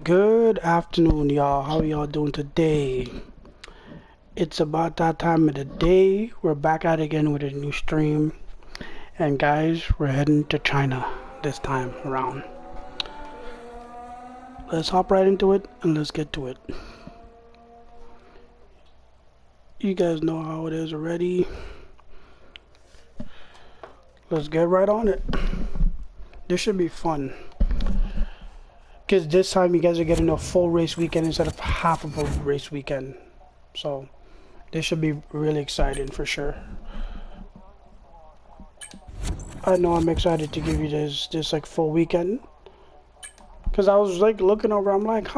Good afternoon, y'all. How y'all doing today? It's about that time of the day. We're back at it again with a new stream. And guys, we're heading to China this time around. Let's hop right into it and let's get to it. You guys know how it is already. Let's get right on it. This should be fun. Because this time you guys are getting a full race weekend instead of half of a race weekend. So this should be really exciting for sure. I know I'm excited to give you this like full weekend. Because I was like looking over, I'm like,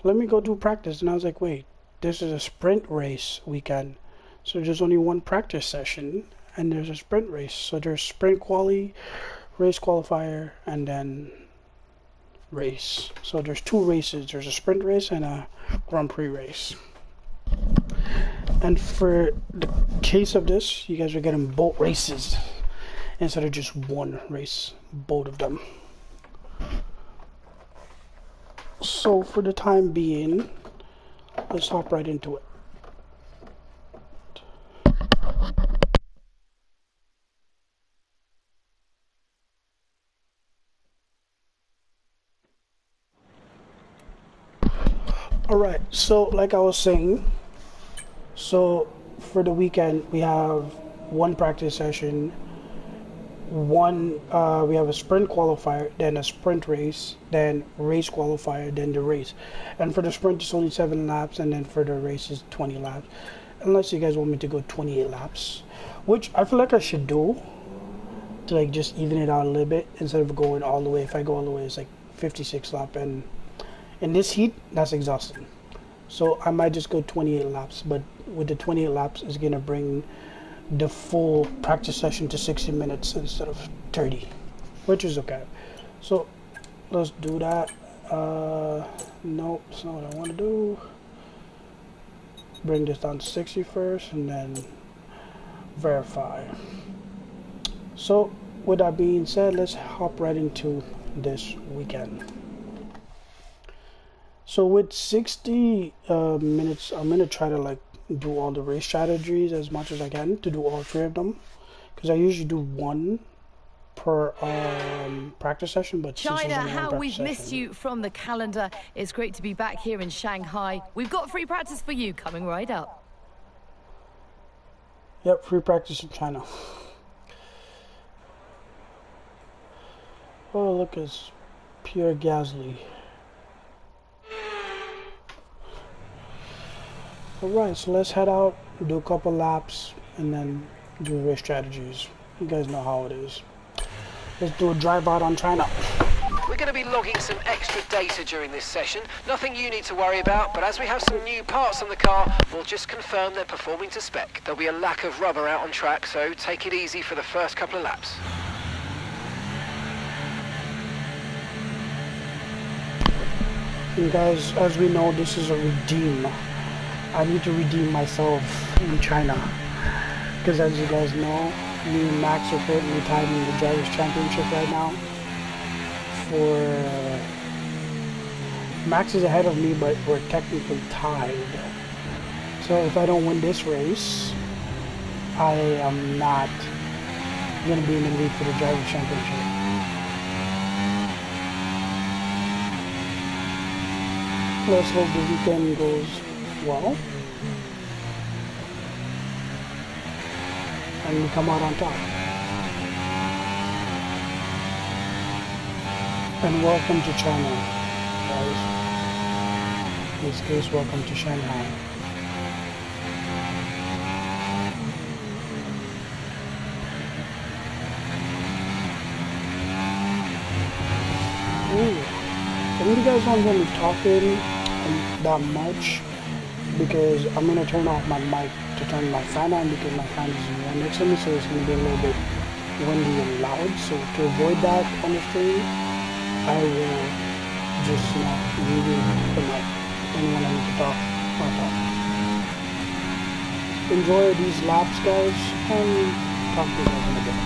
let me go do practice. And I was like, wait, this is a sprint race weekend. So there's only one practice session and there's a sprint race. So there's sprint quali, race qualifier, and then race. So there's two races. There's a sprint race and a Grand Prix race. And for the case of this, you guys are getting both races instead of just one race, both of them. So for the time being, let's hop right into it. Alright, so like I was saying, so for the weekend we have one practice session, we have a sprint qualifier, then a sprint race, then race qualifier, then the race. And for the sprint it's only 7 laps, and then for the race is 20 laps. Unless you guys want me to go 28 laps, which I feel like I should do to like just even it out a little bit instead of going all the way. If I go all the way it's like 56 laps, and in this heat that's exhausting. So I might just go 28 laps, but with the 28 laps it's gonna bring the full practice session to 60 minutes instead of 30, which is okay. So let's do that. Nope, that's not what I want to do. Bring this down to 60 first and then verify. So with that being said, let's hop right into this weekend. So with 60 minutes, I'm gonna try to like do all the race strategies as much as I can to do all 3 of them, because I usually do one per practice session. But China, how we've missed you from the calendar. It's great to be back here in Shanghai. We've got free practice for you coming right up. Yep, free practice in China. Oh, look, it's Pierre Gasly. Alright, so let's head out, do a couple laps, and then do race strategies. You guys know how it is. Let's do a drive out on China. We're going to be logging some extra data during this session. Nothing you need to worry about, but as we have some new parts on the car, we'll just confirm they're performing to spec. There'll be a lack of rubber out on track, so take it easy for the first couple of laps. And guys, as we know, this is a redeem. I need to redeem myself in China, because as you guys know, me and Max are currently tied in the Drivers' Championship right now. Max is ahead of me, but we're technically tied. So if I don't win this race, I am not going to be in the lead for the Drivers' Championship. Let's hope the weekend goes well and we come out on top. And welcome to China, guys. In this case, welcome to Shanghai. Ooh, I think you guys don't hear me talking that much, because I'm going to turn off my mic to turn my fan on, because my fan is right next to me, so it's going to be a little bit windy and loud. So to avoid that on the stream, I will just mute the mic, and when I need to talk, I'll talk. Enjoy these laps, guys, and talk to you guys in a bit.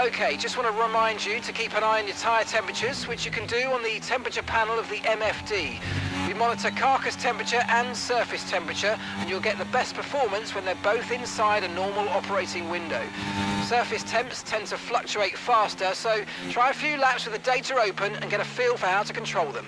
Okay, just want to remind you to keep an eye on your tyre temperatures, which you can do on the temperature panel of the MFD. We monitor carcass temperature and surface temperature, and you'll get the best performance when they're both inside a normal operating window. Surface temps tend to fluctuate faster, so try a few laps with the data open and get a feel for how to control them.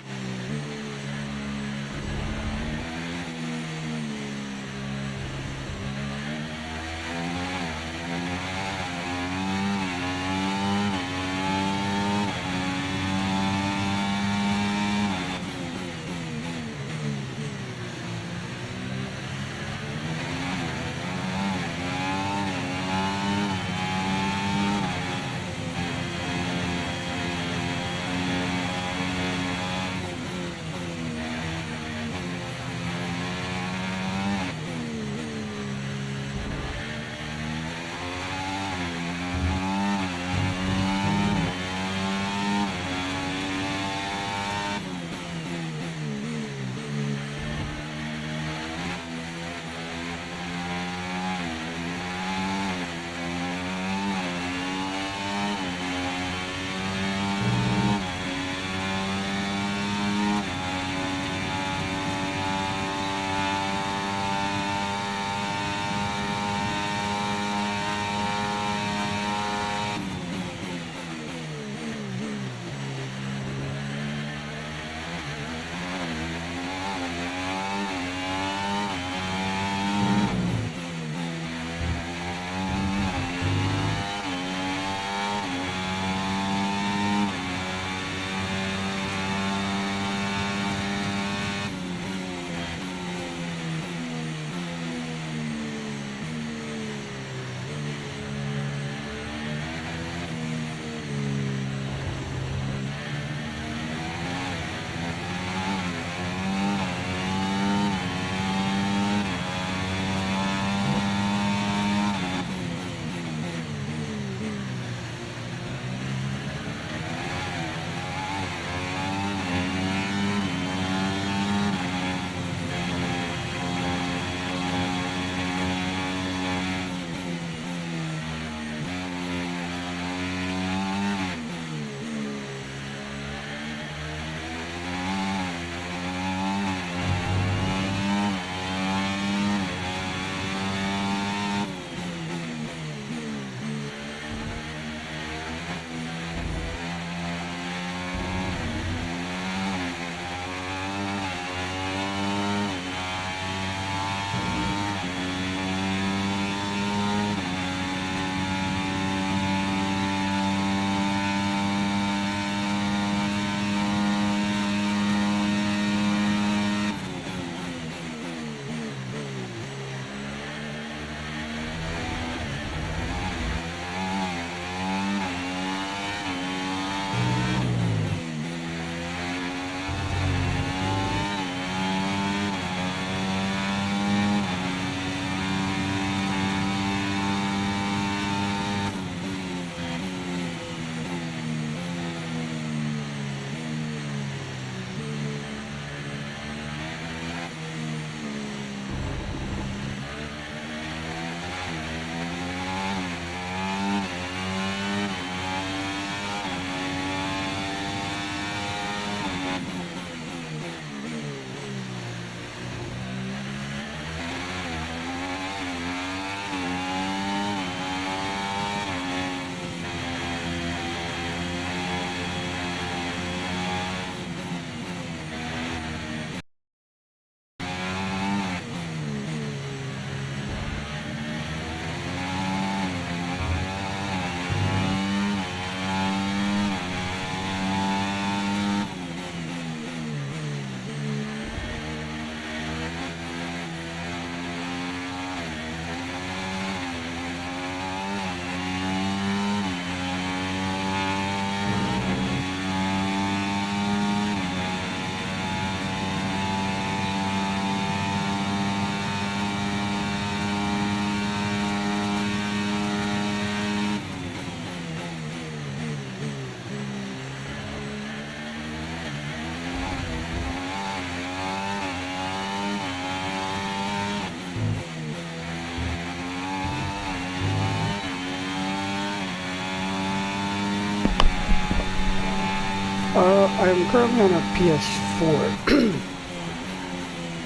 I'm currently on a PS4.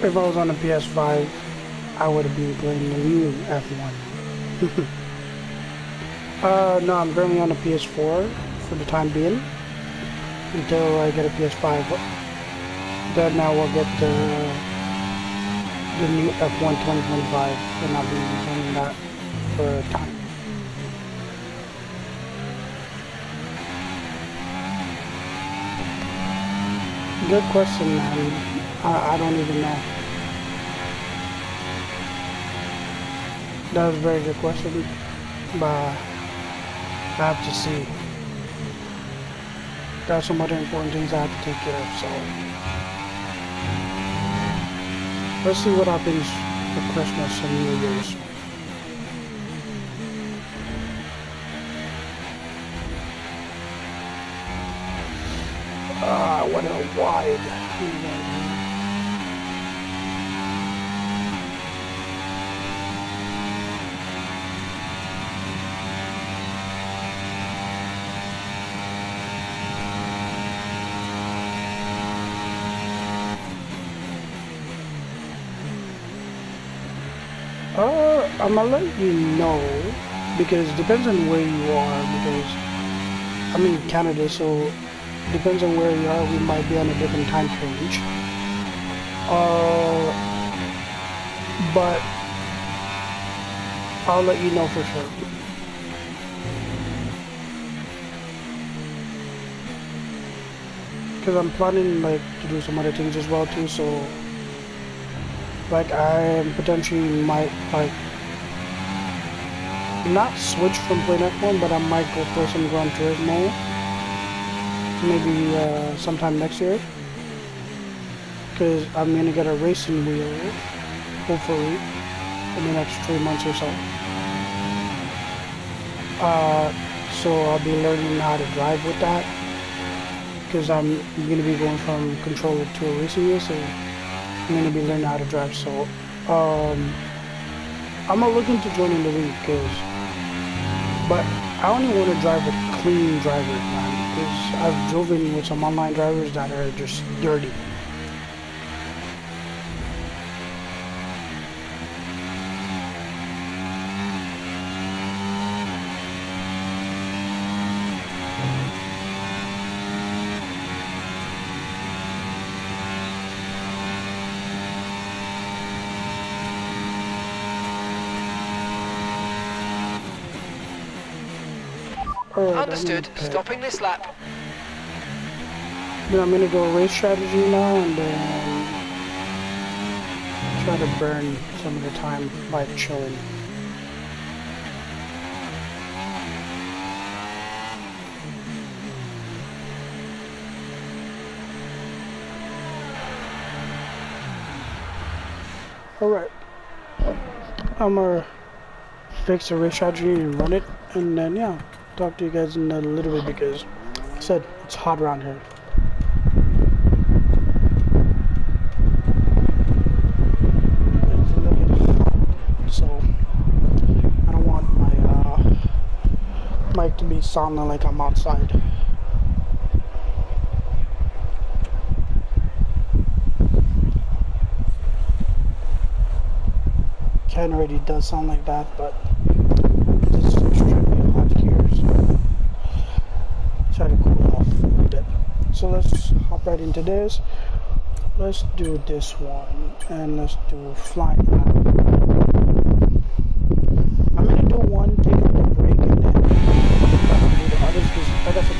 If I was on a PS5, I would have been playing the new F1. No, I'm currently on a PS4 for the time being until I get a PS5. Then I will get the new F1 2025, and I'll be playing that for a time. Good question, man. I don't even know. That was a very good question, but I have to see. There are some other important things I have to take care of, so let's see what happens for Christmas and New Year's. What a wide. I'm gonna let you know, because it depends on where you are, because I'm in Canada, so depends on where you are, we might be on a different time range. But I'll let you know for sure. Because I'm planning like to do some other things as well too, so like I potentially might like not switch from playing F1, but I might go play some Gran Turismo maybe sometime next year, because I'm gonna get a racing wheel hopefully in the next 3 months or so. So I'll be learning how to drive with that, because I'm gonna be going from controller to a racing wheel, so I'm gonna be learning how to drive. So I'm gonna look into joining the league, but I only want to drive with clean drivers, man, because I've driven with some online drivers that are just dirty. Understood. Stopping this lap. Then I'm gonna go race strategy now, and then try to burn some of the time by chilling. Alright. I'm gonna fix the race strategy and run it, and then yeah, talk to you guys in a little bit, because like I said, it's hot around here. It's a little bit hot, so I don't want my mic to be sounding like I'm outside. Ken already does sound like that, but this is extremely hot here, so try to cool off a little bit. So let's hop right into this. Let's do this one, and let's do flying lap. I'm gonna do one, take a little break, and then do the others, because like I said,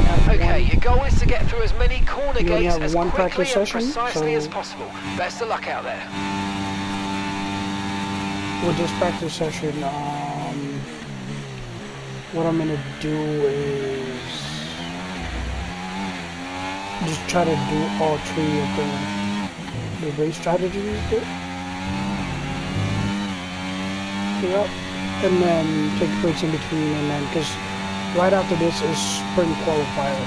guys, okay, your goal is to get through as many corner you only gates have as one quickly practice and session, precisely so as possible. Best of luck out there. with this practice session, what I'm gonna do is just try to do all three of the race strategies. Yep. And then take breaks in between, and then because right after this is sprint qualifier,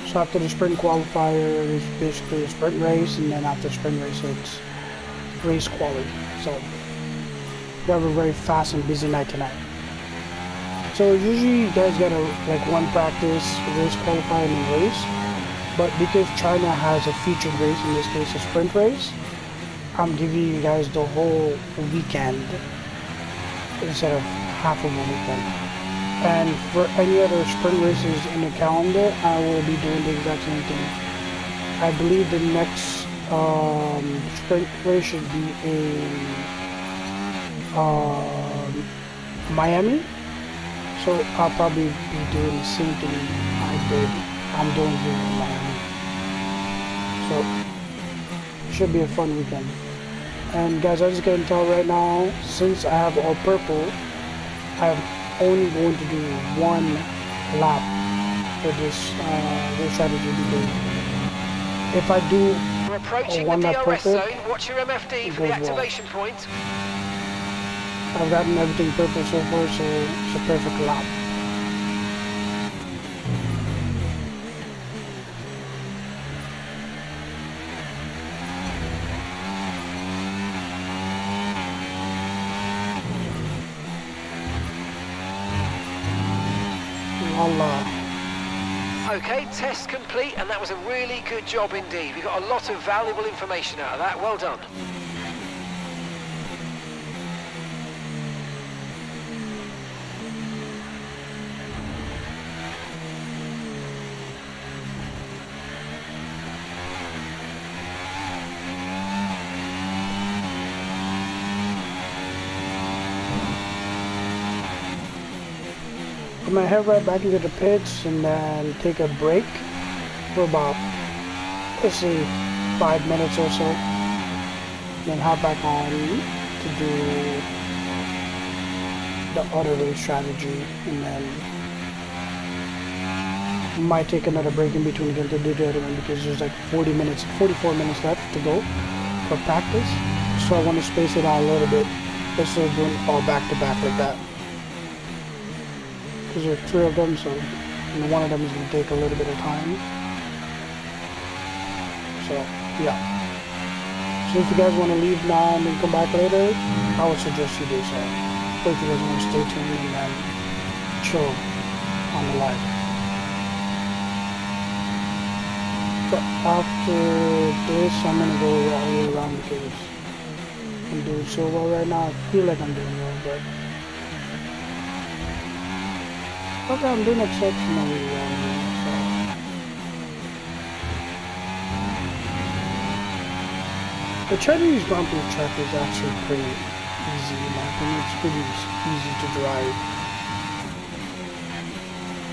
so after the sprint qualifier is basically a sprint race, and then after sprint race it's race quality. So we have a very fast and busy night tonight. So usually you guys gotta like one practice, race qualifying and race. But because China has a featured race, in this case a sprint race, I'm giving you guys the whole weekend instead of half of a weekend. And for any other sprint races in the calendar, I will be doing the exact same thing. I believe the next sprint race should be in Miami. So I'll probably be doing the same thing I'm doing here in Miami. So it should be a fun weekend. And guys, as you can tell right now, since I have all purple, I'm only going to do one lap for this race strategy to be doing. If I do We're approaching one the lap DRS perfect, zone. Watch your MFD for the activation point. I've gotten everything purple so far, so it's a perfect lap. Voila. Okay, test complete, and that was a really good job indeed. We got a lot of valuable information out of that. Well done. I'm gonna head right back into the pits and then take a break for about, let's say, 5 minutes or so. Then hop back on to do the other race strategy, and then might take another break in between again to do the other one because there's like 44 minutes left to go for practice. So I want to space it out a little bit instead of doing all back to back like that. Because there are 3 of them, so one of them is going to take a little bit of time. So, yeah. So if you guys want to leave now and then come back later, I would suggest you do so. But if you guys want to stay tuned and then chill on the live. So after this, I'm going to go all the way around because I'm doing so well right now. I feel like I'm doing well, but okay, I'm doing exceptionally well. So. The Chinese Grand Prix track is actually pretty easy, in my opinion. It's pretty easy to drive.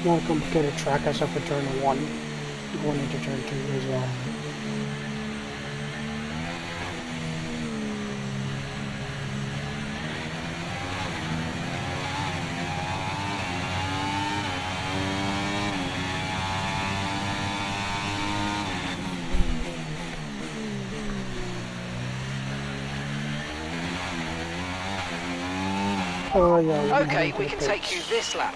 Not a complicated track except for turn 1, going into turn 2 as well. Yeah, okay, we can take you this lap.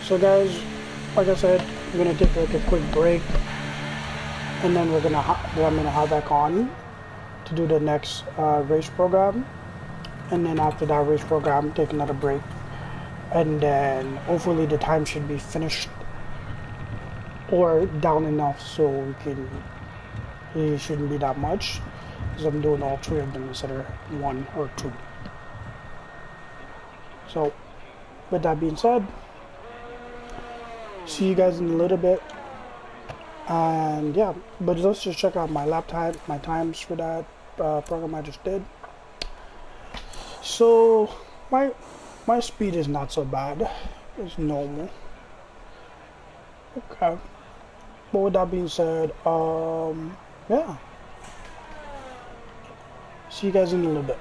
So guys, like I said, we're gonna take like a quick break, and then I'm gonna hop back on to do the next race program, and then after that race program, take another break, and then hopefully the time should be finished or down enough so it shouldn't be that much, because I'm doing all 3 of them instead of 1 or 2. So with that being said, see you guys in a little bit. And yeah, but let's just check out my lap time, my times for that program I just did. So my speed is not so bad. It's normal. Okay. But with that being said, yeah. See you guys in a little bit.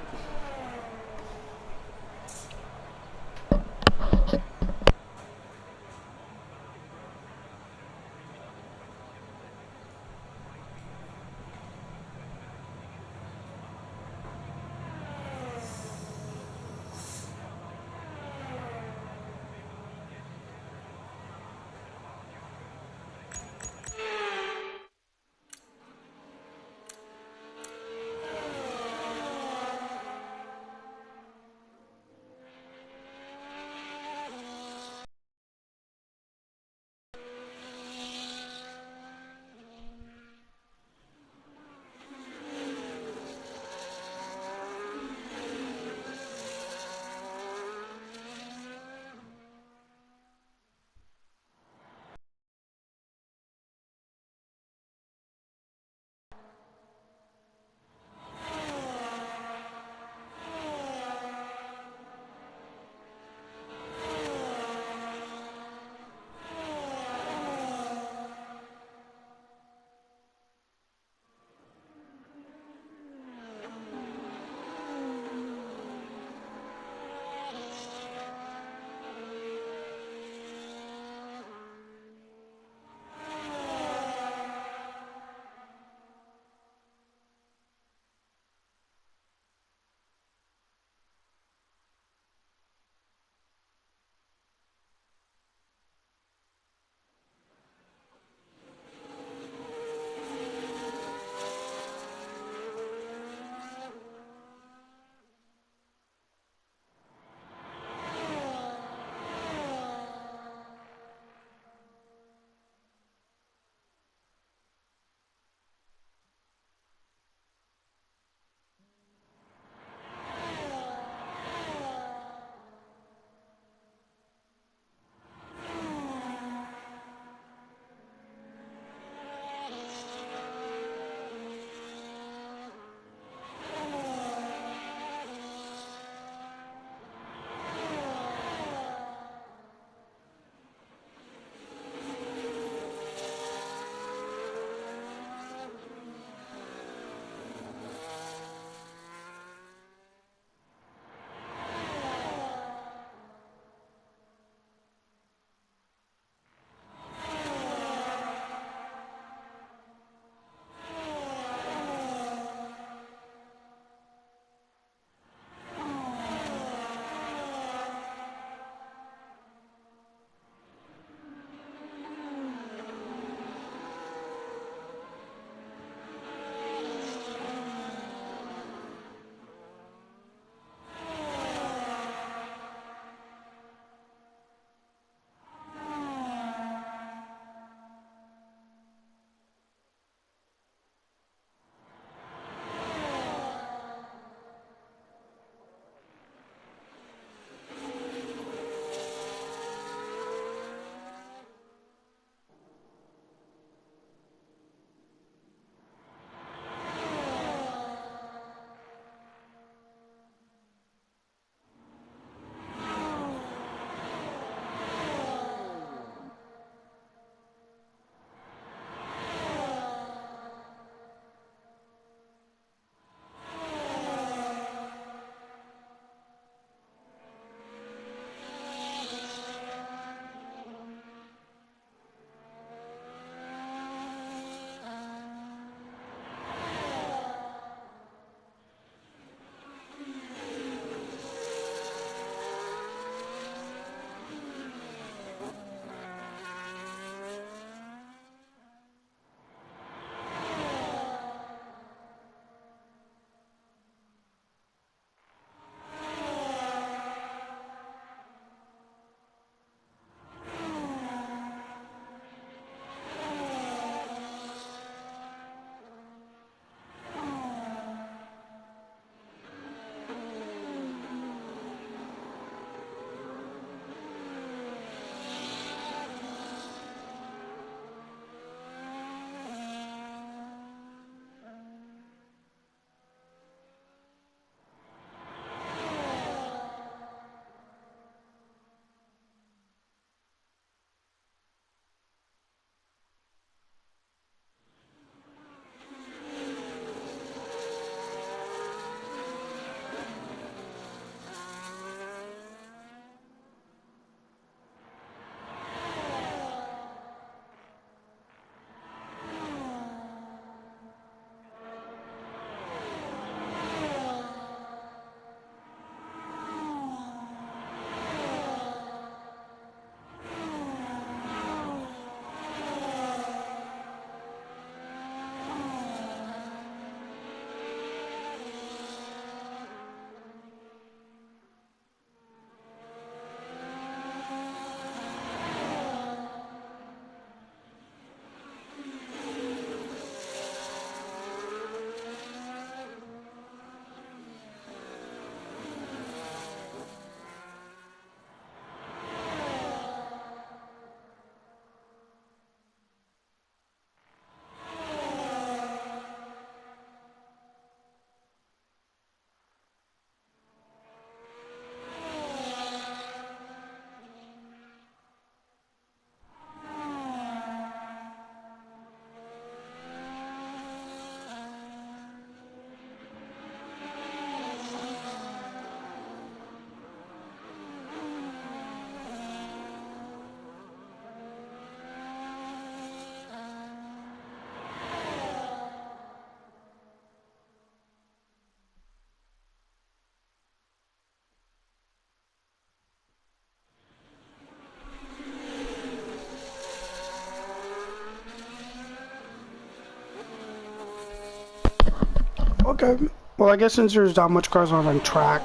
Okay. Well, I guess since there's that much cars on track,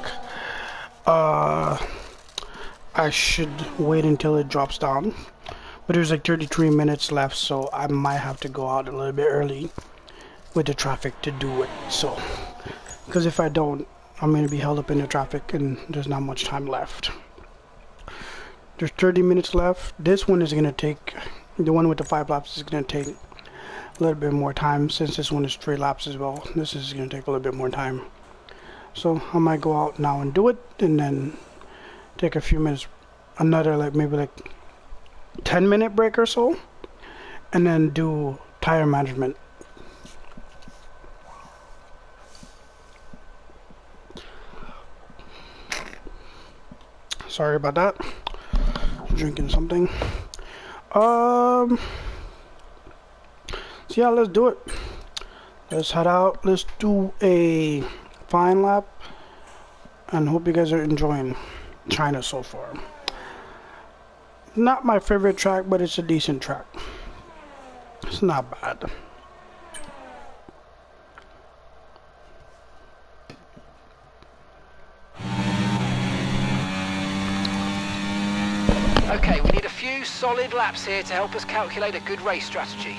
I should wait until it drops down. But there's like 33 minutes left, so I might have to go out a little bit early with the traffic to do it. So, because if I don't, I'm going to be held up in the traffic and there's not much time left. There's 30 minutes left. This one is going to take, the one with the 5 laps is going to take a little bit more time, since this one is 3 laps as well. This is going to take a little bit more time. So I might go out now and do it, and then take a few minutes, another like maybe like 10-minute break or so, and then do tire management. Sorry about that. Drinking something. So yeah, let's do it. Let's head out. Let's do a fine lap, and hope you guys are enjoying China so far. Not my favorite track, but it's a decent track. It's not bad. Okay, we need a few solid laps here to help us calculate a good race strategy.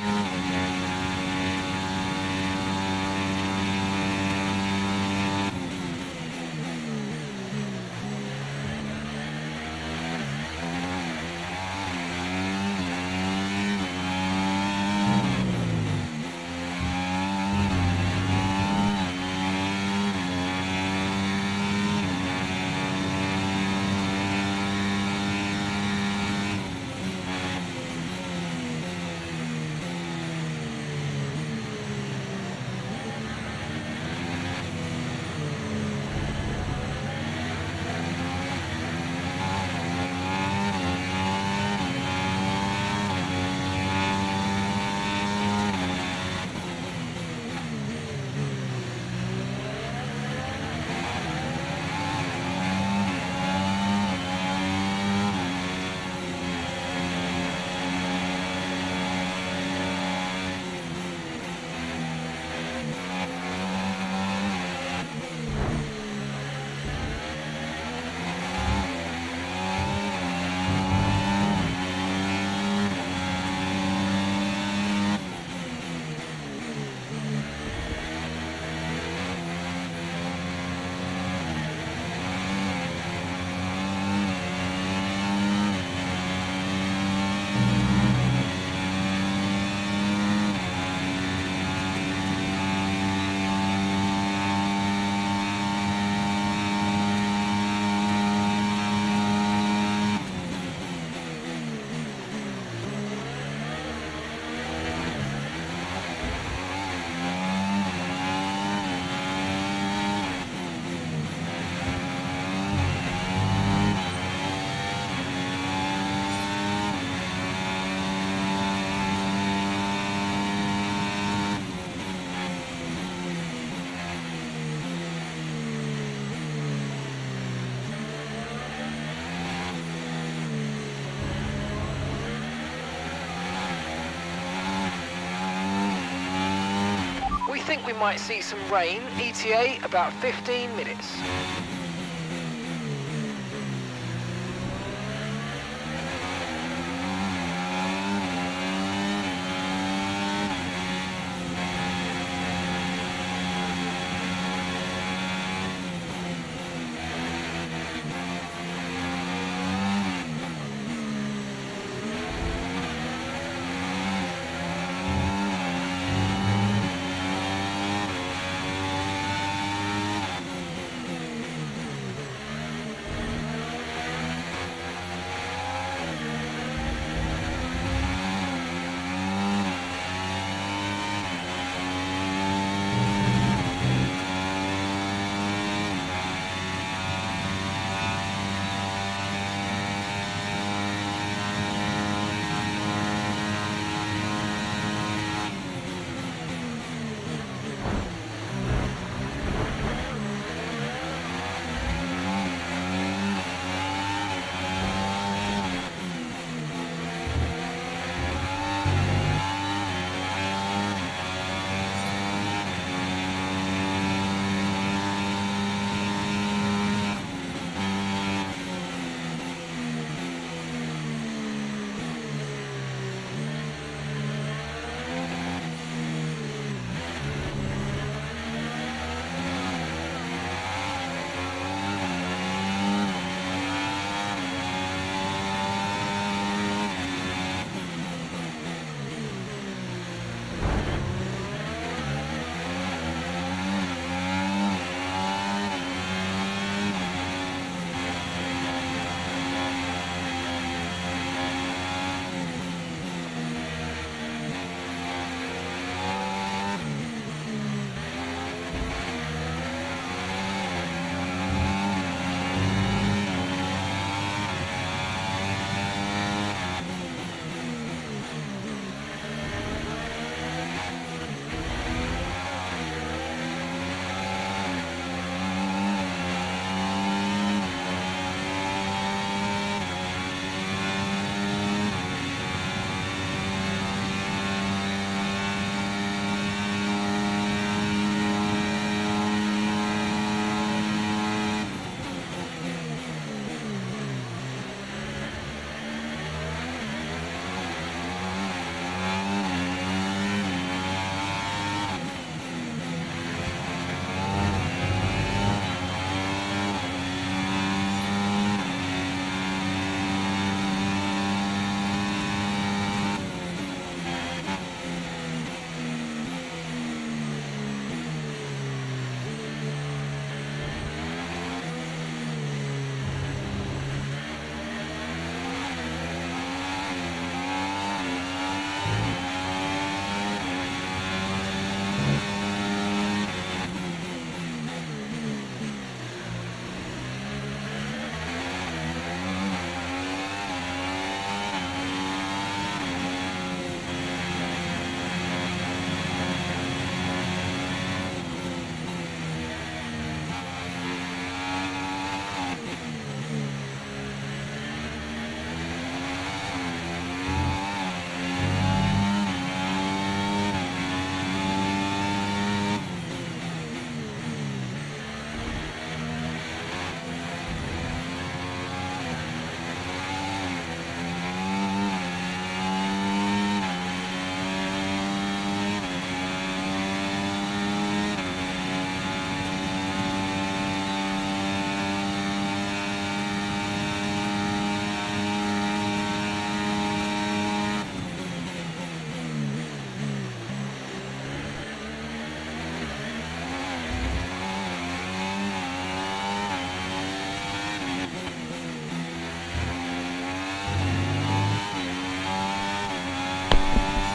I think we might see some rain. ETA about 15 minutes.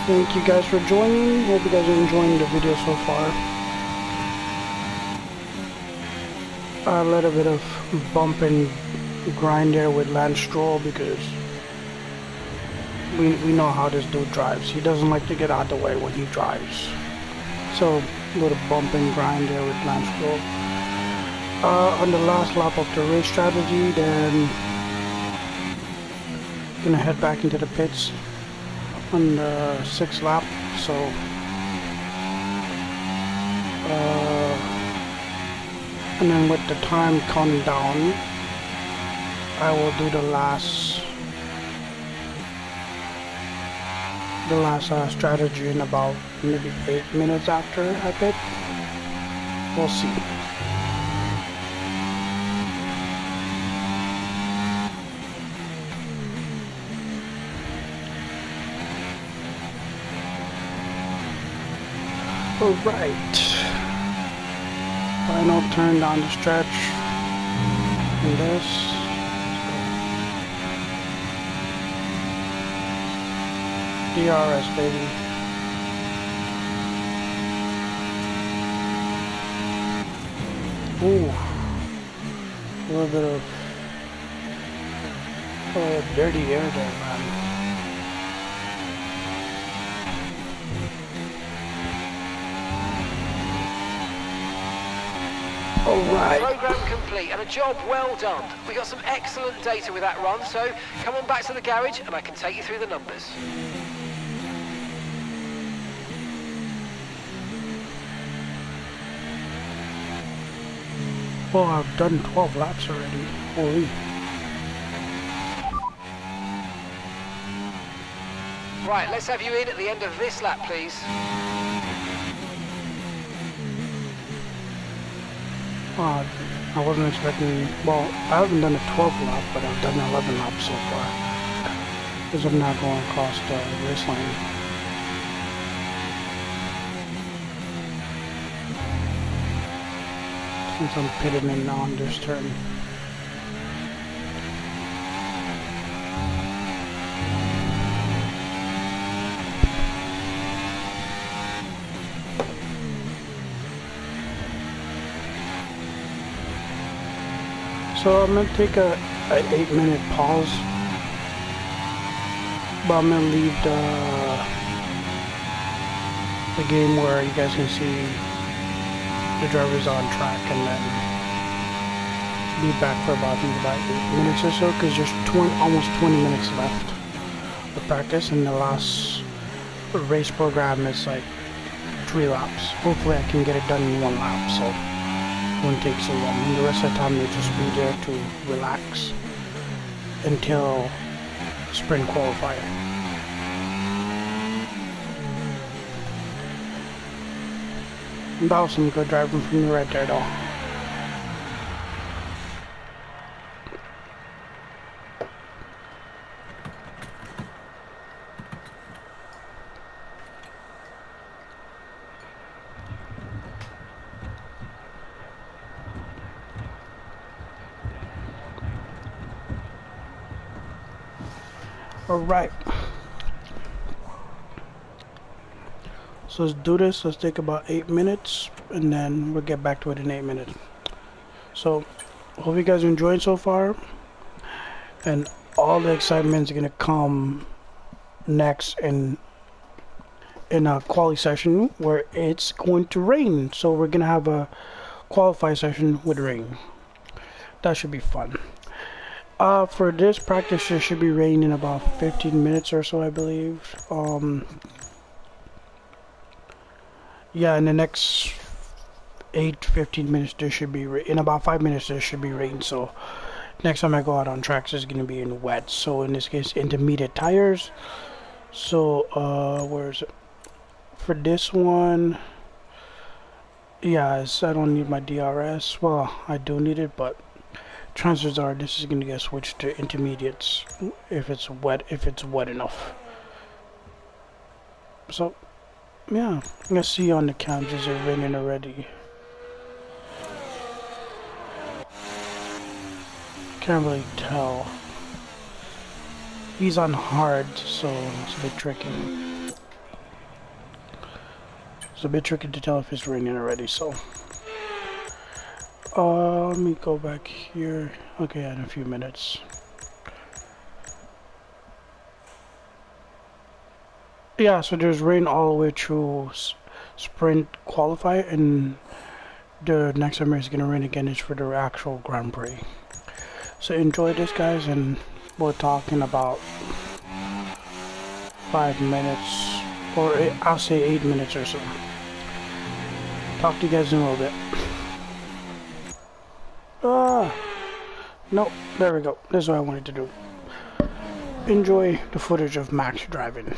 Thank you guys for joining. Hope you guys are enjoying the video so far. A little bit of bump and grind there with Lance Stroll because we know how this dude drives. He doesn't like to get out of the way when he drives. So a little bump and grind there with Lance Stroll. On the last lap of the race strategy, then gonna head back into the pits on the 6th lap. So and then with the time counting down, I will do the last strategy in about maybe 8 minutes after I pit. We'll see. Alright. Final turn down the stretch. And this. DRS, baby. Ooh. A little bit of dirty air there, man. Alright. Program complete and a job well done. We got some excellent data with that run, so come on back to the garage and I can take you through the numbers. Well, I've done 12 laps already. Holy. Right, let's have you in at the end of this lap, please. I wasn't expecting, well, I haven't done a 12 lap, but I've done 11 laps so far. Because I'm not going across the race line. Since I'm pitting in on this turn. So I'm gonna take a 8-minute pause, but I'm gonna leave the game where you guys can see the drivers on track, and then be back for about, I think, about 8 minutes or so, because there's almost 20 minutes left of practice, and the last race program is like 3 laps. Hopefully I can get it done in 1 lap, so it won't take so long. And the rest of the time you'll just be there to relax until sprint qualifier. That was some good driving from me right there, though. All right. So let's do this. Let's take about 8 minutes, and then we'll get back to it in 8 minutes. So, hope you guys are enjoying so far, and all the excitement is gonna come next in a quali session where it's going to rain. So we're gonna have a qualify session with rain. That should be fun. For this practice, it should be rain in about 15 minutes or so, I believe. Yeah, in the next 15 minutes there should be rain. In about 5 minutes there should be rain. So next time I go out on tracks, it's gonna be in wet. So in this case, intermediate tires. So where is it? For this one, yeah, I don't need my DRS. Well, I do need it, but chances are this is gonna get switched to intermediates if it's wet enough. So yeah, let's see on the cameras, are raining already. Can't really tell. He's on hard, so it's a bit tricky. It's a bit tricky to tell if it's raining already, so. Let me go back here. Okay, in a few minutes. Yeah, so there's rain all the way through sprint qualifier, and the next time it's gonna rain again is for the actual Grand Prix. So enjoy this, guys, and we're talking about 5 minutes, or I'll say 8 minutes or so. Talk to you guys in a little bit. No, there we go. That's what I wanted to do. Enjoy the footage of Max driving.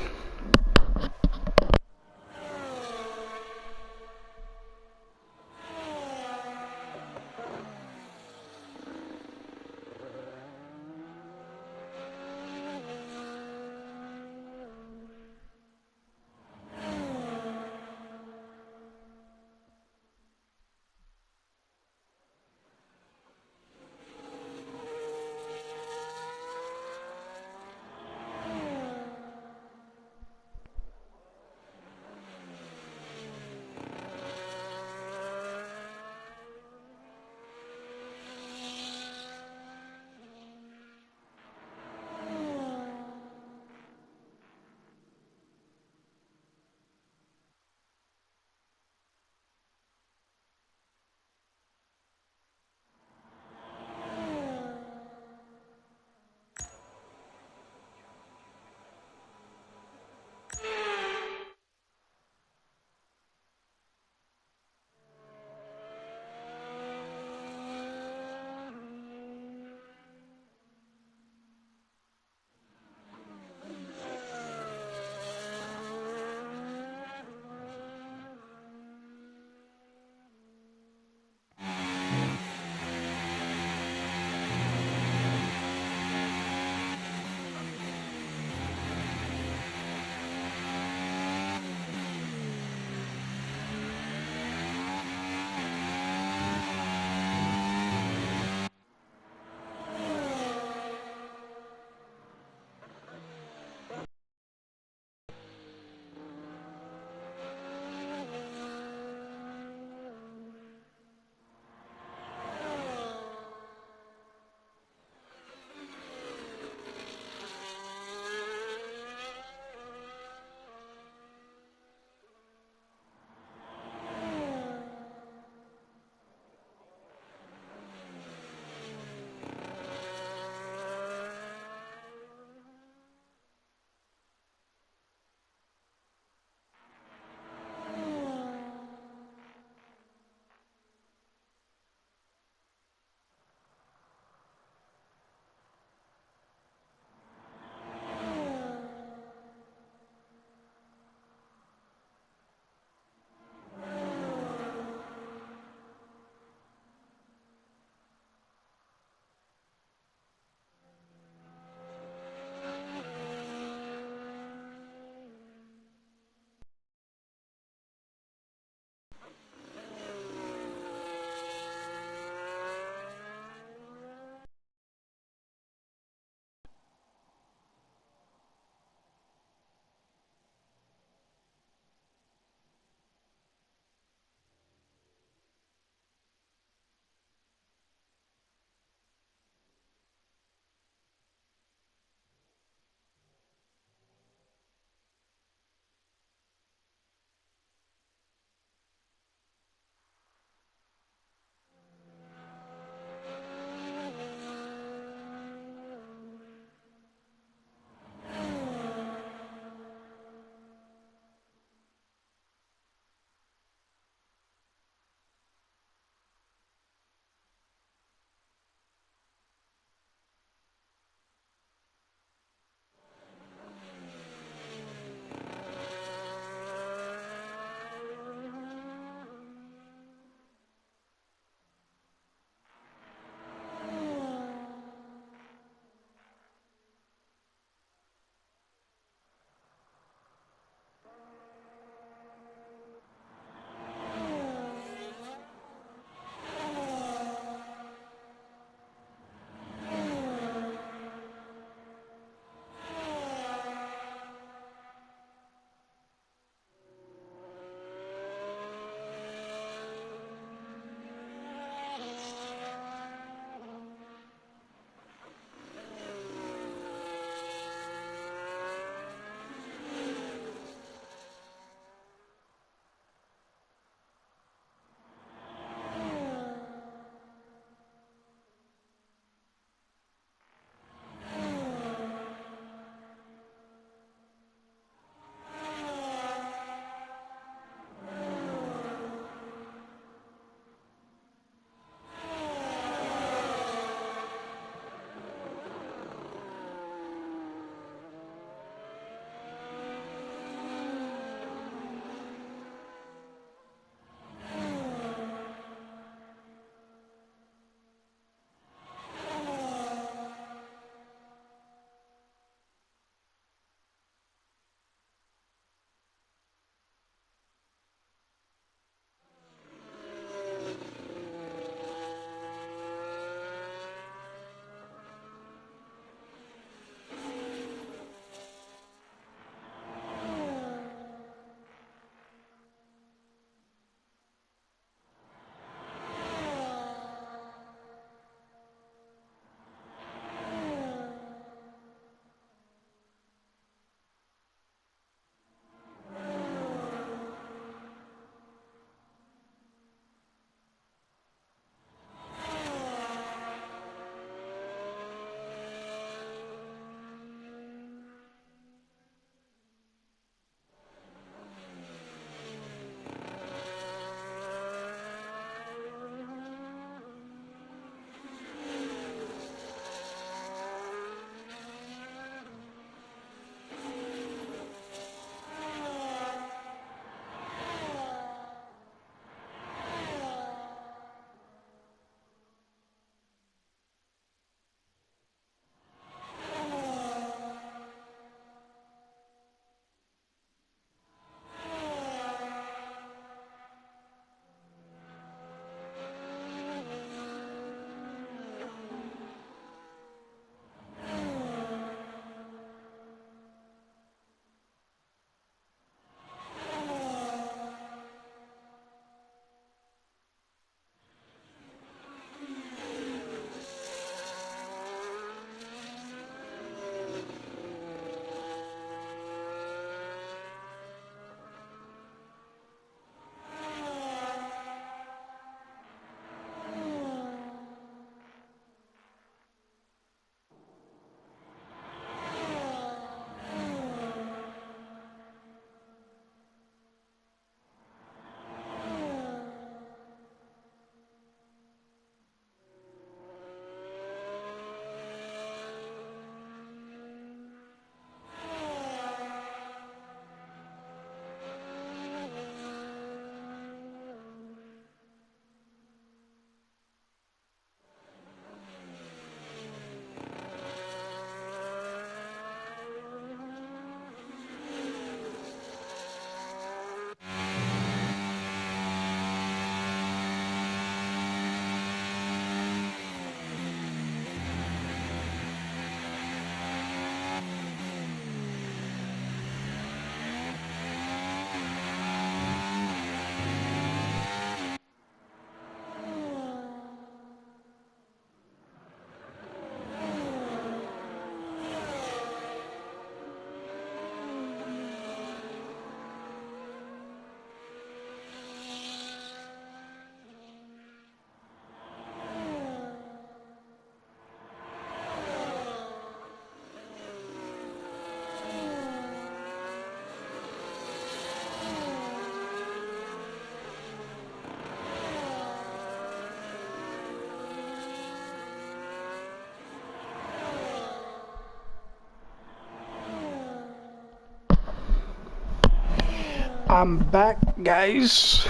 I'm back, guys.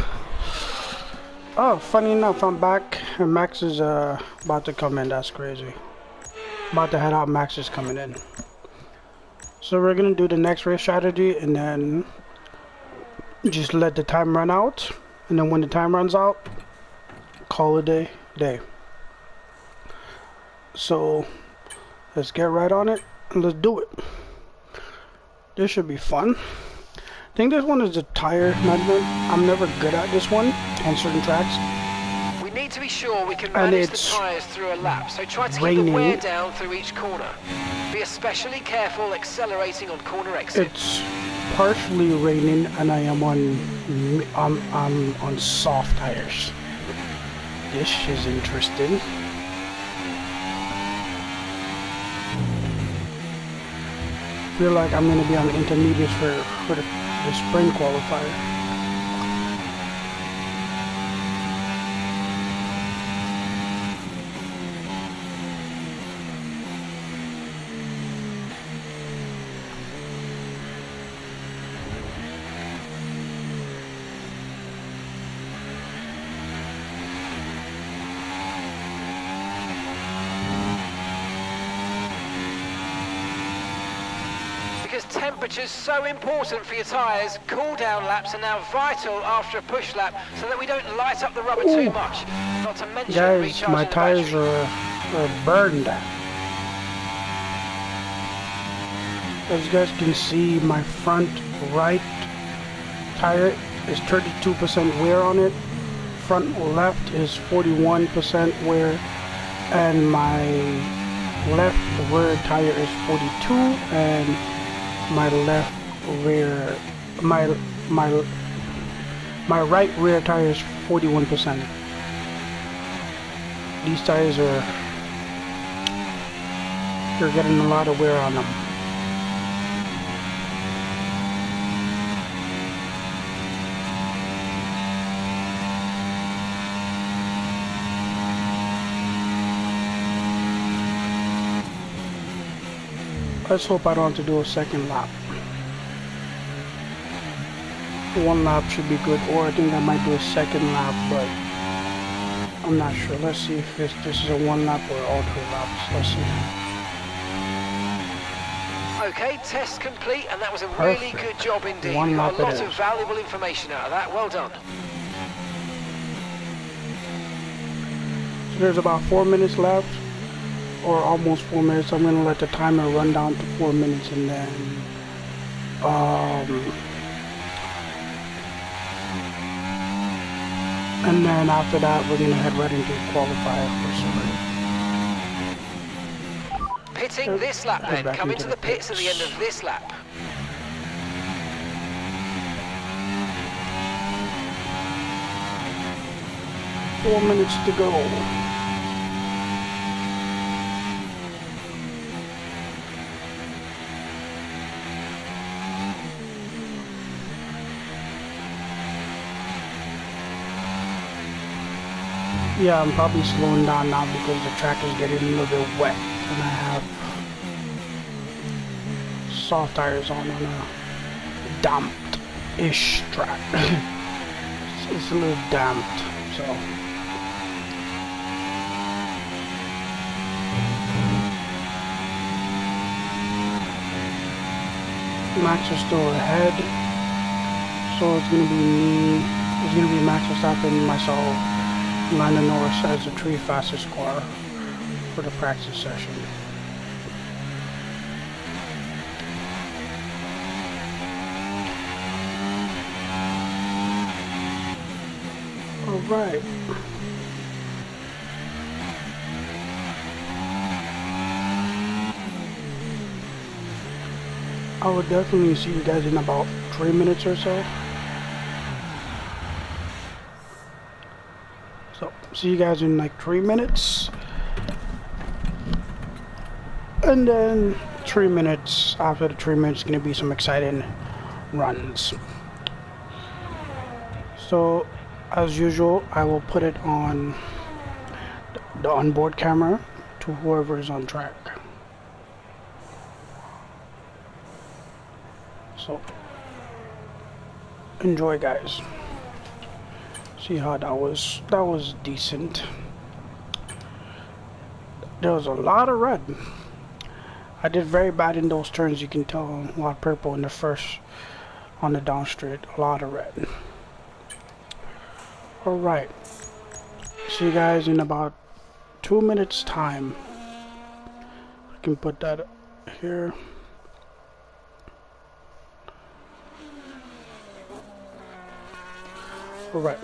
Oh, funny enough, I'm back and Max is about to come in. That's crazy. About to head out. Max is coming in. So we're gonna do the next race strategy and then just let the time run out. And then when the time runs out, call it a day. So let's get right on it and let's do it. This should be fun. I think this one is a tire measurement. I'm never good at this one on certain tracks. We need to be sure we can manage the tyres through a lap, so try to keep the wear down through each corner. Be especially careful accelerating on corner exits. It's partially raining and I am on soft tires. This is interesting. I feel like I'm gonna be on the intermediates for the sprint qualifier. Because temperature's so important for your tyres, cool down laps are now vital after a push lap so that we don't light up the rubber too much. Not to mention guys, my tires are burned. As you guys can see, my front right tire is 32% wear on it. Front left is 41% wear. And my left rear tire is 42 and my left rear, my right rear tire is 41%. These tires are, you're getting a lot of wear on them. Let's hope I don't have to do a second lap. One lap should be good, or I think I might do a second lap, but I'm not sure. Let's see if this is a one lap or all 3 laps. Let's see. Okay, test complete, and that was a really good job indeed. One lap got a lot of valuable information out of that. Well done. So there's about 4 minutes left, or almost 4 minutes. I'm gonna let the timer run down to 4 minutes, and then after that we're gonna head right into qualifier for sprint. Pitting this lap then. Come into the pits at the end of this lap. Four minutes to go. Yeah, I'm probably slowing down now because the track is getting a little bit wet and I have soft tires on a damped-ish track. It's a little damped, so. Max is still ahead, so it's gonna be Max Verstappen and myself. Lando Norris as the 3 fastest car for the practice session. Alright. I will definitely see you guys in about 3 minutes or so. So, see you guys in like 3 minutes. And then 3 minutes, after the 3 minutes, gonna be some exciting runs. So, as usual, I will put it on the onboard camera to whoever is on track. So, enjoy, guys. See how that was. That was decent. There was a lot of red. I did very bad in those turns. You can tell a lot of purple in the first on the down straight. A lot of red. All right. See you guys in about 2 minutes time. I can put that here. All right.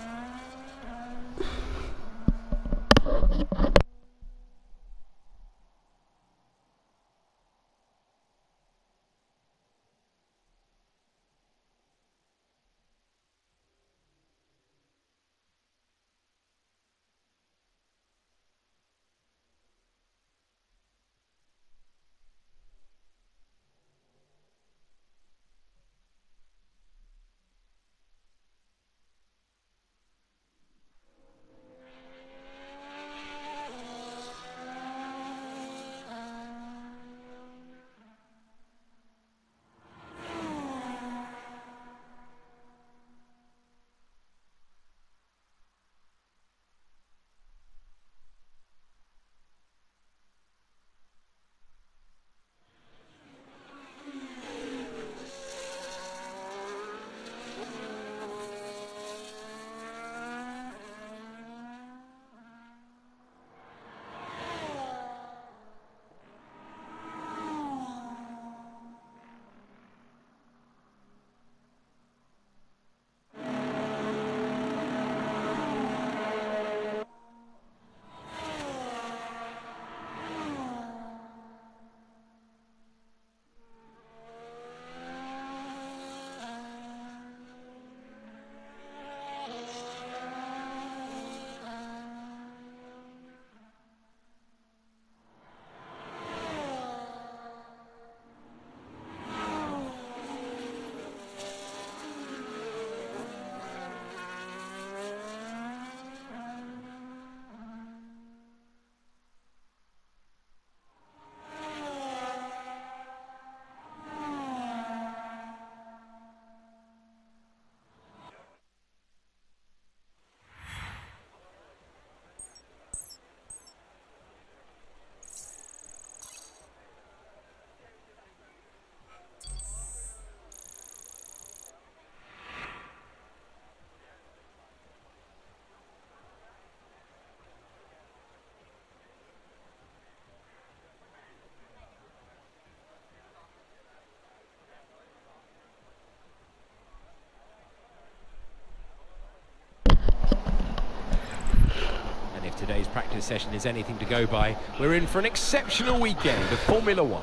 Today's practice session is anything to go by. We're in for an exceptional weekend of Formula One.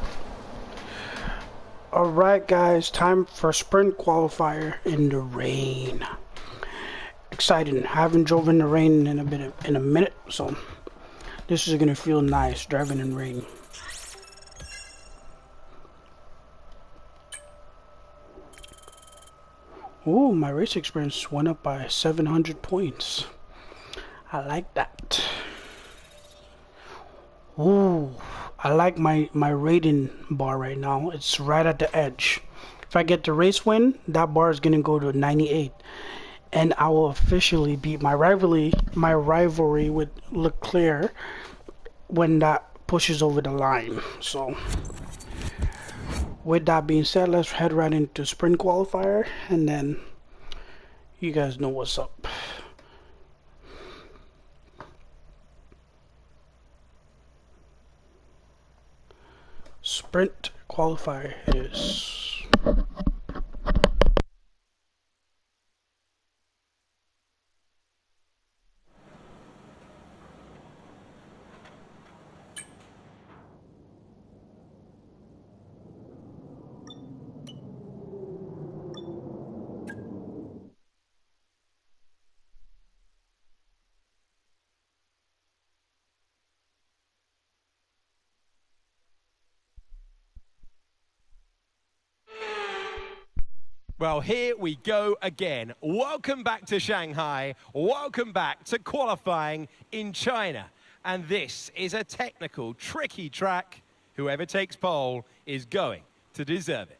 Alright guys, time for sprint qualifier in the rain. Exciting. Haven't driven in the rain in a minute, so this is gonna feel nice driving in rain. Ooh, my race experience went up by 700 points. I like that. Ooh, I like my rating bar right now. It's right at the edge. If I get the race win, that bar is gonna go to 98, and I will officially beat my rivalry with Leclerc when that pushes over the line. So, with that being said, let's head right into sprint qualifier, and then you guys know what's up. Sprint qualifier is Well, here we go again. Welcome back to Shanghai. Welcome back to qualifying in China. And this is a technical, tricky track. Whoever takes pole is going to deserve it.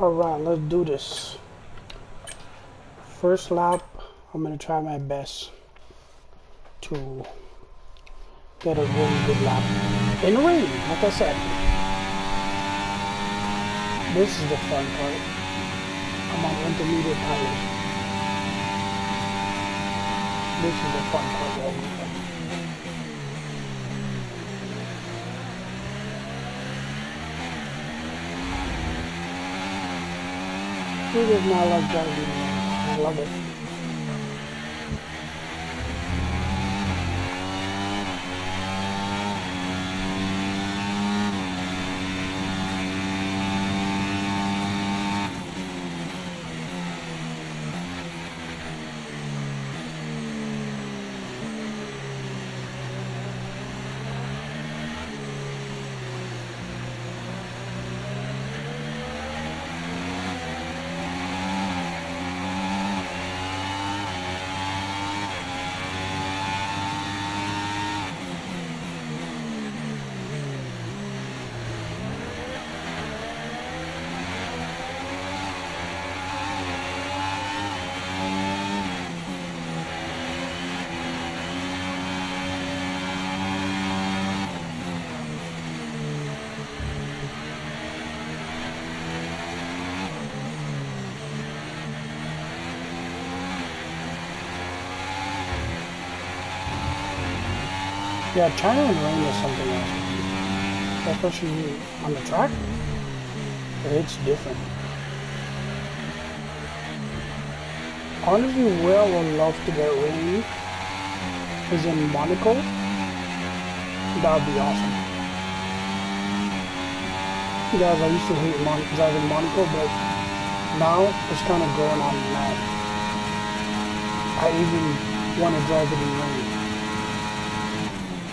Alright, let's do this. First lap, I'm going to try my best to get a really good lap. In the rain, like I said. This is the fun part. I'm on intermediate tires. This is the fun part of everything. Who does not like driving in the rain? I love it. Yeah, China and rain is something else. Especially on the track, it's different. Honestly, where I would love to get rain is in Monaco. That would be awesome. Guys, I used to hate driving Monaco, but now it's kind of going on now. I even want to drive it in rain.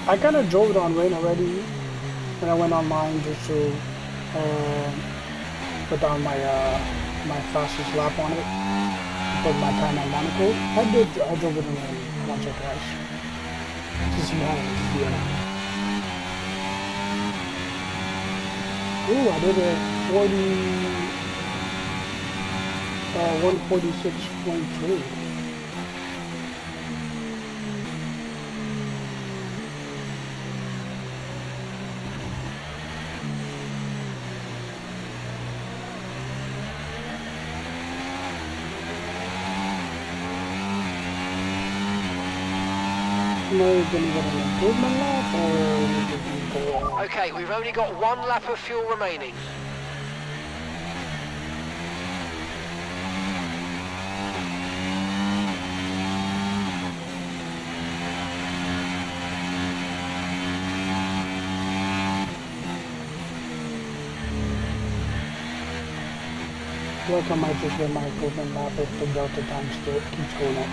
I kind of drove it on rain already, and I went online just to put down my my fastest lap on it, put my time on Monaco. I drove it in rain once or twice to see how it feel. Ooh, I did a 146.3. Okay, we've only got one lap of fuel remaining. Like I might just get my improvement lap if the delta time still keeps going up.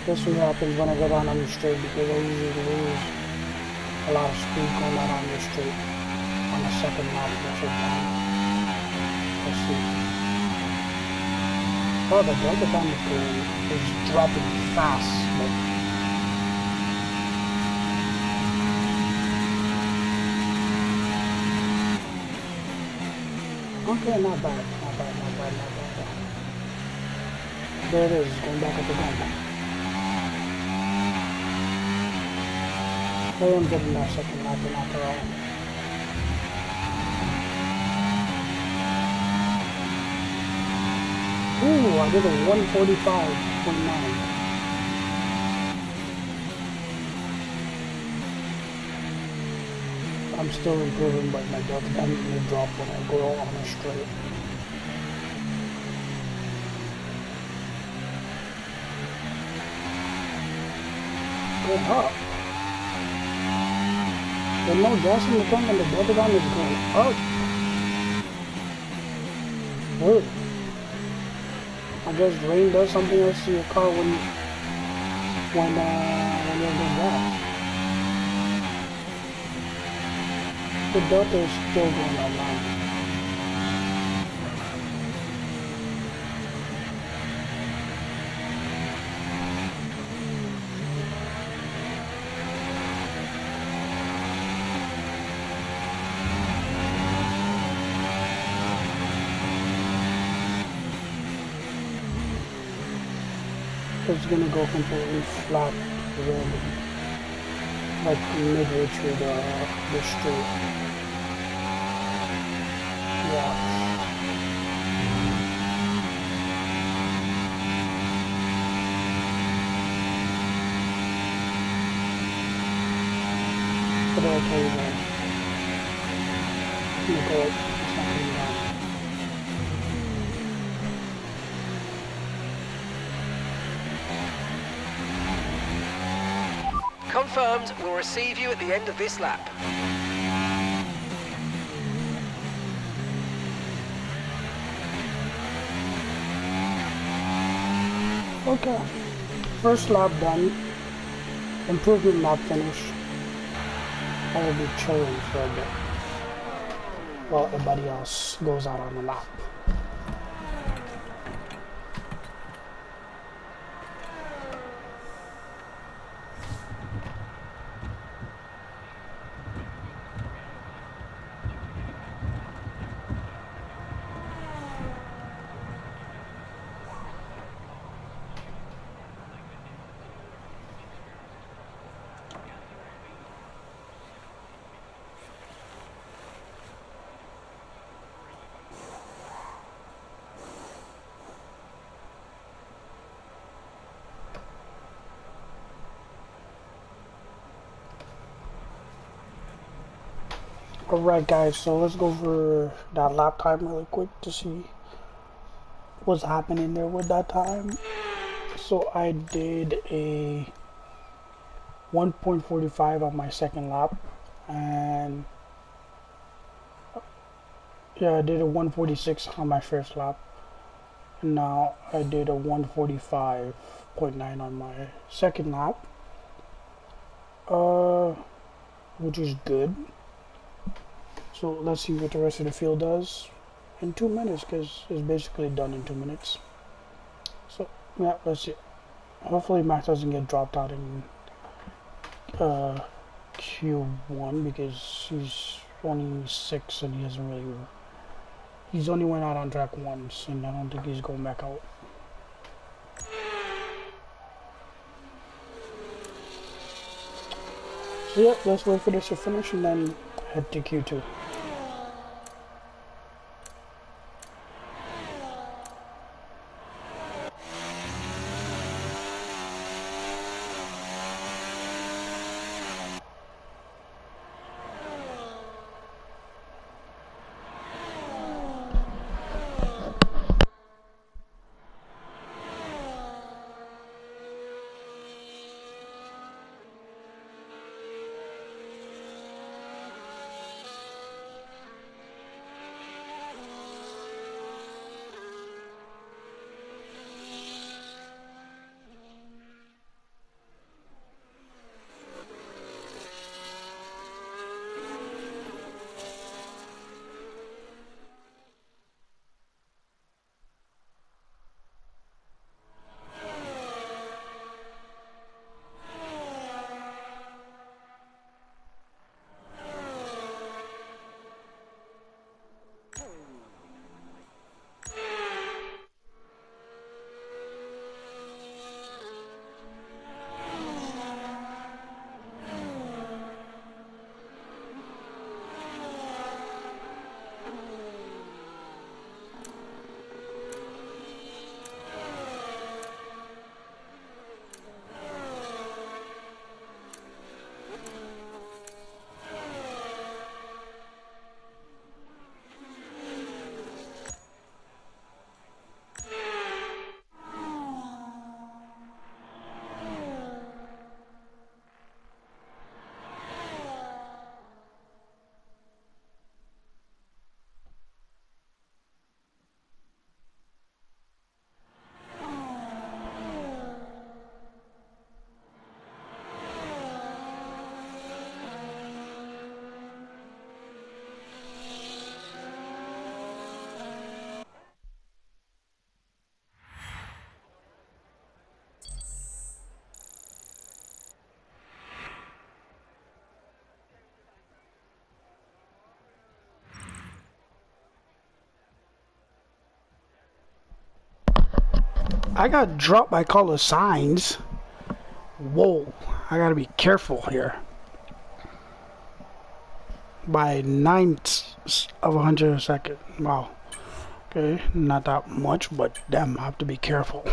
This what happens when I go down on the straight, because I usually lose a lot of speed going down on the straight on the second lap most of the time. Let's see. Oh, the delta time is dropping fast, but okay, not bad. There it is, going back up again. I am getting that second lap in after all. Ooh, I did a 145.9. I'm still improving, but my delta time is going to drop when I go on a straight. Going up. There's no gas in the tank and the delta time is going up. Whoa. I guess rain does something else to your car when you're doing gas. The delta is still going online. it's gonna go completely flat randomly, like midway through the street. Yeah. What did I tell you guys? It's gonna go up, it's not coming down. Confirmed, we'll receive you at the end of this lap. Okay. First lap done. Improvement lap finish. I will be chilling for a bit while everybody else goes out on the lap. Alright guys, so let's go over that lap time really quick to see what's happening there with that time. So I did a 1.45 on my second lap, and yeah, I did a 146 on my first lap, and now I did a 145.9 on my second lap, which is good. So let's see what the rest of the field does in 2 minutes, because it's basically done in 2 minutes. So yeah, let's see. Hopefully Max doesn't get dropped out in Q1, because he's only 6 and he hasn't really. He's only went out on track once, and I don't think he's going back out. So yeah, let's wait for this to finish and then head to Q2. I got dropped by color signs. Whoa, I gotta be careful here. By 9ths of a hundred a second. Wow. Okay, not that much, but damn, I have to be careful.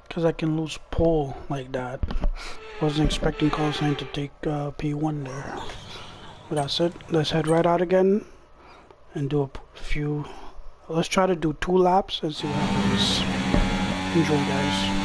Because I can lose pole like that. Wasn't expecting call sign to take P1 there. But that's it. Let's head right out again and do a few. Let's try to do 2 laps and see what happens. Enjoy, guys.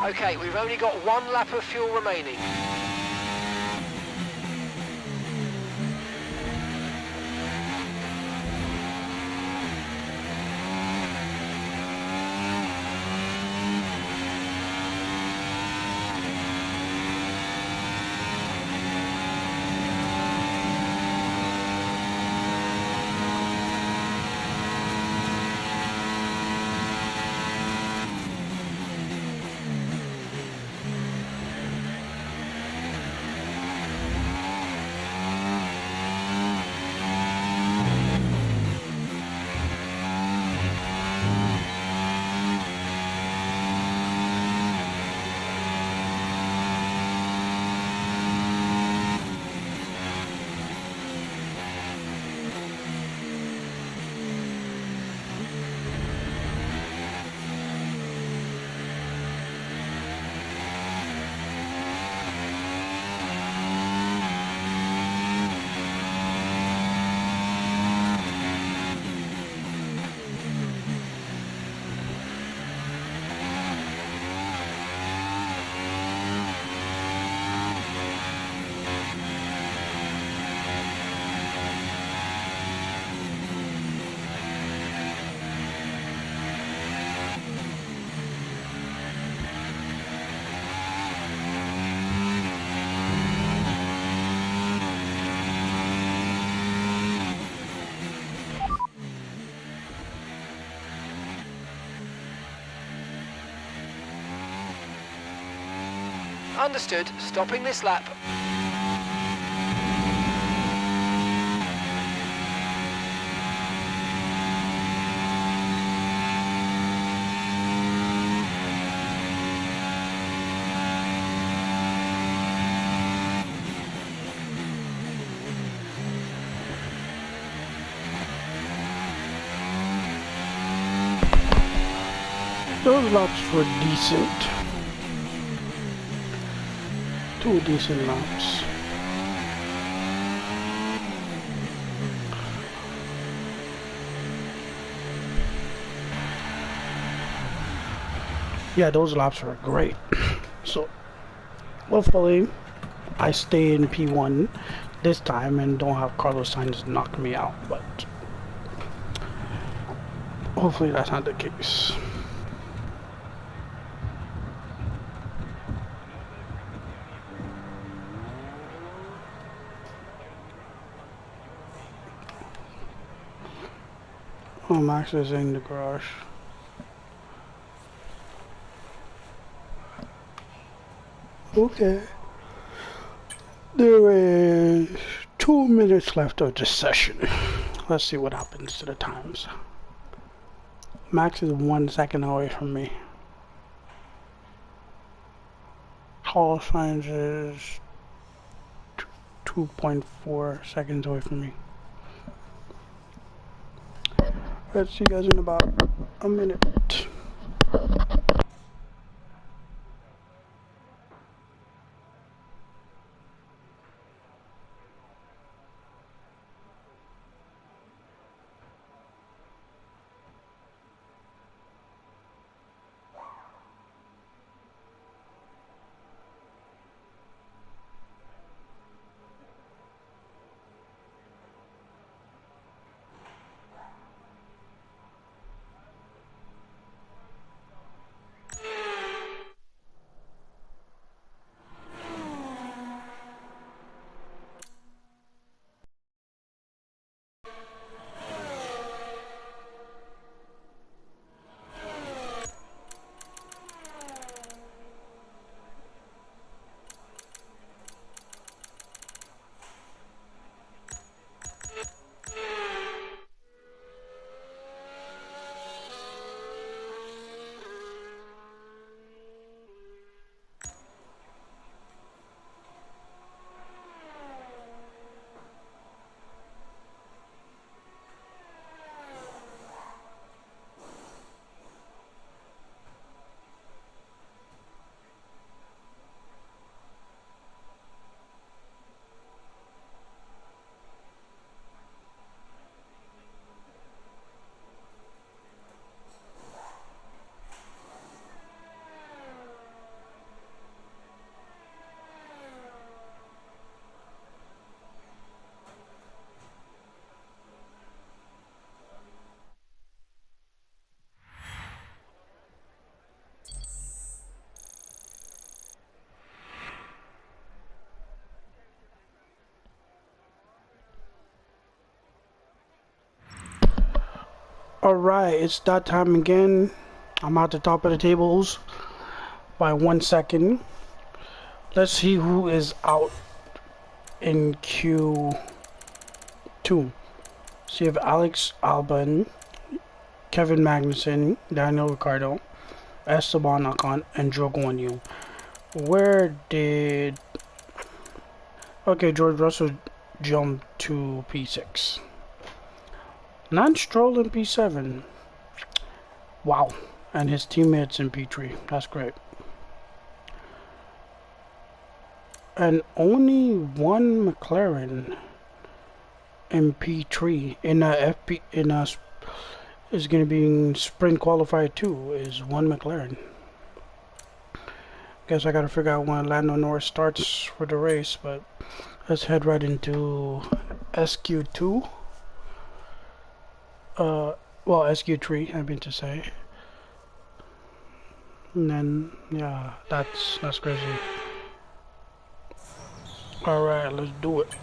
Okay, we've only got 1 lap of fuel remaining. Understood. Stopping this lap. Those laps were decent. 2 decent laps. Yeah, those laps were great. So, hopefully, I stay in P1 this time and don't have Carlos Sainz knock me out, but hopefully that's not the case. Oh, Max is in the garage. Okay. There is 2 minutes left of this session. Let's see what happens to the times. Max is 1 second away from me. Carlos Sainz is 2.4 seconds away from me. Let's see you guys in about a minute. Alright, it's that time again. I'm at the top of the tables by 1 second. Let's see who is out in Q2. So you have Alex Albon, Kevin Magnussen, Daniel Ricciardo, Esteban Ocon, and Zhou Guanyu. Where did... Okay, George Russell jumped to P6. Lance Stroll in P7. Wow. And his teammates in P3. That's great. And only one McLaren in P3 in a FP in a is going to be in sprint qualifier 2 is one McLaren. Guess I got to figure out when Lando Norris starts for the race, but let's head right into SQ2. Well, SQ3, I mean to say. And then, yeah, that's crazy. Alright, let's do it.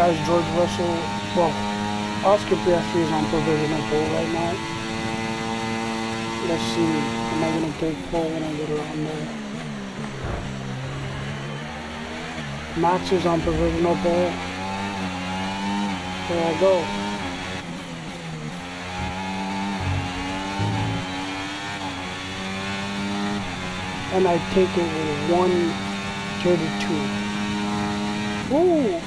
guys, George Russell, well, Oscar Piastri is on provisional pole right now. Let's see, am I going to take pole when I get around there? Max is on provisional pole. There I go. And I take it with 132. Ooh!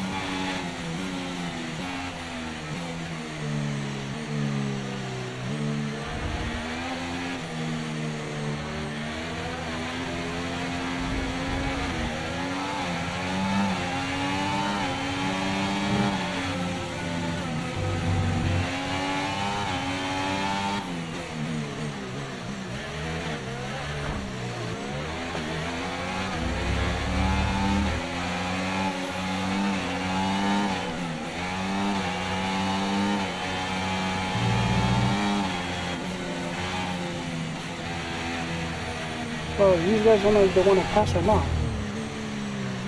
Well, these guys don't know if they want to pass or not.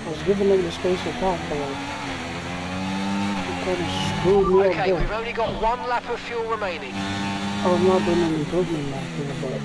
I was giving them the space to pass, but it kind of screwed me up Okay, there. we've only got 1 lap of fuel remaining. I was not doing an improvement lap here, but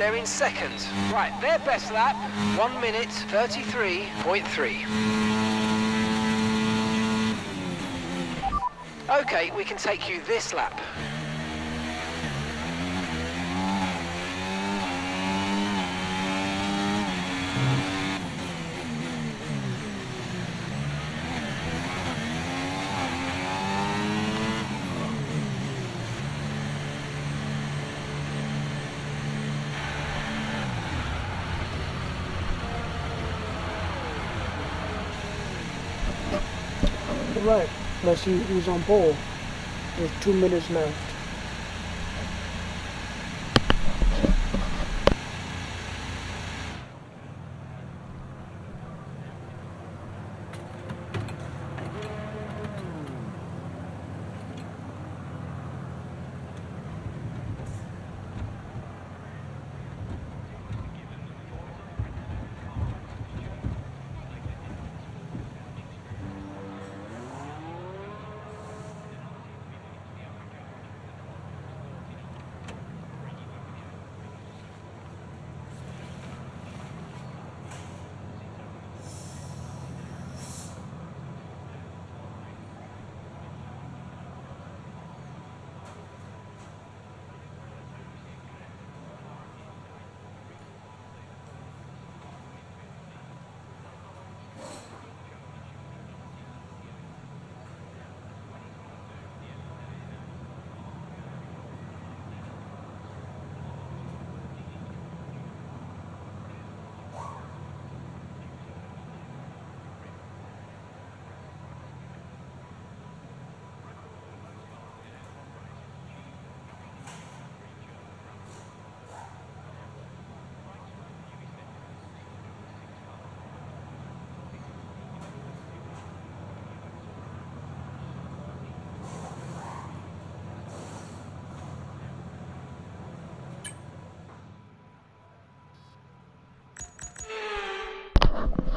They're in second. Right, their best lap, 1 minute 33.3. Okay, we can take you this lap. right, let's see who's on pole. There's 2 minutes left.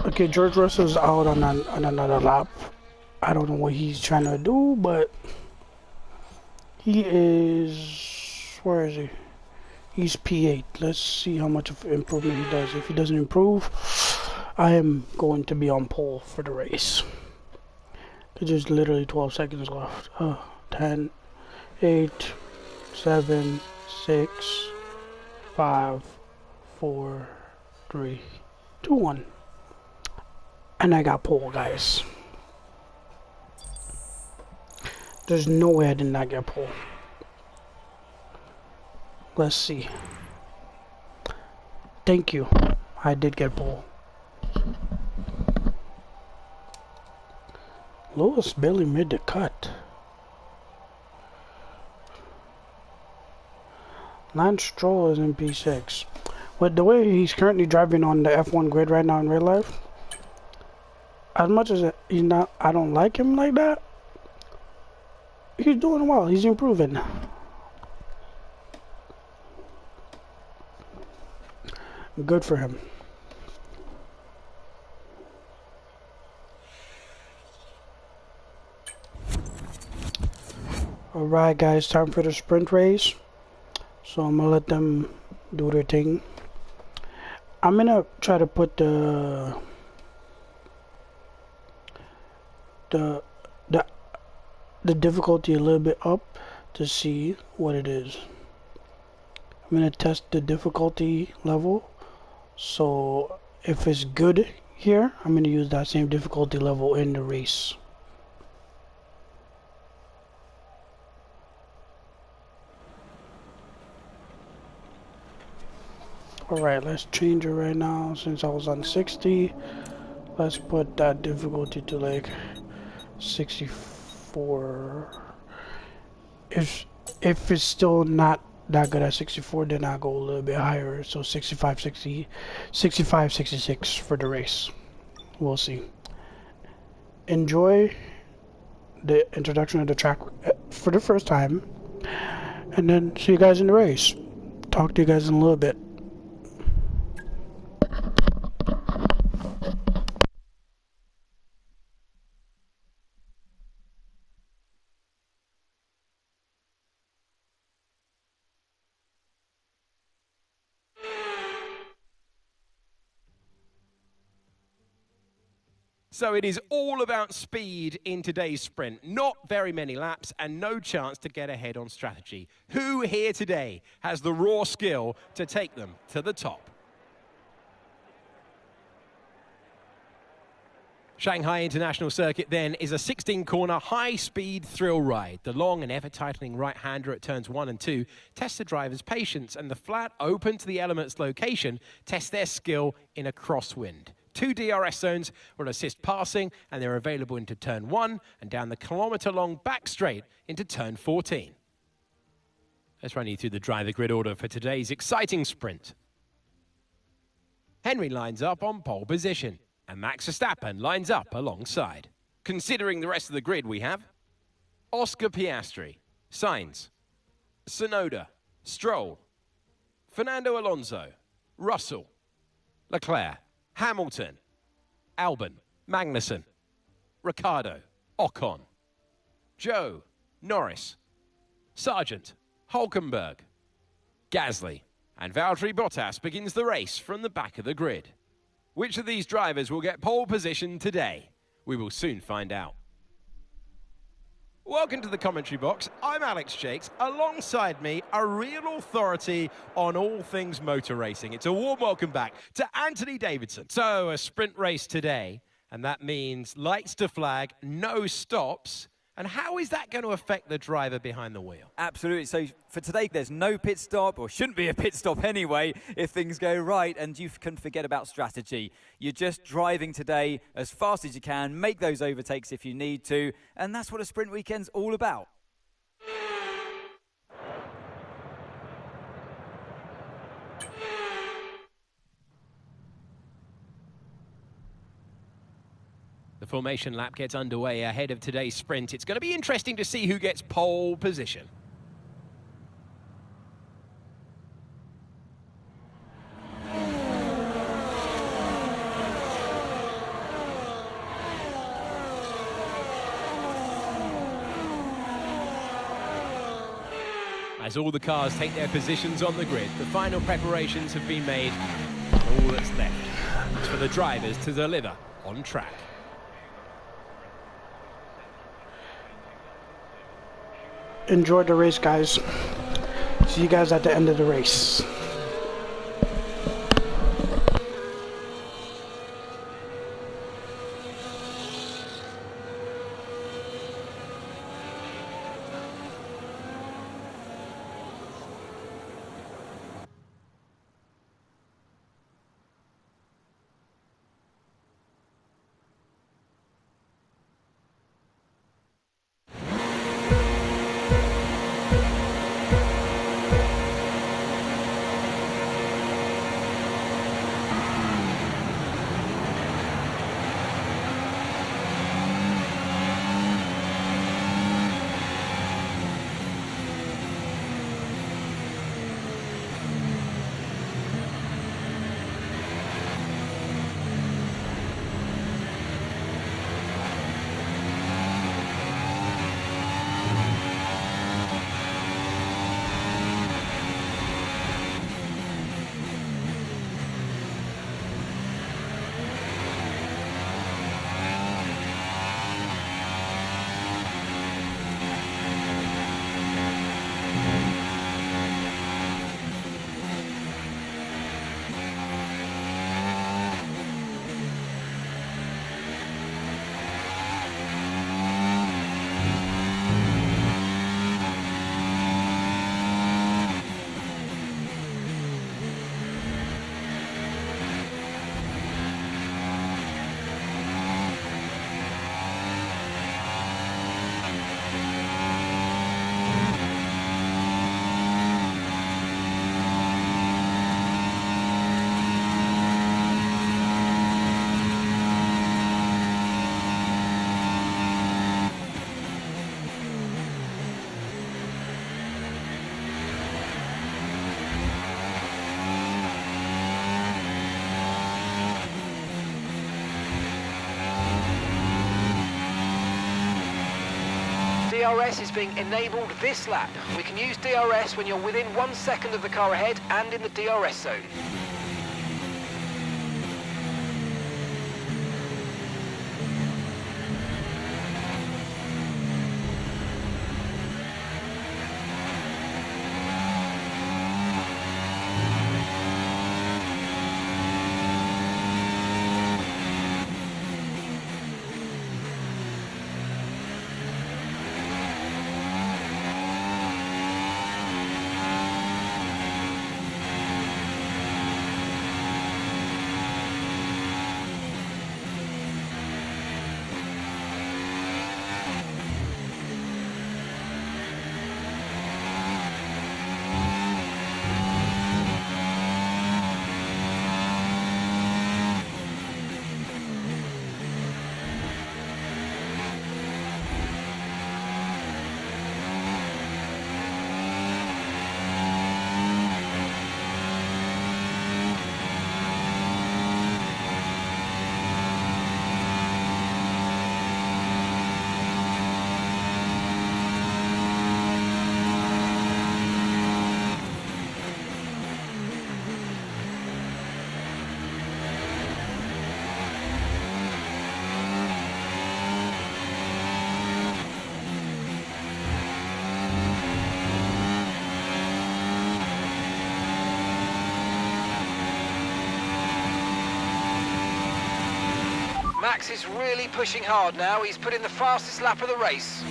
Okay, George Russell's out on another lap. I don't know what he's trying to do, but he is... where is he? He's P8. Let's see how much of improvement he does. If he doesn't improve, I am going to be on pole for the race. There's literally 12 seconds left. 10, 8, 7, 6, 5, 4, 3, 2, 1. And I got pole, guys. There's no way I did not get pole. Let's see. Thank you. I did get pole. Lewis barely made the cut. Lance Stroll is in P6. With the way he's currently driving on the F1 grid right now in real life, as much as he's not, I don't like him like that. he's doing well. He's improving. Good for him. Alright guys, time for the sprint race. So I'm gonna let them do their thing. I'm gonna try to put the difficulty a little bit up to see what it is. I'm gonna test the difficulty level. So if it's good here, I'm gonna use that same difficulty level in the race. Alright, let's change it right now. Since I was on 60, let's put that difficulty to like 64. If it's still not that good at 64, then I'll go a little bit higher. So 65, 60, 65, 66 for the race. We'll see. Enjoy the introduction of the track for the first time, and then see you guys in the race. Talk to you guys in a little bit. So it is all about speed in today's sprint. Not very many laps and no chance to get ahead on strategy. Who here today has the raw skill to take them to the top? Shanghai International Circuit then is a 16-corner high-speed thrill ride. The long and ever-tightening right-hander at turns 1 and 2 tests the driver's patience, and the flat open to the elements location tests their skill in a crosswind. 2 DRS zones will assist passing, and they're available into turn 1 and down the kilometre-long back straight into turn 14. Let's run you through the driver grid order for today's exciting sprint. Henry lines up on pole position, and Max Verstappen lines up alongside. Considering the rest of the grid, we have Oscar Piastri, Sainz, Tsunoda, Stroll, Fernando Alonso, Russell, Leclerc, Hamilton, Albon, Magnussen, Ricciardo, Ocon, Joe, Norris, Sargent, Hulkenberg, Gasly, and Valtteri Bottas begins the race from the back of the grid. Which of these drivers will get pole position today? We will soon find out. Welcome to the commentary box. I'm Alex Jakes. Alongside me, a real authority on all things motor racing. It's a warm welcome back to Anthony Davidson. So, a sprint race today, and that means lights to flag, no stops. And how is that going to affect the driver behind the wheel? Absolutely. So for today, there's no pit stop, or shouldn't be a pit stop anyway, if things go right, and you can forget about strategy. You're just driving today as fast as you can, make those overtakes if you need to, and that's what a sprint weekend's all about. The formation lap gets underway ahead of today's sprint. It's going to be interesting to see who gets pole position. As all the cars take their positions on the grid, the final preparations have been made, and all that's left is for the drivers to deliver on track. Enjoy the race, guys. See you guys at the end of the race. DRS is being enabled this lap. We can use DRS when you're within 1 second of the car ahead and in the DRS zone. Max is really pushing hard now. He's put in the fastest lap of the race.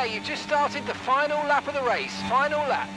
Okay, you've just started the final lap of the race. Final lap.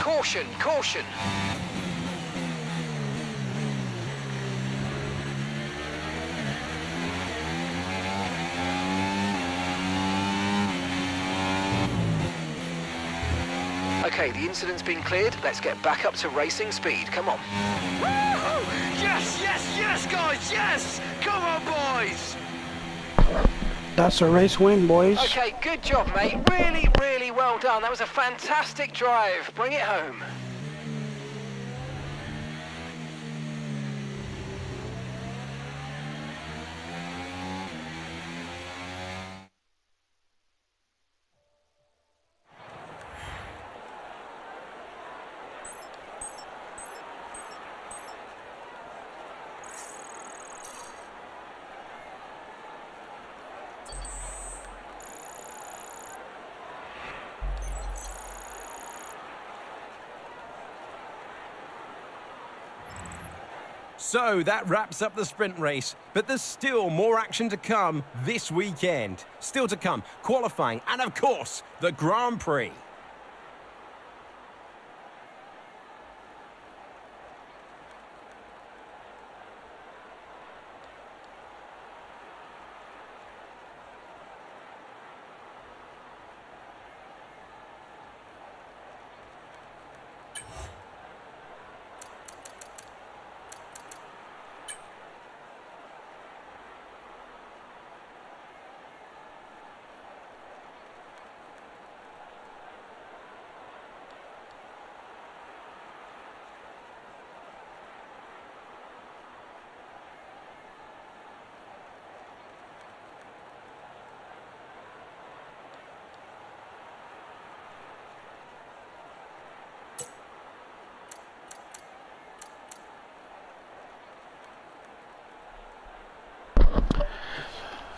Caution, caution. Okay, the incident's been cleared. Let's get back up to racing speed. Come on. Yes, yes, yes, guys, yes! Come on, boys! That's a race win, boys. Okay, good job, mate. Really, really well done. That was a fantastic drive. Bring it home. So that wraps up the sprint race, but there's still more action to come this weekend. Still to come, qualifying, and of course, the Grand Prix.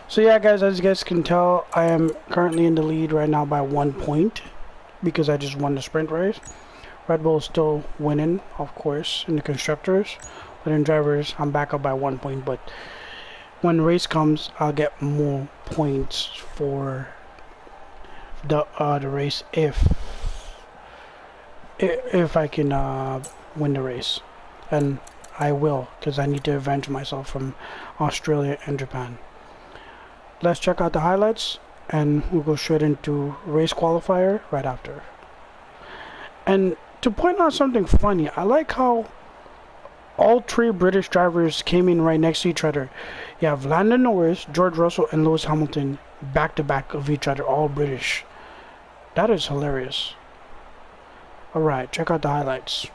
So yeah, guys, as you guys can tell, I am currently in the lead right now by 1 point because I just won the sprint race. Red Bull is still winning, of course, in the constructors, but in drivers, I'm back up by 1 point. But when the race comes, I'll get more points for the race if I can win the race, and I will, because I need to avenge myself from Australia and Japan. Let's check out the highlights, and we'll go straight into race qualifier right after. And to point out something funny, I like how all three British drivers came in right next to each other. You have Lando Norris, George Russell, and Lewis Hamilton back to back of each other, all British. That is hilarious. Alright, check out the highlights.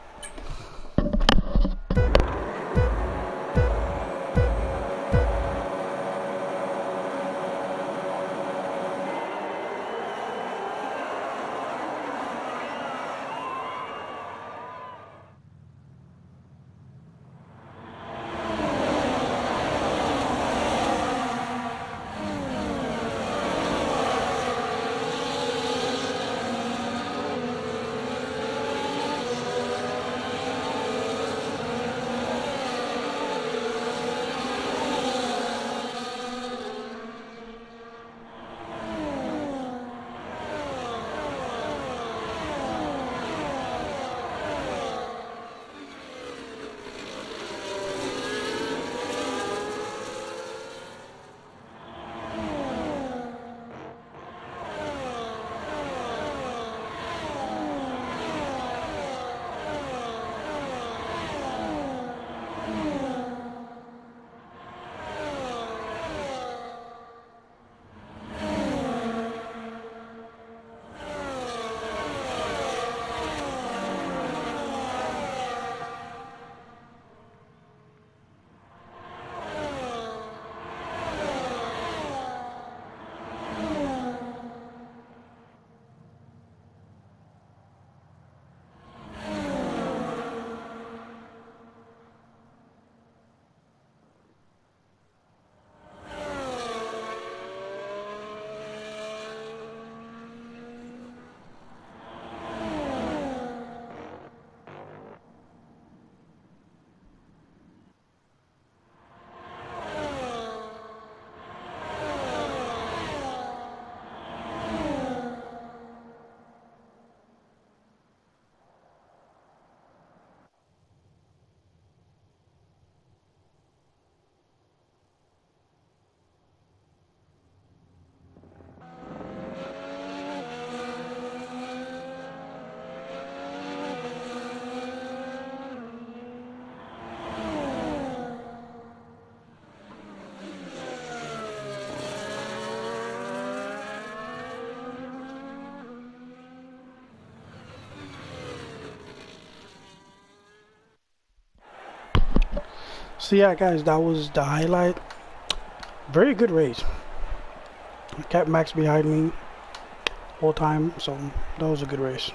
So yeah, guys, that was the highlight. Very good race. I kept Max behind me whole time, so that was a good race.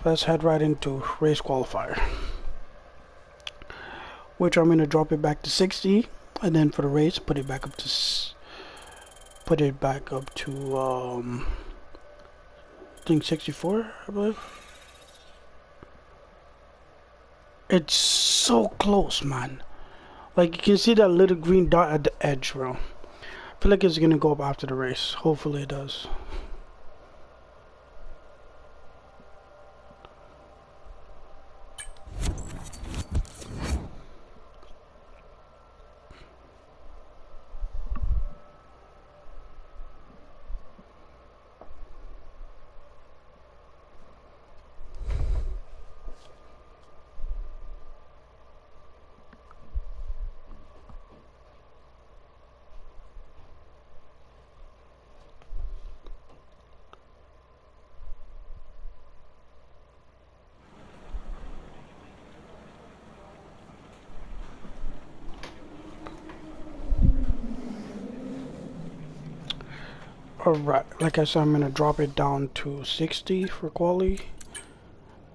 Let's head right into race qualifier, which I'm gonna drop it back to 60, and then for the race, put it back up to I think 64, I believe. It's so close, man. Like, you can see that little green dot at the edge, bro. I feel like it's gonna go up after the race. Hopefully it does. Alright, like I said, I'm gonna drop it down to 60 for quali,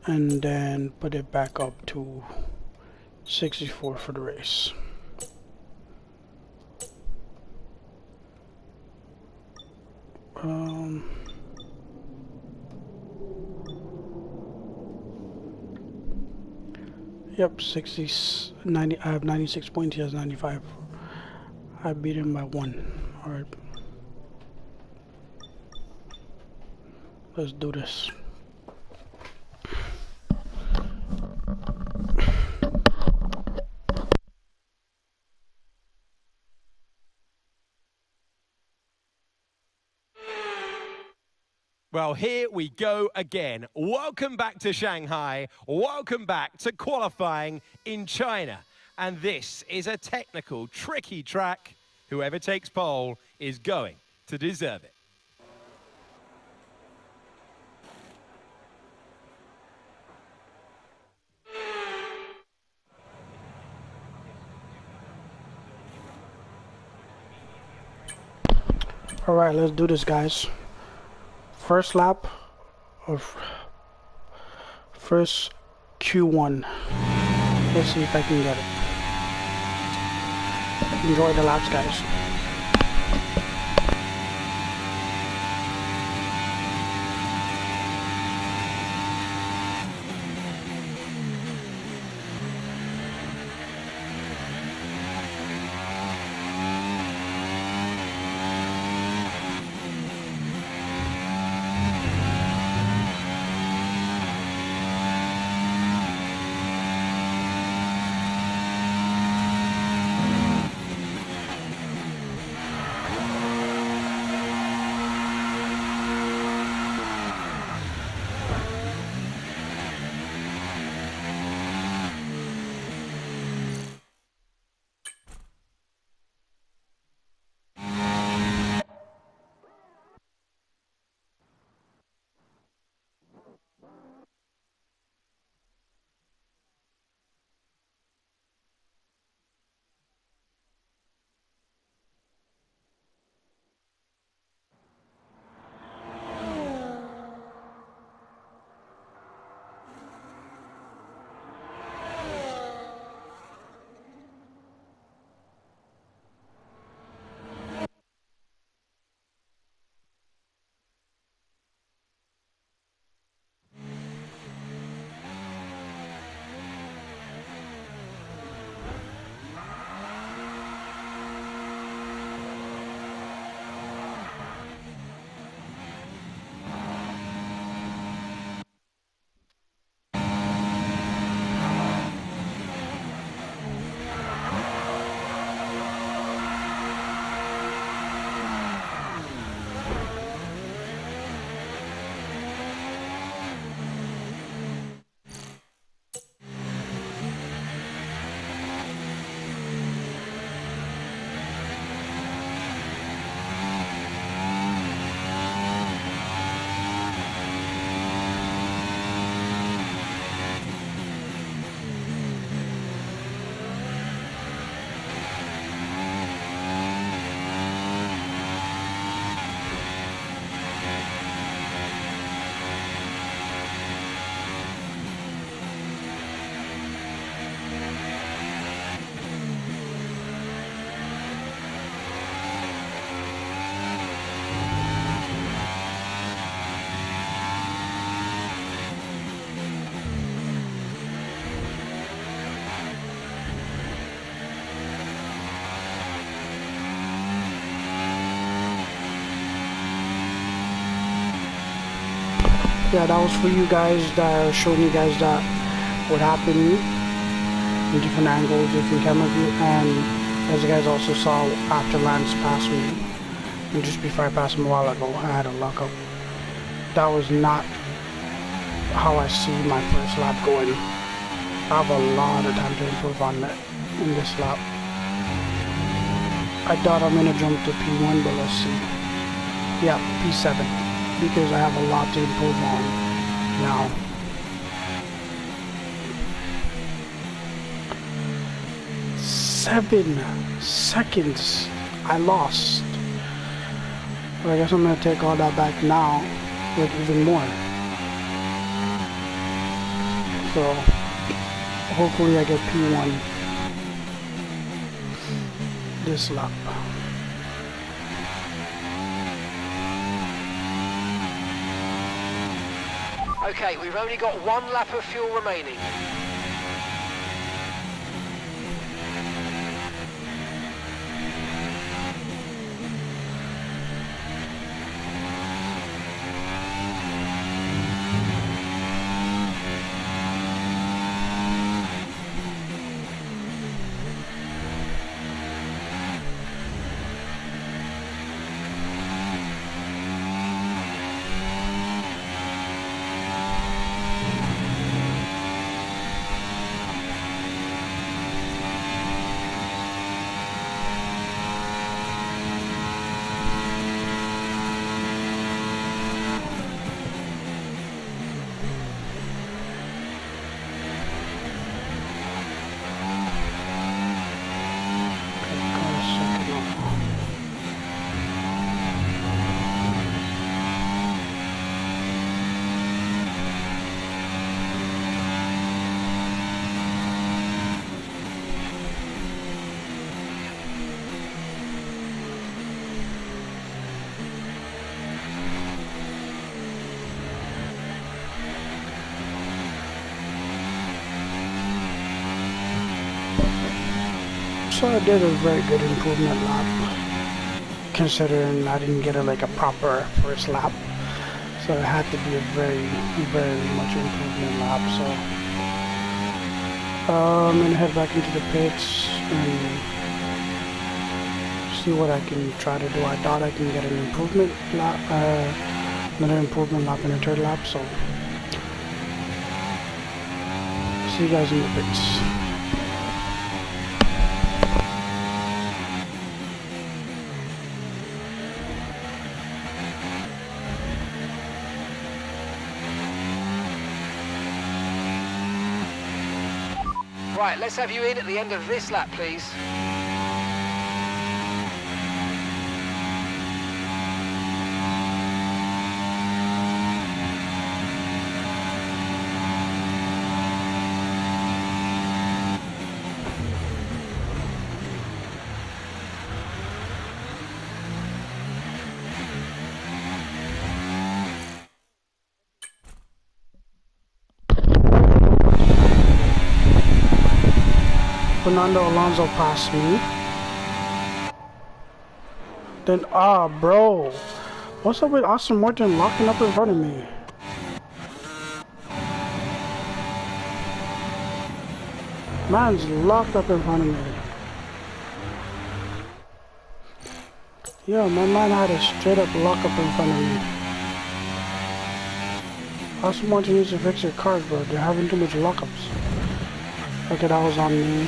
and then put it back up to 64 for the race. Yep, 60, 90, I have 96 points, he has 95. I beat him by 1. Alright. Let's do this. Well, here we go again. Welcome back to Shanghai. Welcome back to qualifying in China. And this is a technical, tricky track. Whoever takes pole is going to deserve it. Alright, let's do this, guys. First lap of first Q1. Let's see if I can get it. Enjoy the laps, guys. yeah, that was for you guys, that showing you guys that what happened in different angles, different camera view, and as you guys also saw after Lance passed me, and just before I passed him a while ago, I had a lockup. That was not how I see my first lap going. I have a lot of time to improve on that in this lap. I thought I'm gonna jump to P1, but let's see. Yeah, P7, because I have a lot to improve on now. Seven seconds I lost. But I guess I'm gonna take all that back now with even more. So hopefully I get P1 this lap. Okay, we've only got 1 lap of fuel remaining. So I did a very good improvement lap, considering I didn't get like a proper first lap. So it had to be a very, very much improvement lap. So I'm gonna head back into the pits and see what I can try to do. I thought I can get an improvement lap, another improvement lap in the third lap. So see you guys in the pits. Right, let's have you in at the end of this lap, please. Fernando Alonso passed me. Then, bro. What's up with Aston Martin locking up in front of me? Man's locked up in front of me. Yo, my man had a straight up lock up in front of me. Aston Martin needs to fix their cars, bro. They're having too much lockups. Okay, that was on me.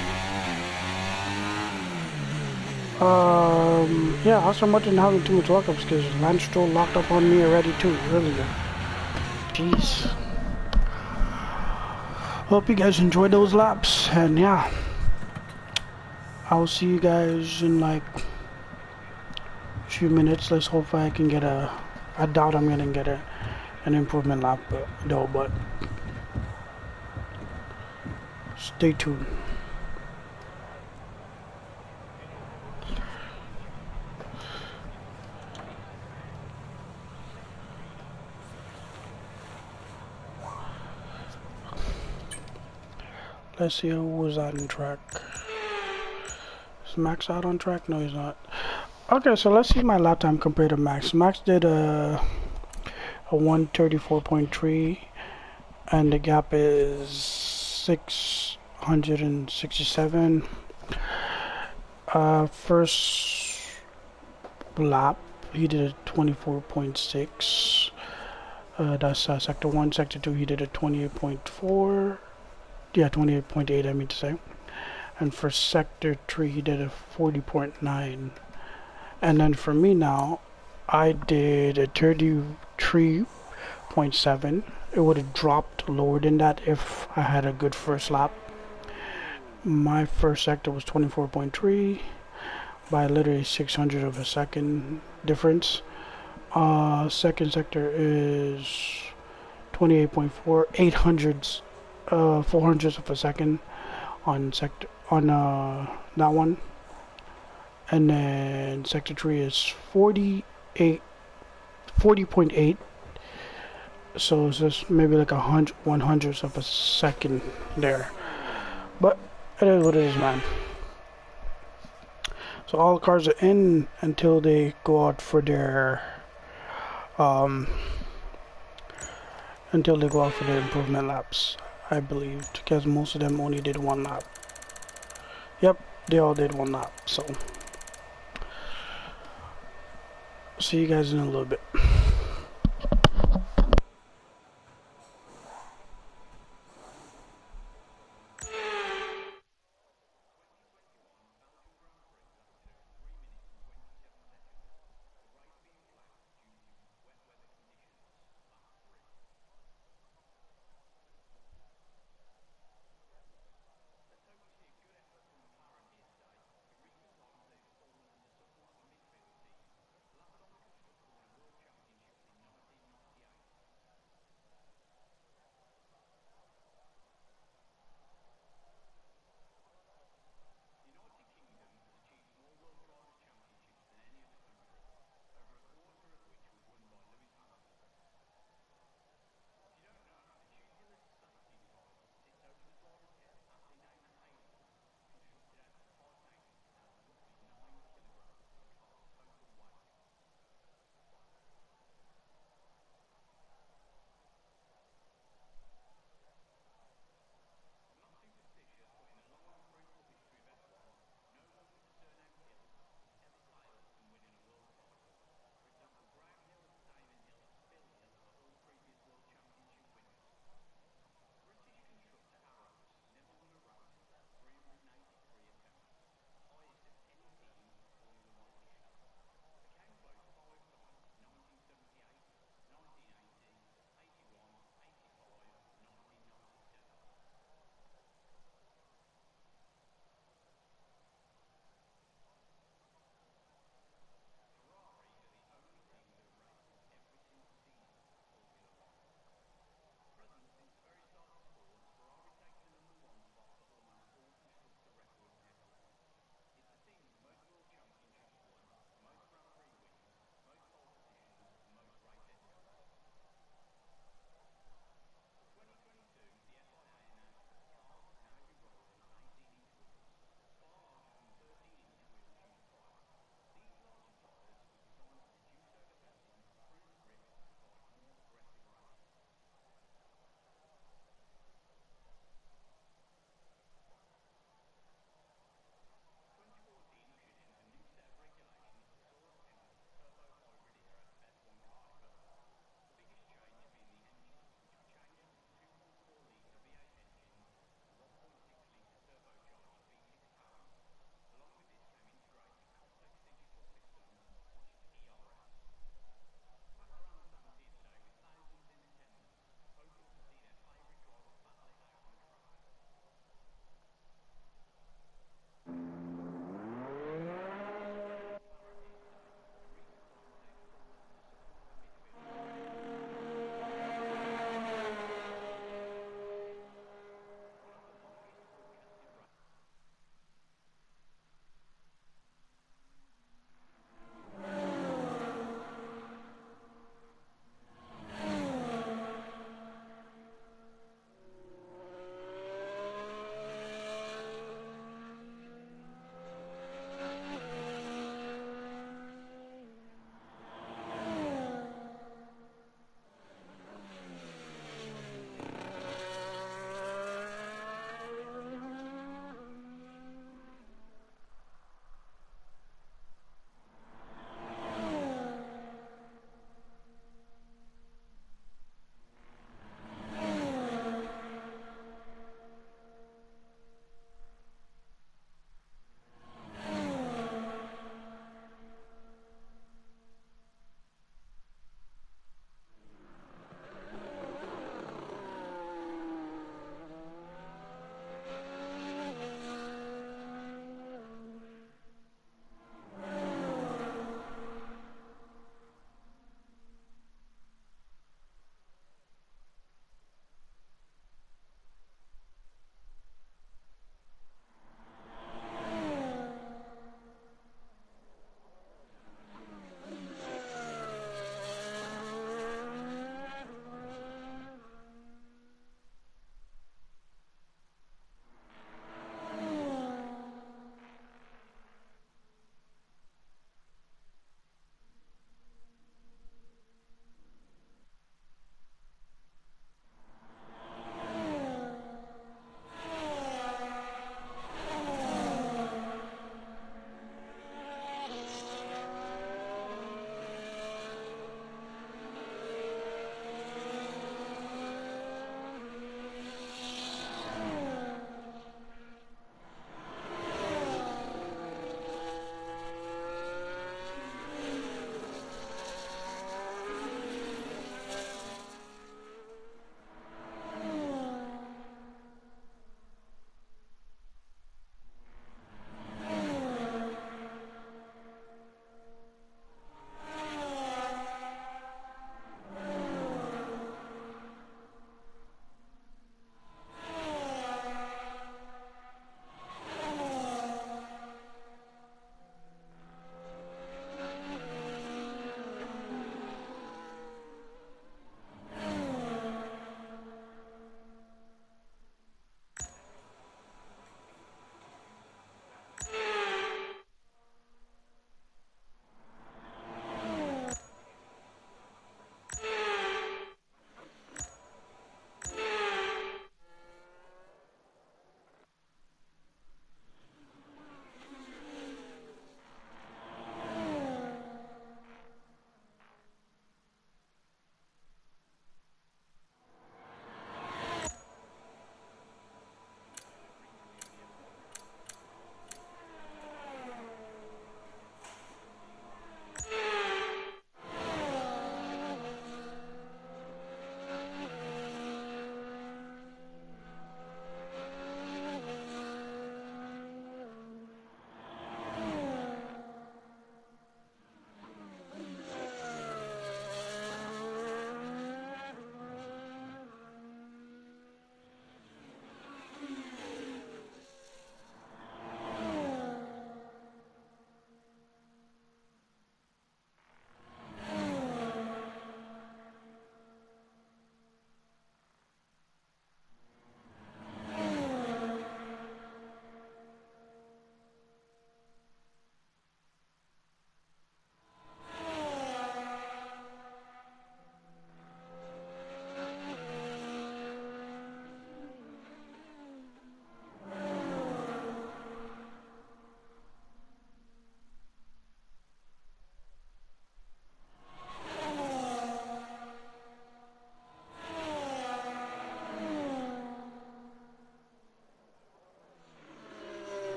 Yeah, Aston Martin having too much lockups because Lance Stroll locked up on me already too, earlier. Jeez. Hope you guys enjoyed those laps, and yeah. I'll see you guys in like a few minutes. Let's hope I can get I doubt I'm gonna get an improvement lap though, but stay tuned. Let's see who was out on track. Is Max out on track? No, he's not. Okay, so let's see my lap time compared to Max. Max did a 134.3, and the gap is 667. First lap, he did a 24.6. That's sector 1. Sector 2, he did a 28.4. Yeah, 28.8, I mean to say. And for sector 3, he did a 40.9. And then for me now, I did a 33.7. It would have dropped lower than that if I had a good first lap. My first sector was 24.3 by literally 600 of a second difference. Second sector is 28.4, 800s, 400s of a second on that one. And then sector 3 is 40.8. So it's just maybe like 100s of a second there. But it is what it is, man. So all the cars are in until they go out for their improvement laps, I believe, because most of them only did 1 lap. Yep, they all did 1 lap. So see you guys in a little bit.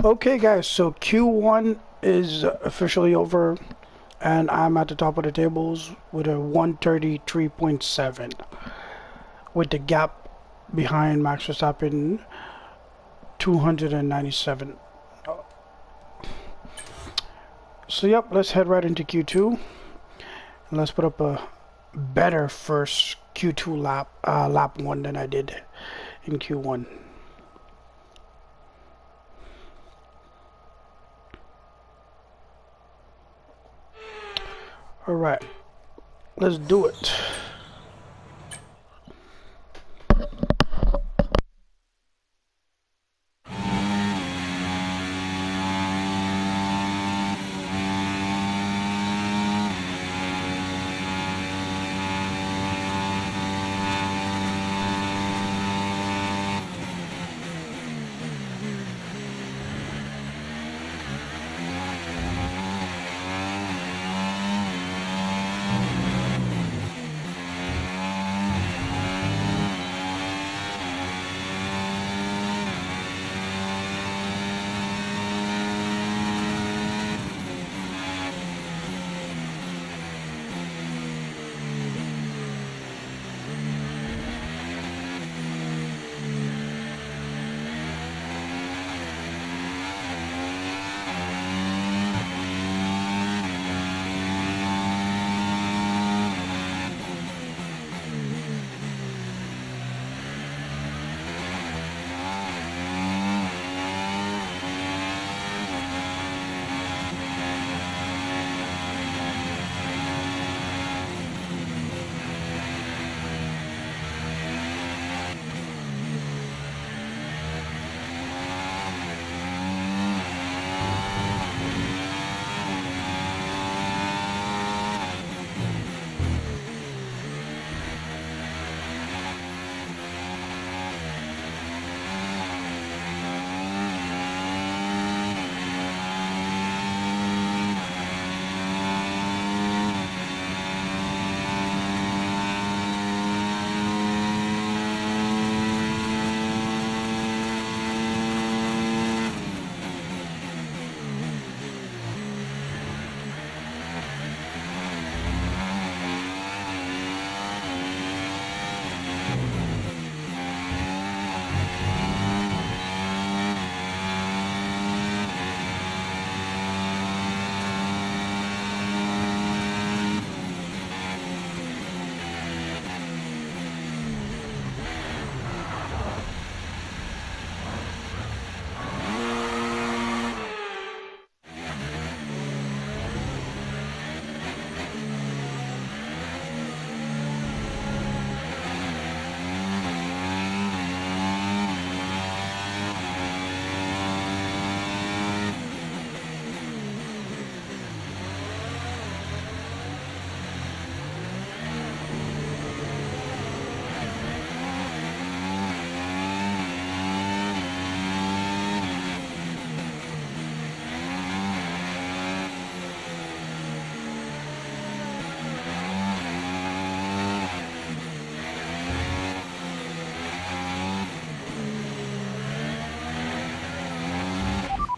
Okay guys, so Q1 is officially over and I'm at the top of the tables with a 133.7 with the gap behind Max Verstappen 297. So yep, let's head right into Q2 and let's put up a better first Q2 lap 1 than I did in Q1. Alright, let's do it.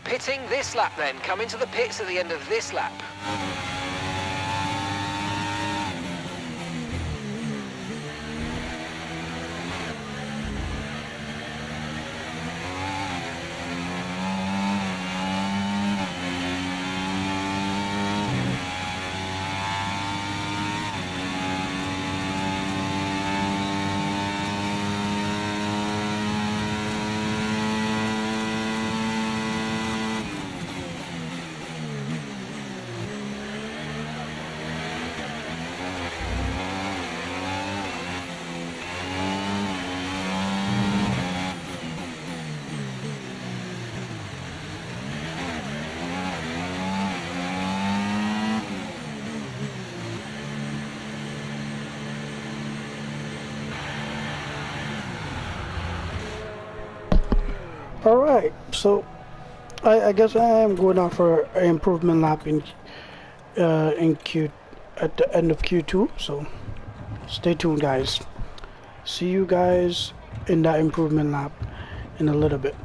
Pitting this lap then, come into the pits at the end of this lap. Alright, so I guess I am going out for an improvement lap in Q at the end of Q2, so stay tuned guys. See you guys in that improvement lap in a little bit.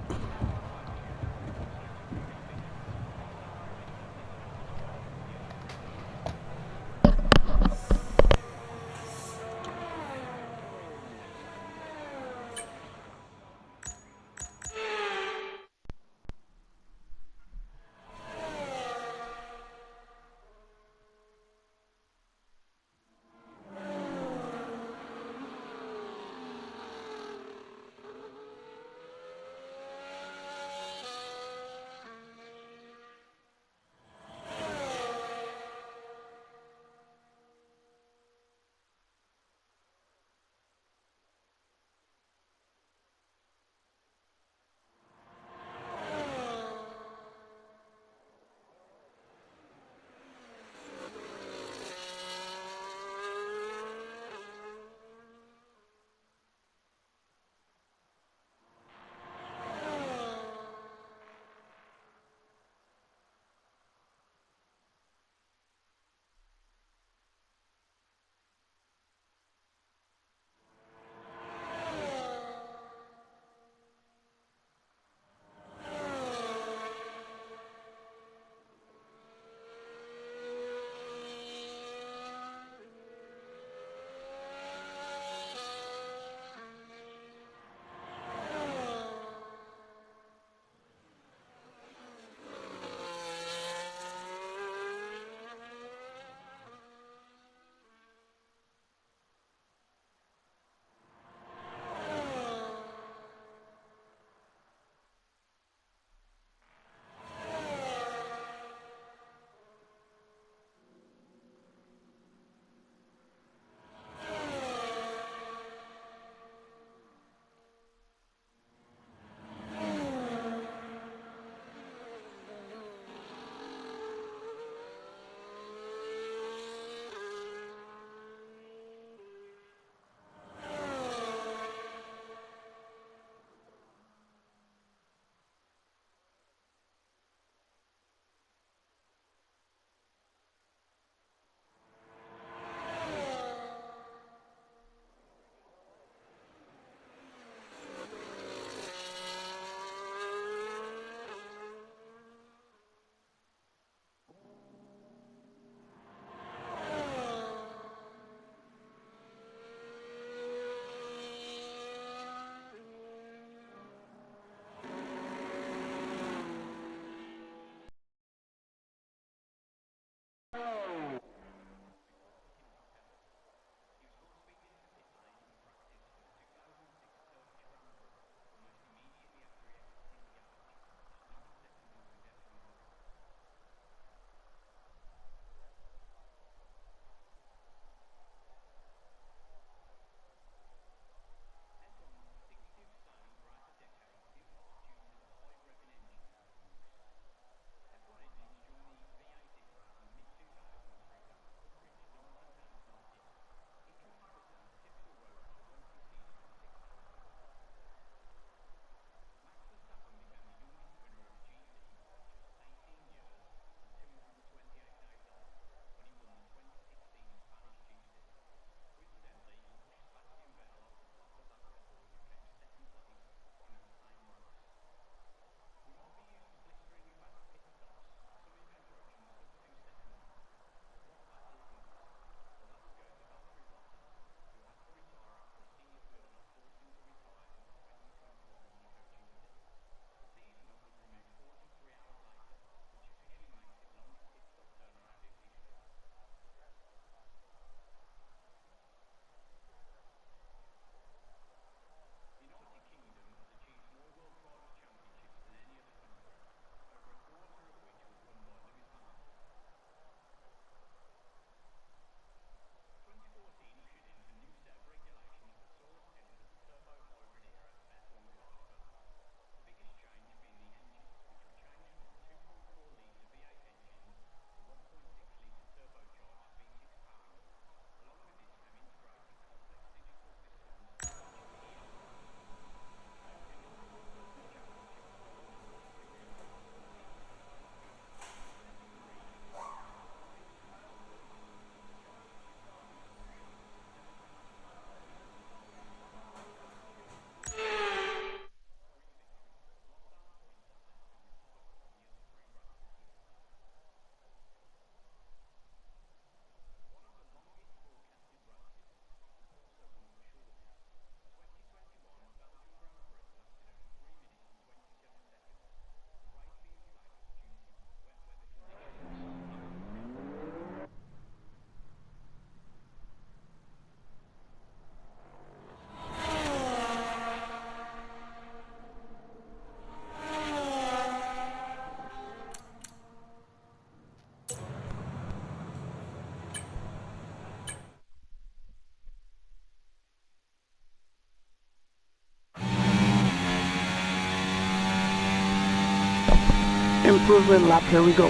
improvement lap. Here we go.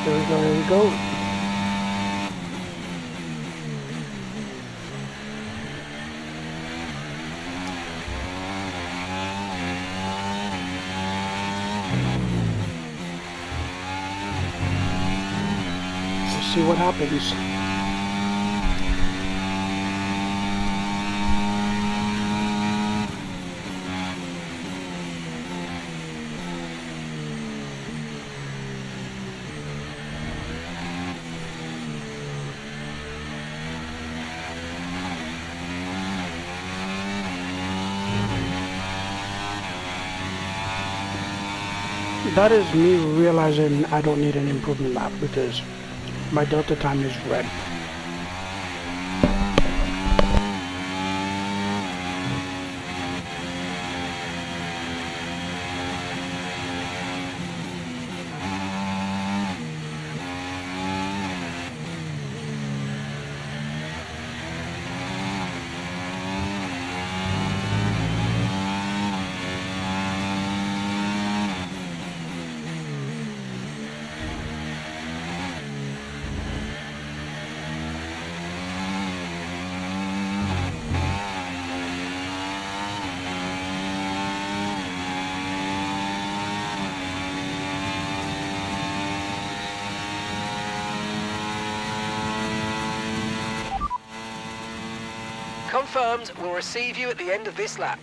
Here we go, here we go. Let's see what happens. That is me realizing I don't need an improvement lap because my delta time is red. Confirmed, we'll receive you at the end of this lap.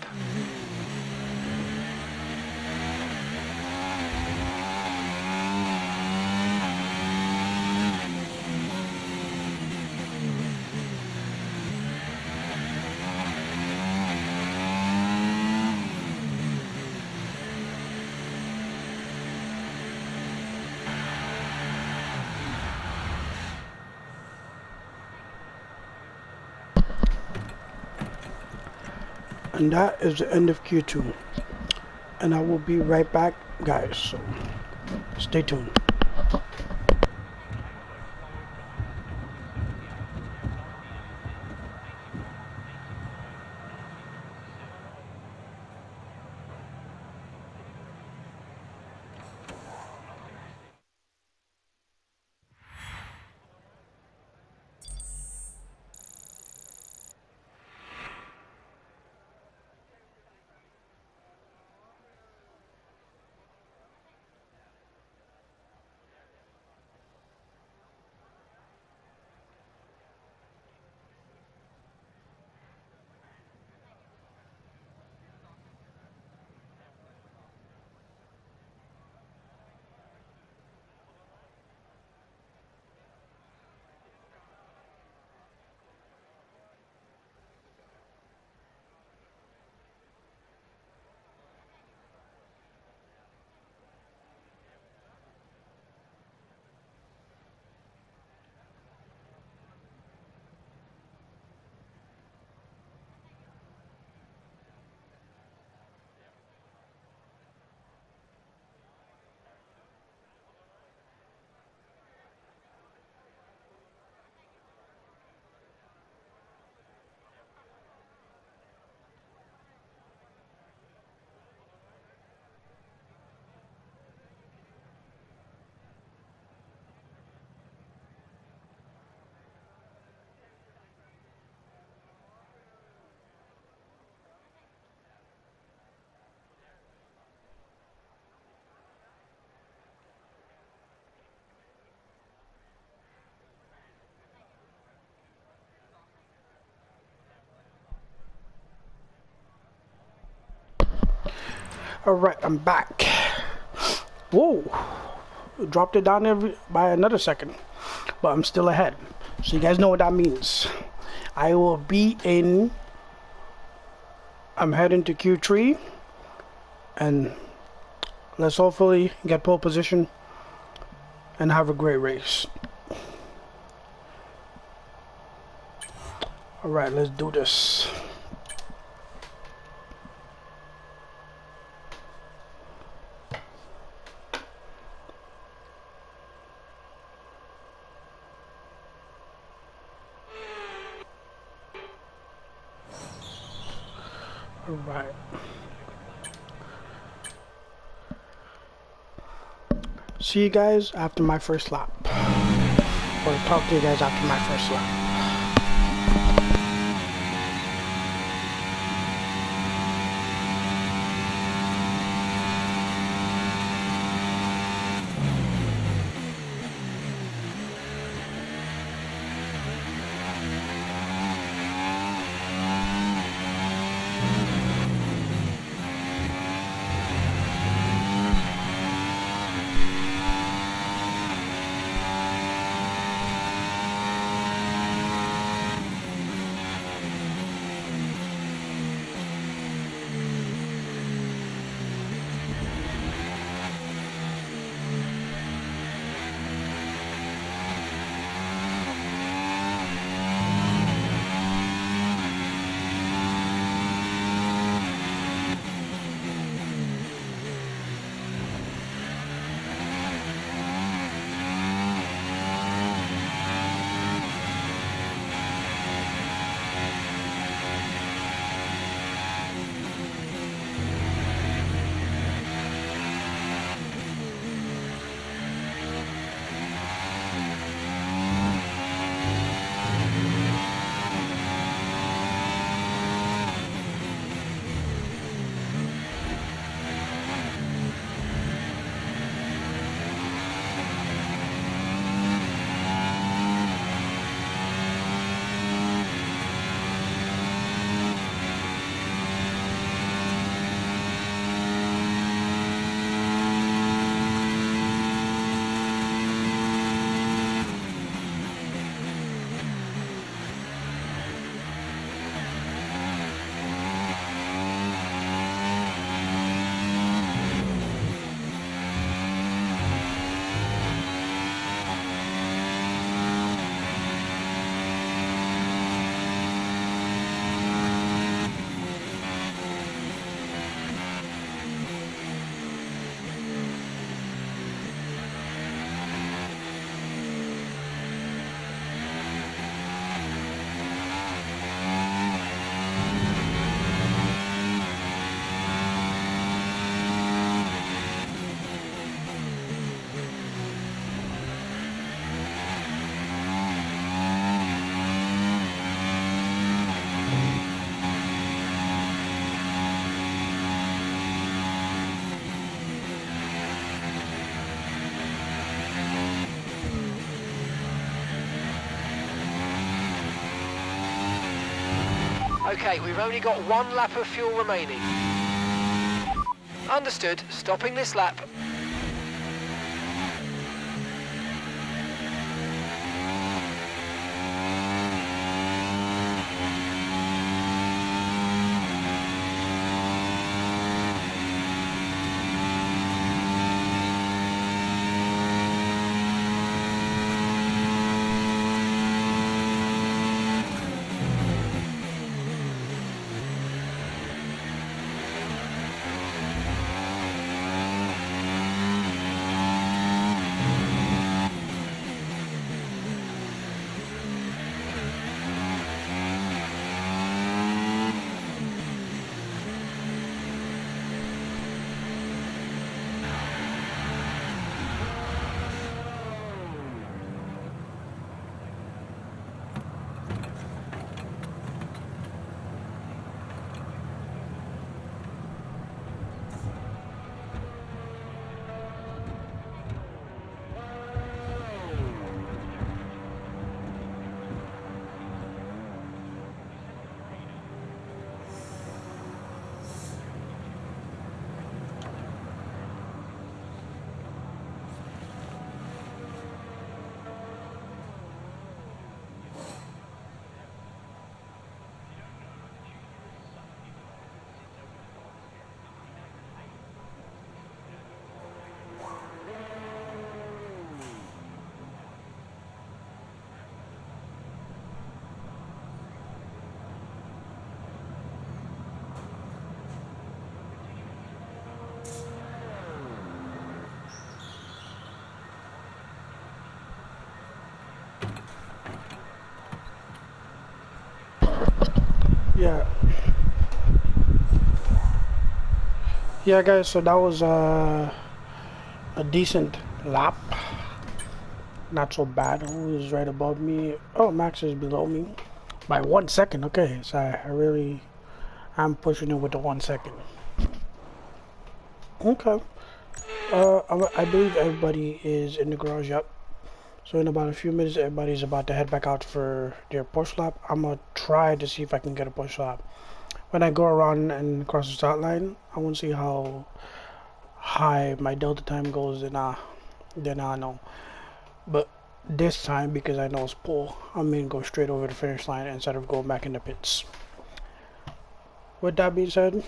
And that is the end of Q2. And I will be right back, guys. So stay tuned. Alright, I'm back. Whoa. Dropped it down by another second. But I'm still ahead. So you guys know what that means. I will be in... I'm heading to Q3. And let's hopefully get pole position and have a great race. Alright, let's do this. Alright, see you guys after my first lap, or talk to you guys after my first lap. Okay, we've only got 1 lap of fuel remaining. Understood. Stopping this lap. Yeah guys, so that was a decent lap. Not so bad. Who is right above me? Oh, Max is below me by 1 second. Okay, so I'm pushing it with the 1 second. Okay. I believe everybody is in the garage. Yep. So in about a few minutes, everybody's about to head back out for their push lap. I'm gonna try to see if I can get a push lap. When I go around and cross the start line, I want to see how high my delta time goes, then I know. But this time, because I know it's pull, I'm gonna go straight over the finish line instead of going back in the pits. With that being said,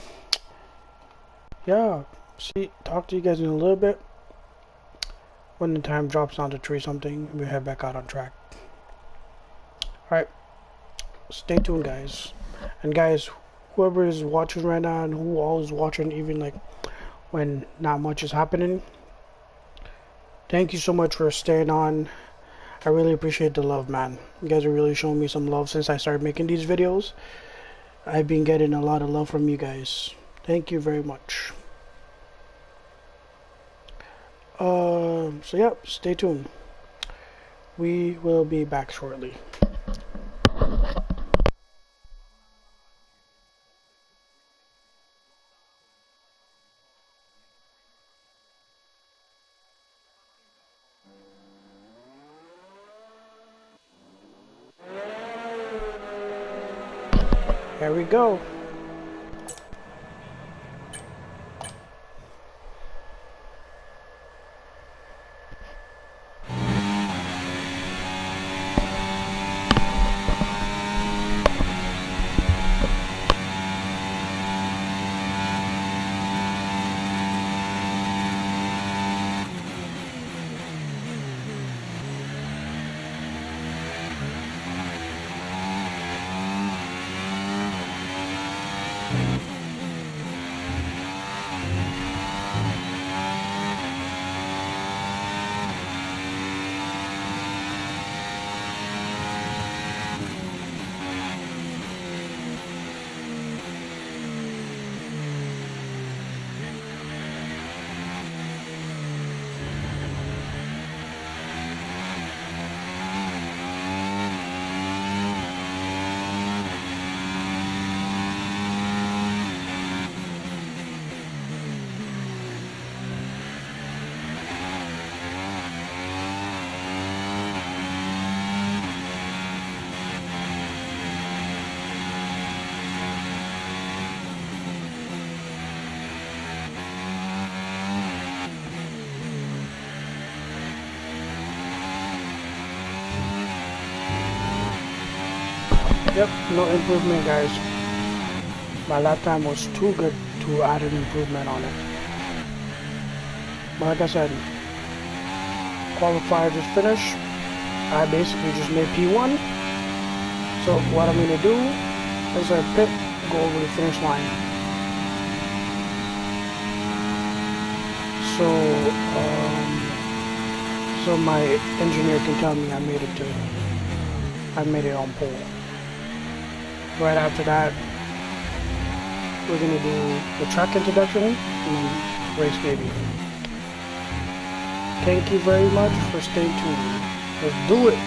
yeah, talk to you guys in a little bit. When the time drops down to 3 something, we head back out on track. Alright, stay tuned, guys. And guys, whoever is watching right now and who all is watching, even like when not much is happening, thank you so much for staying on. I really appreciate the love, man. You guys are really showing me some love since I started making these videos. I've been getting a lot of love from you guys. Thank you very much. So yeah, stay tuned. We will be back shortly. Here we go. Yep, no improvement, guys. My lap time was too good to add an improvement on it. But like I said, qualifier just finished. I basically just made P1. So what I'm gonna do is I pit, go over the finish line. So my engineer can tell me I made it on pole. Right after that, we're gonna do the track introduction and then race baby. Thank you very much for staying tuned. Let's do it.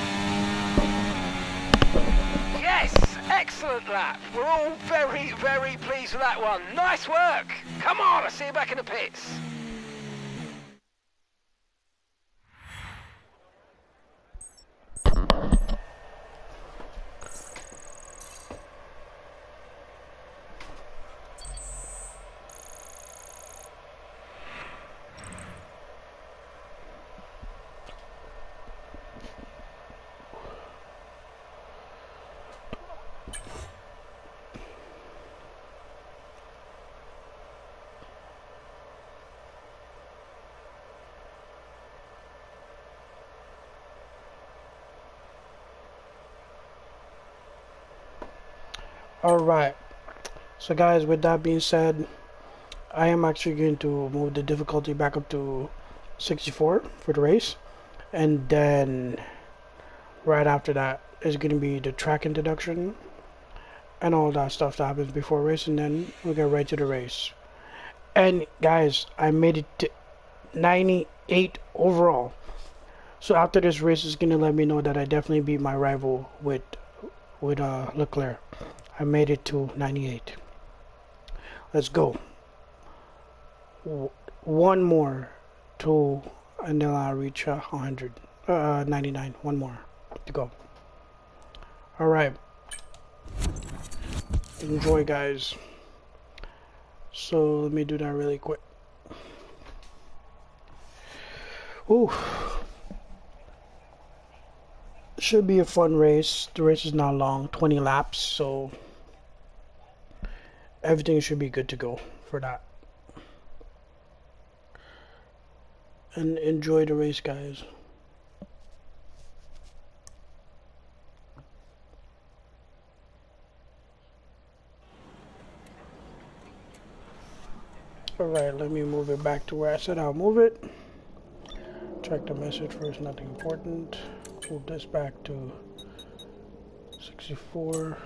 Yes, excellent lap. We're all very, very pleased with that one. Nice work. Come on, I'll see you back in the pits. Alright, so guys, with that being said, I am actually going to move the difficulty back up to 64 for the race, and then right after that is going to be the track introduction and all that stuff that happens before race, and then we'll get right to the race. And guys, I made it 98 overall. So after this race is gonna let me know that I definitely beat my rival with Leclerc. I made it to 98. Let's go. One more to, and then I'll reach 100. 99. One more to go. All right. Enjoy, guys. So let me do that really quick. Ooh. Should be a fun race. The race is not long, 20 laps, so everything should be good to go for that. And enjoy the race, guys. Alright, let me move it back to where I said I'll move it. Check the message first, nothing important. Move this back to 64.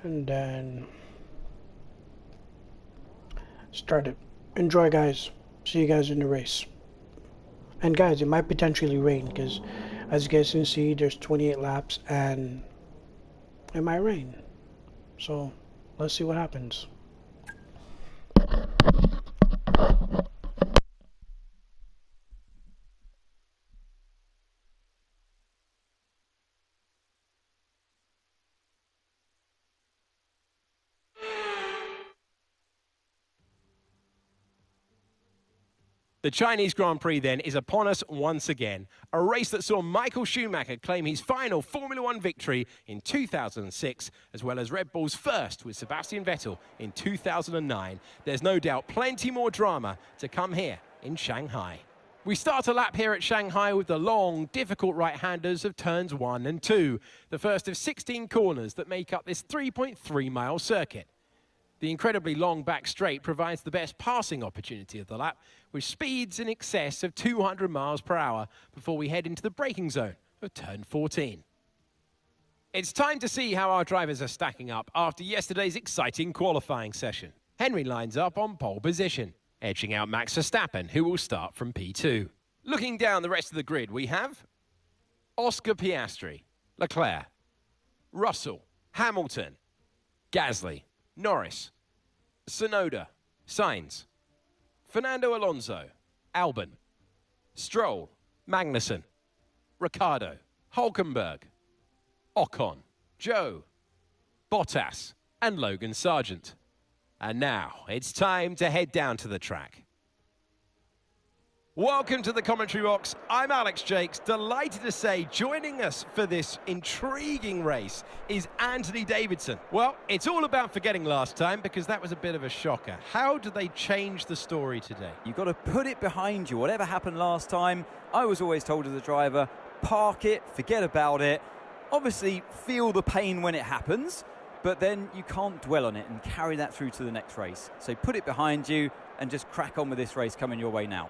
And then start it. Enjoy, guys. See you guys in the race. And guys, it might potentially rain because as you guys can see, there's 28 laps and it might rain. So let's see what happens. The Chinese Grand Prix then is upon us once again. A race that saw Michael Schumacher claim his final Formula One victory in 2006, as well as Red Bull's first with Sebastian Vettel in 2009. There's no doubt plenty more drama to come here in Shanghai. We start a lap here at Shanghai with the long, difficult right-handers of turns 1 and 2, the first of 16 corners that make up this 3.3-mile circuit. The incredibly long back straight provides the best passing opportunity of the lap, with speeds in excess of 200 miles per hour before we head into the braking zone of turn 14. It's time to see how our drivers are stacking up after yesterday's exciting qualifying session. Henry lines up on pole position, edging out Max Verstappen, who will start from P2. Looking down the rest of the grid, we have Oscar Piastri, Leclerc, Russell, Hamilton, Gasly, Norris, Tsunoda, Sainz, Fernando Alonso, Albon, Stroll, Magnussen, Ricciardo, Hülkenberg, Ocon, Joe, Bottas, and Logan Sargent. And now it's time to head down to the track. Welcome to the commentary box. I'm Alex Jakes, delighted to say joining us for this intriguing race is Anthony Davidson. Well, it's all about forgetting last time because that was a bit of a shocker. How do they change the story today? You've got to put it behind you. Whatever happened last time, I was always told as a driver, park it, forget about it. Obviously, feel the pain when it happens, but then you can't dwell on it and carry that through to the next race. So put it behind you and just crack on with this race coming your way now.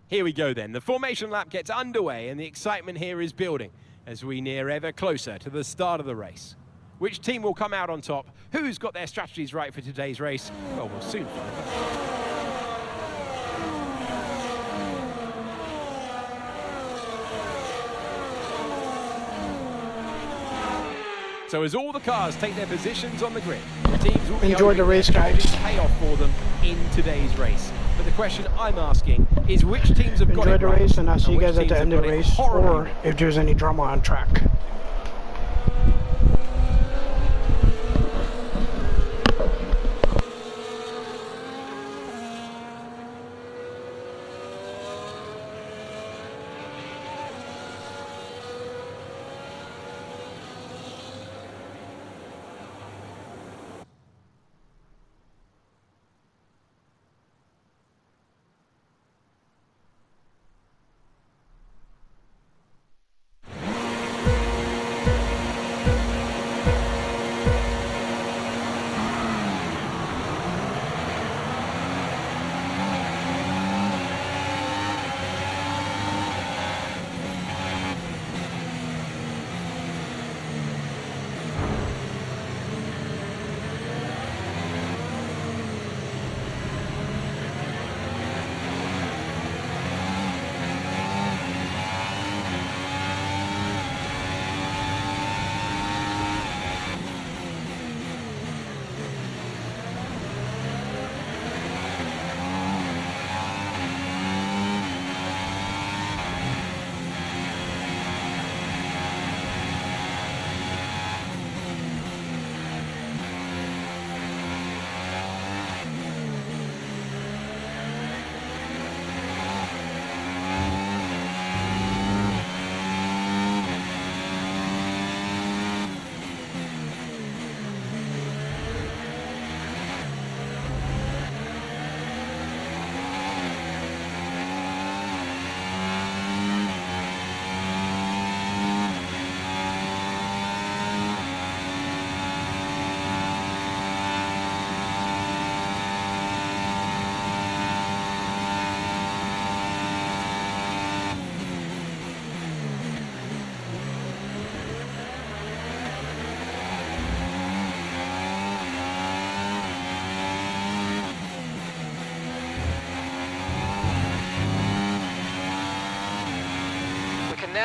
Here we go then. The formation lap gets underway and the excitement here is building as we near ever closer to the start of the race. Which team will come out on top? Who's got their strategies right for today's race? Well, we'll soon find out. So as all the cars take their positions on the grid, the teams will be enjoy the race, guys. Payoff for them in today's race. But the question I'm asking is which teams have got it right? Enjoy the race, and I'll see you guys at the end of the race, horribly. or if there's any drama on track.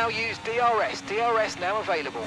now use DRS. DRS now available.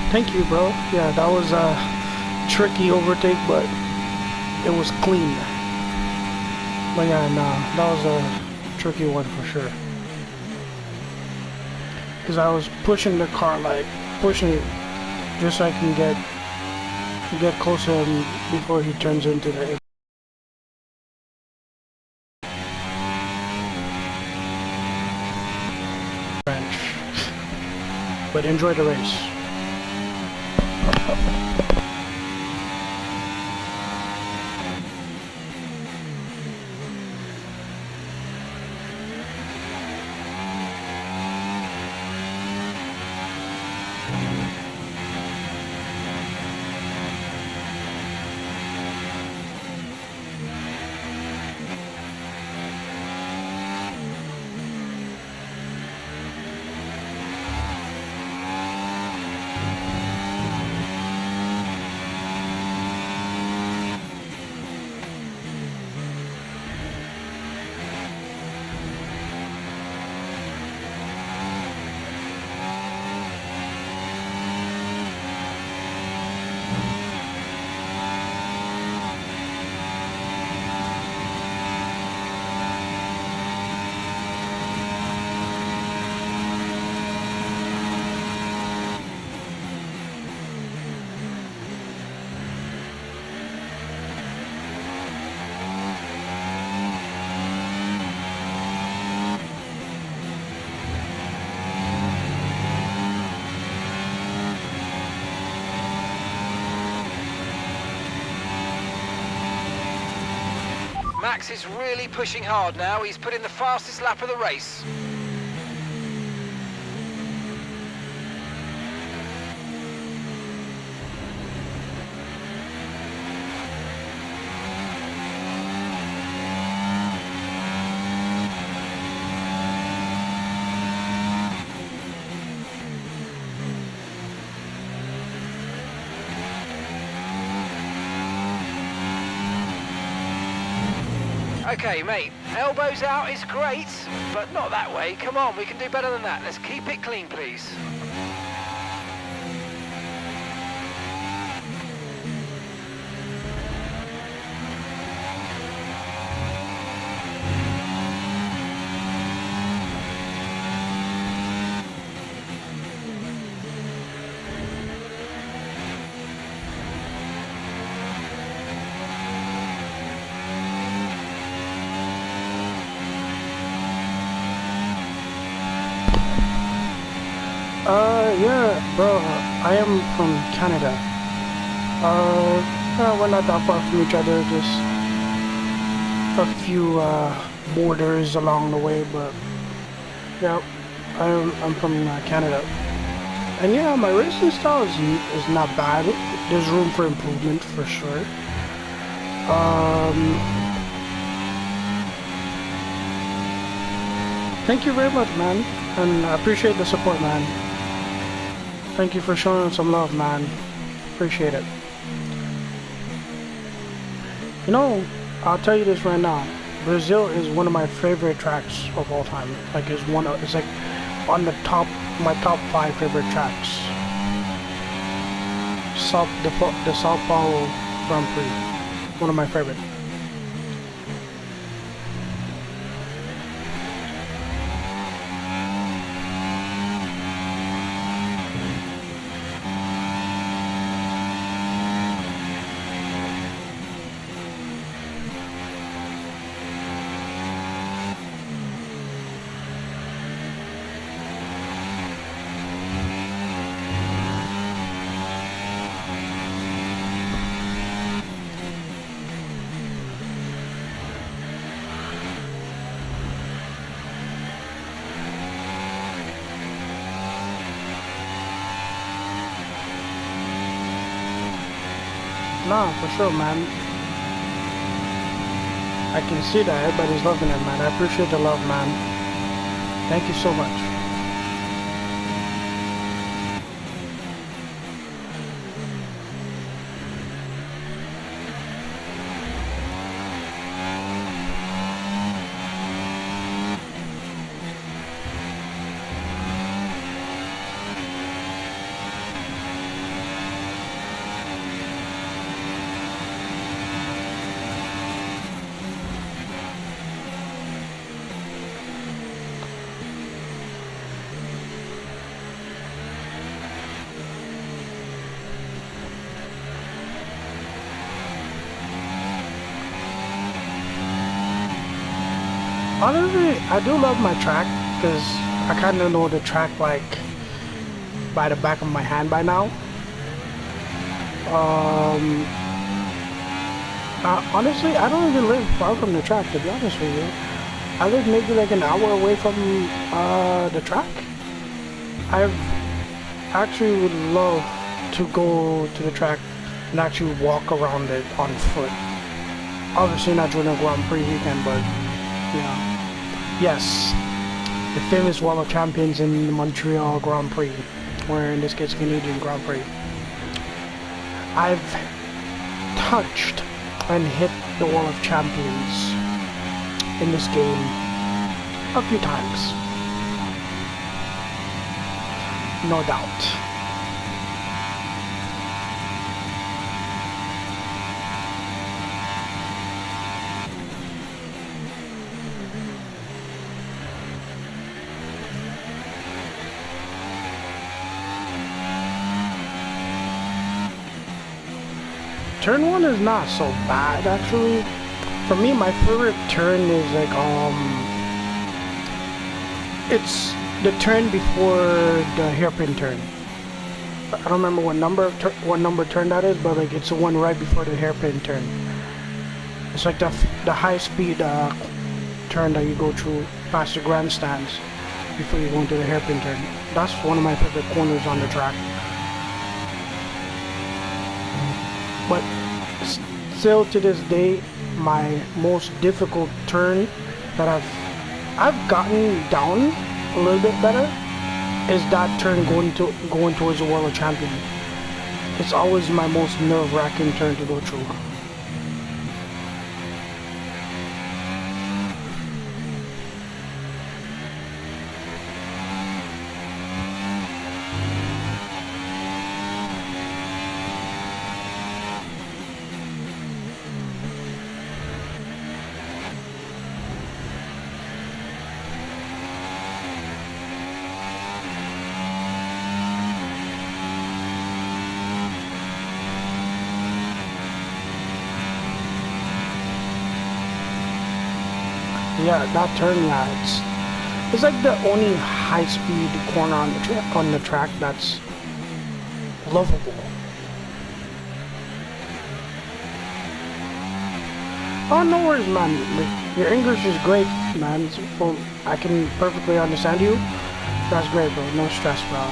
Thank you, bro. Yeah, that was a tricky overtake, but it was clean. But yeah, nah, that was a tricky one for sure. Because I was pushing the car, like pushing it, just so I can get close to him before he turns into the branch. But enjoy the race. Max is really pushing hard now. He's put in the fastest lap of the race. Okay, mate, elbows out is great, but not that way. Come on, we can do better than that. Let's keep it clean, please. Yeah, bro, I am from Canada. We're not that far from each other, just a few borders along the way, but yeah, I'm from Canada. And yeah, my racing style is not bad. There's room for improvement for sure. Thank you very much, man, and I appreciate the support, man. Thank you for showing some love, man. Appreciate it. You know, I'll tell you this right now. Brazil is one of my favorite tracks of all time. Like, it's like on the top, my top 5 favorite tracks. The Sao Paulo Grand Prix, one of my favorite. Nah, for sure, man. I can see that everybody's loving it, man. I appreciate the love, man. Thank you so much. Honestly, I do love my track because I kind of know the track like by the back of my hand by now. Honestly, I don't even live far from the track, to be honest with you. I live maybe like an hour away from the track. I actually would love to go to the track and actually walk around it on foot. Obviously not during a Grand Prix weekend, but yeah. Yes, the famous Wall of Champions in the Montreal Grand Prix, or in this case Canadian Grand Prix. I've touched and hit the Wall of Champions in this game a few times. No doubt. Turn 1 is not so bad, actually. For me, my favorite turn is like, it's the turn before the hairpin turn. I don't remember what number turn that is, but like it's the one right before the hairpin turn. It's like the high speed turn that you go through past the grandstands before you go into the hairpin turn. That's one of my favorite corners on the track. But still to this day, my most difficult turn that I've gotten down a little bit better is that turn going towards the World Champion. It's always my most nerve-wracking turn to go through. Yeah, that turn, yeah, it's like the only high-speed corner on the track that's lovable. Oh, no worries, man. Like, your English is great, man. I can perfectly understand you. That's great, bro. No stress, bro.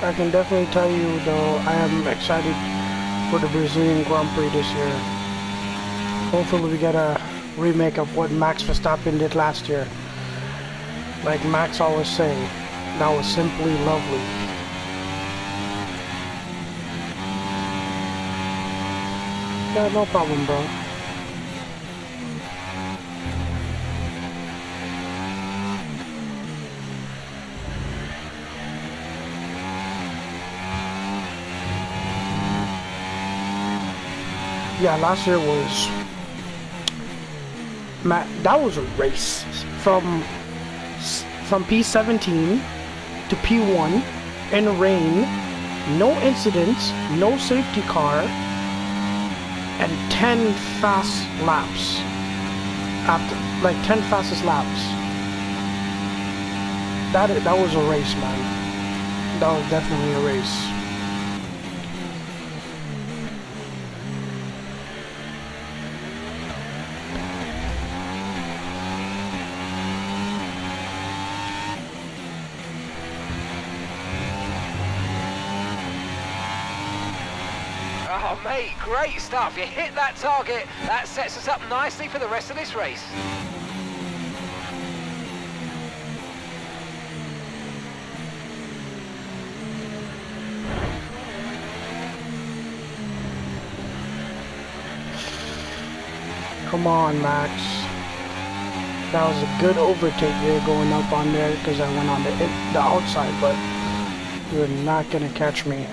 I can definitely tell you, though, I am excited for the Brazilian Grand Prix this year. Hopefully we get a remake of what Max Verstappen did last year. Like Max always say, that was simply lovely. Yeah, no problem, bro. Yeah, last year was... Matt, that was a race. From P17 to P1 in rain, no incidents, no safety car, and 10 fast laps. After, like 10 fastest laps. That was a race, man. That was definitely a race. Oh, mate, great stuff. You hit that target. That sets us up nicely for the rest of this race. Come on, Max. That was a good overtake there going up on there because I went on the outside, but you're not going to catch me.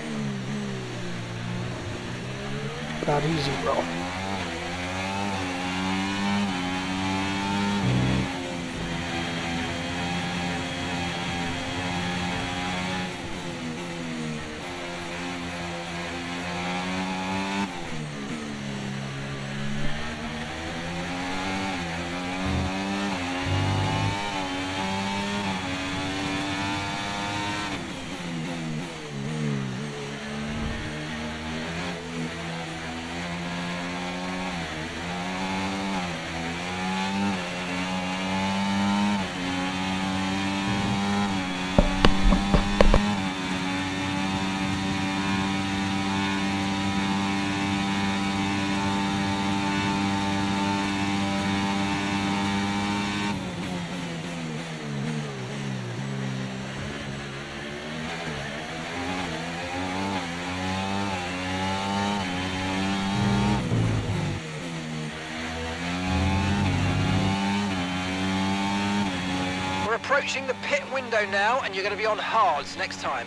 Not easy, bro. We're approaching the pit window now, and you're going to be on hards next time.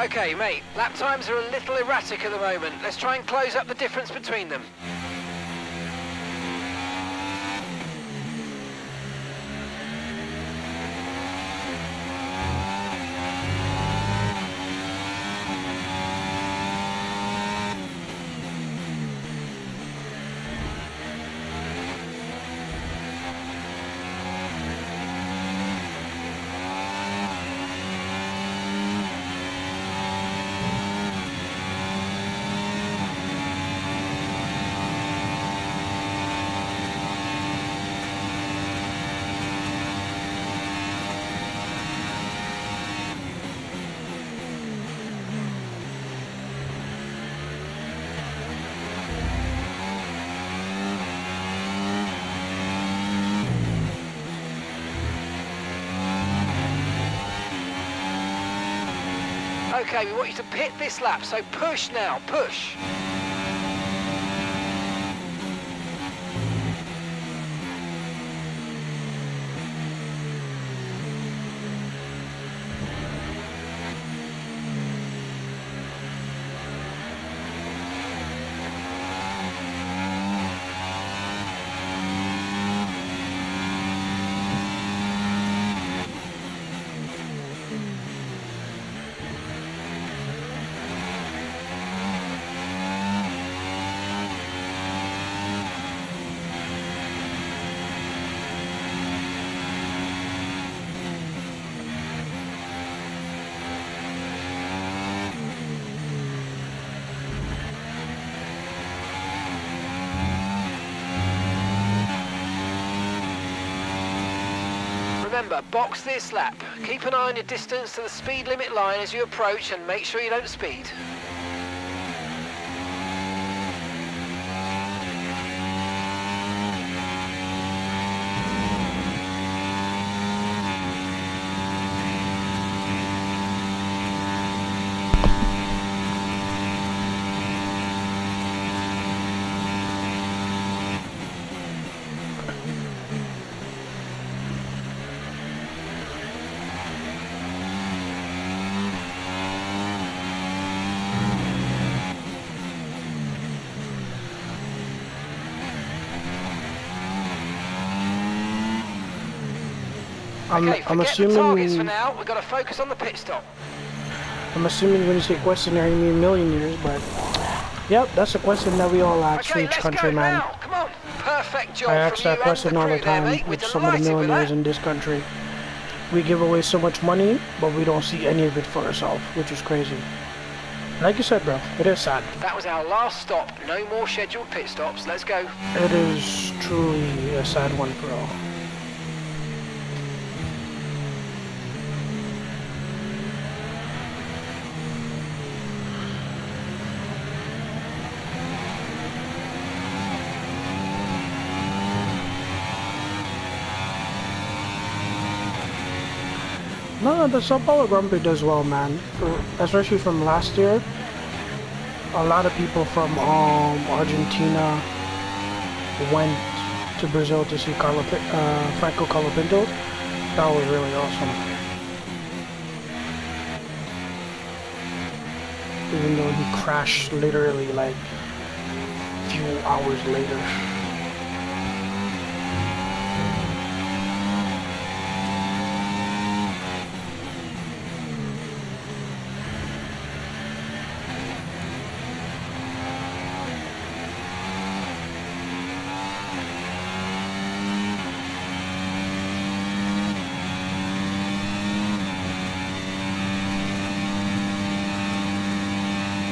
Okay, mate, lap times are a little erratic at the moment. Let's try and close up the difference between them. Okay, we want you to pit this lap, so push now, push. Remember, box this lap. Keep an eye on your distance to the speed limit line as you approach and make sure you don't speed. Okay, forget the targets for now. We've got to focus on the pit stop. I'm assuming when you say questionnaire, you mean millionaires, but yep, that's a question that we all ask for each country, man. Now. Come on, perfect job. I ask that question all the time with some of the millionaires in this country. We give away so much money, but we don't see any of it for ourselves, which is crazy. Like you said, bro, it is sad. That was our last stop. No more scheduled pit stops. Let's go. It is truly a sad one, bro. No, the Sao Paulo Grand Prix does well, man. Especially from last year. A lot of people from Argentina went to Brazil to see Franco Colapinto. That was really awesome. Even though he crashed literally like a few hours later.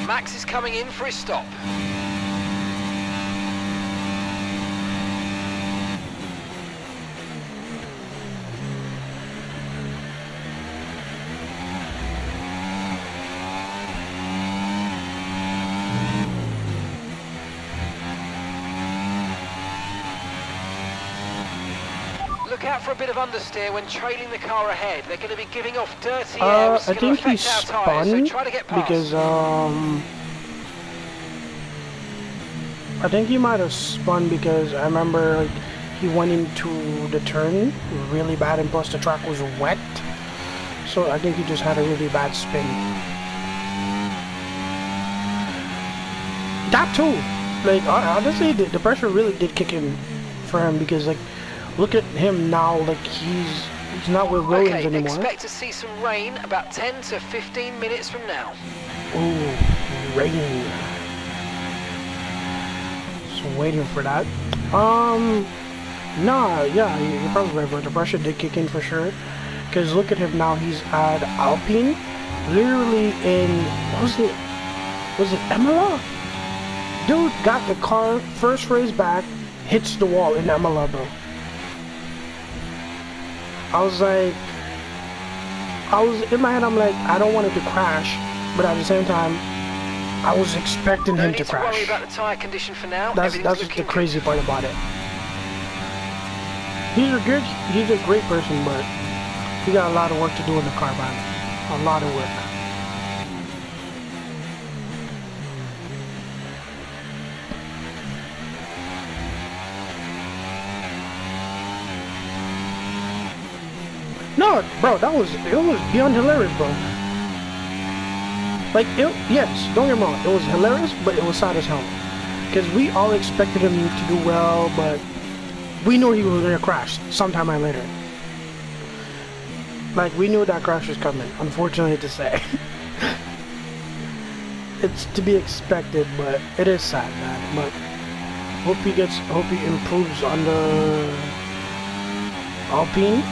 Max is coming in for his stop. Look out for a bit of understeer when trailing the car ahead. They're going to be giving off dirty air, which is going to affect our tyres, so try to get past. Because I think he might have spun because I remember like, he went into the turn really bad and plus the track was wet. So I think he just had a really bad spin. That too. Like honestly, the pressure really did kick in for him because like, look at him now. Like he's not with Williams Okay, anymore. expect to see some rain about 10 to 15 minutes from now. Ooh, rain. So waiting for that. Nah, yeah, you're probably right, bro. The pressure did kick in for sure. Because look at him now, he's at Alpine. Literally in, was it Imola? Dude got the car, first race back, hits the wall in Imola, bro. In my head, I'm like, I don't want it to crash. But at the same time, I was expecting him to crash. Don't need to worry about the tyre condition for now. That's the crazy part about it. He's a great person, but he got a lot of work to do in the car, man. A lot of work. No, bro, it was beyond hilarious, bro. Like, yes, don't get me wrong, it was hilarious, but it was sad as hell. Because we all expected him to do well, but we knew he was going to crash sometime later. Like, we knew that crash was coming, unfortunately to say. It's to be expected, but it is sad, man. But hope he improves under Alpine.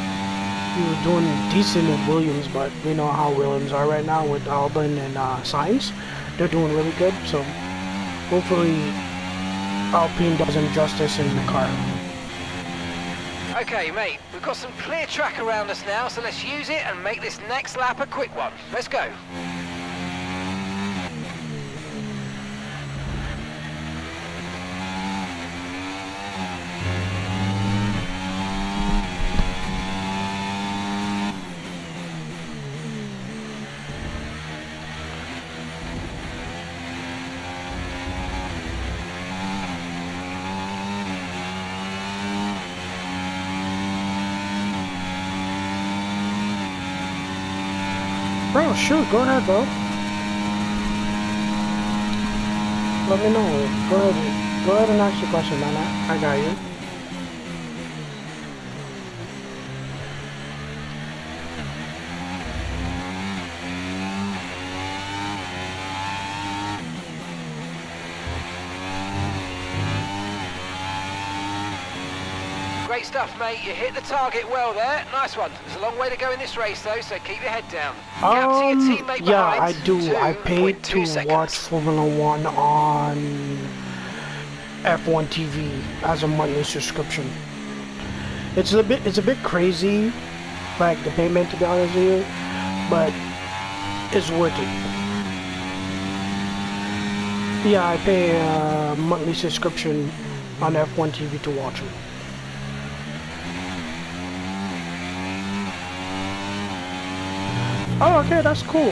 He was doing decent with Williams, but we know how Williams are right now with Albon and Sainz. They're doing really good, so hopefully Alpine does him justice in the car. Okay, mate, we've got some clear track around us now, so let's use it and make this next lap a quick one. Let's go. Bro, shoot, go ahead, bro. Let me know. Go ahead and ask your question, man. I got you. Great stuff, mate. You hit the target well there. Nice one. There's a long way to go in this race, though, so keep your head down. Yeah, I do. I paid to seconds. watch Formula One on F1 TV as a monthly subscription. It's a bit crazy, like the payment, to be honest with you, but it's worth it. Yeah, I pay a monthly subscription on F1 TV to watch it. Oh, okay, that's cool.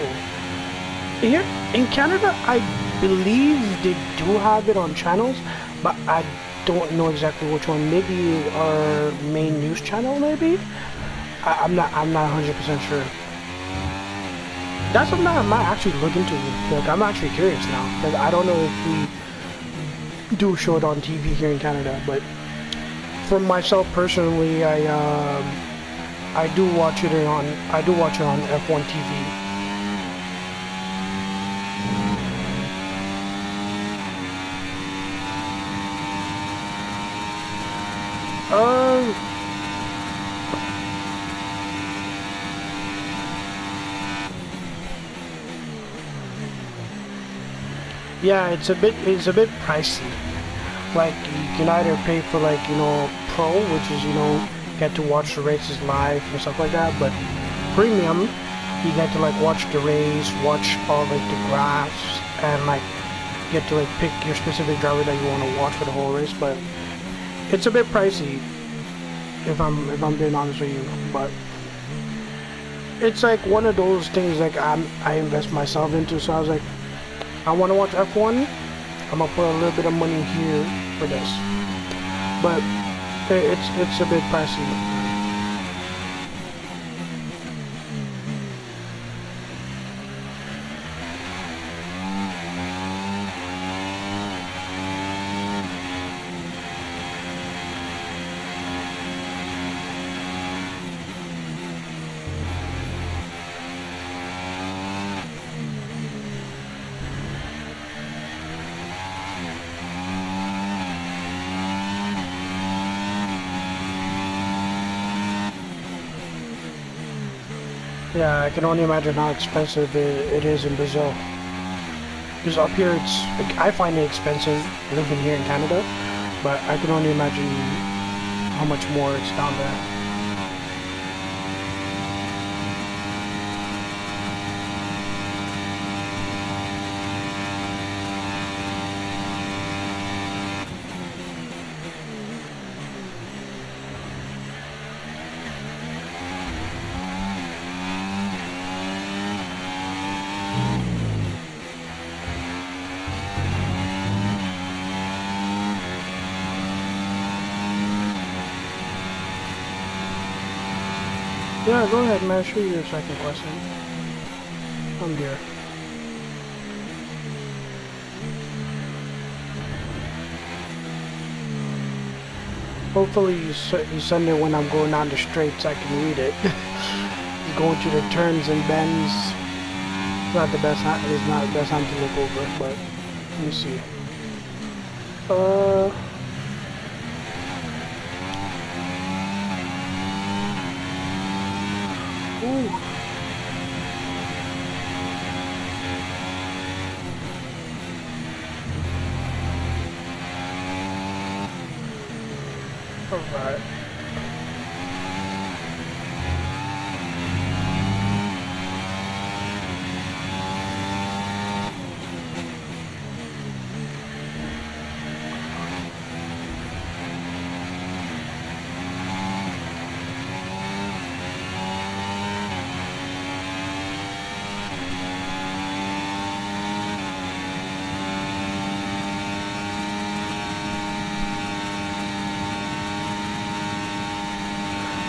Here in Canada, I believe they do have it on channels, but I don't know exactly which one. Maybe our main news channel, maybe. I'm not 100% sure. That's something I might actually look into. Like, I'm actually curious now, because I don't know if we do show it on TV here in Canada. But for myself personally, I do watch it on F1 TV. Yeah, it's a bit pricey. Like, you can either pay for, like, Pro, which is, get to watch the races live and stuff like that, but Premium, you get to, like, watch the race, watch all, like, the graphs, and, like, get to, like, pick your specific driver that you want to watch for the whole race. But it's a bit pricey, if I'm being honest with you. But it's like one of those things, like, I invest myself into. So I was like, I want to watch F1, I'm gonna put a little bit of money here for this. But it's a bit pricey. Yeah, I can only imagine how expensive it is in Brazil. Because up here, I find it expensive living here in Canada, but I can only imagine how much more it's down there. Yeah, go ahead, man. Shoot your second question. I'm here. Hopefully you send it when I'm going down the straight so I can read it. Going through the turns and bends. It's not the best time. It's not the best time to look over, but let me see. Ooh. Alright.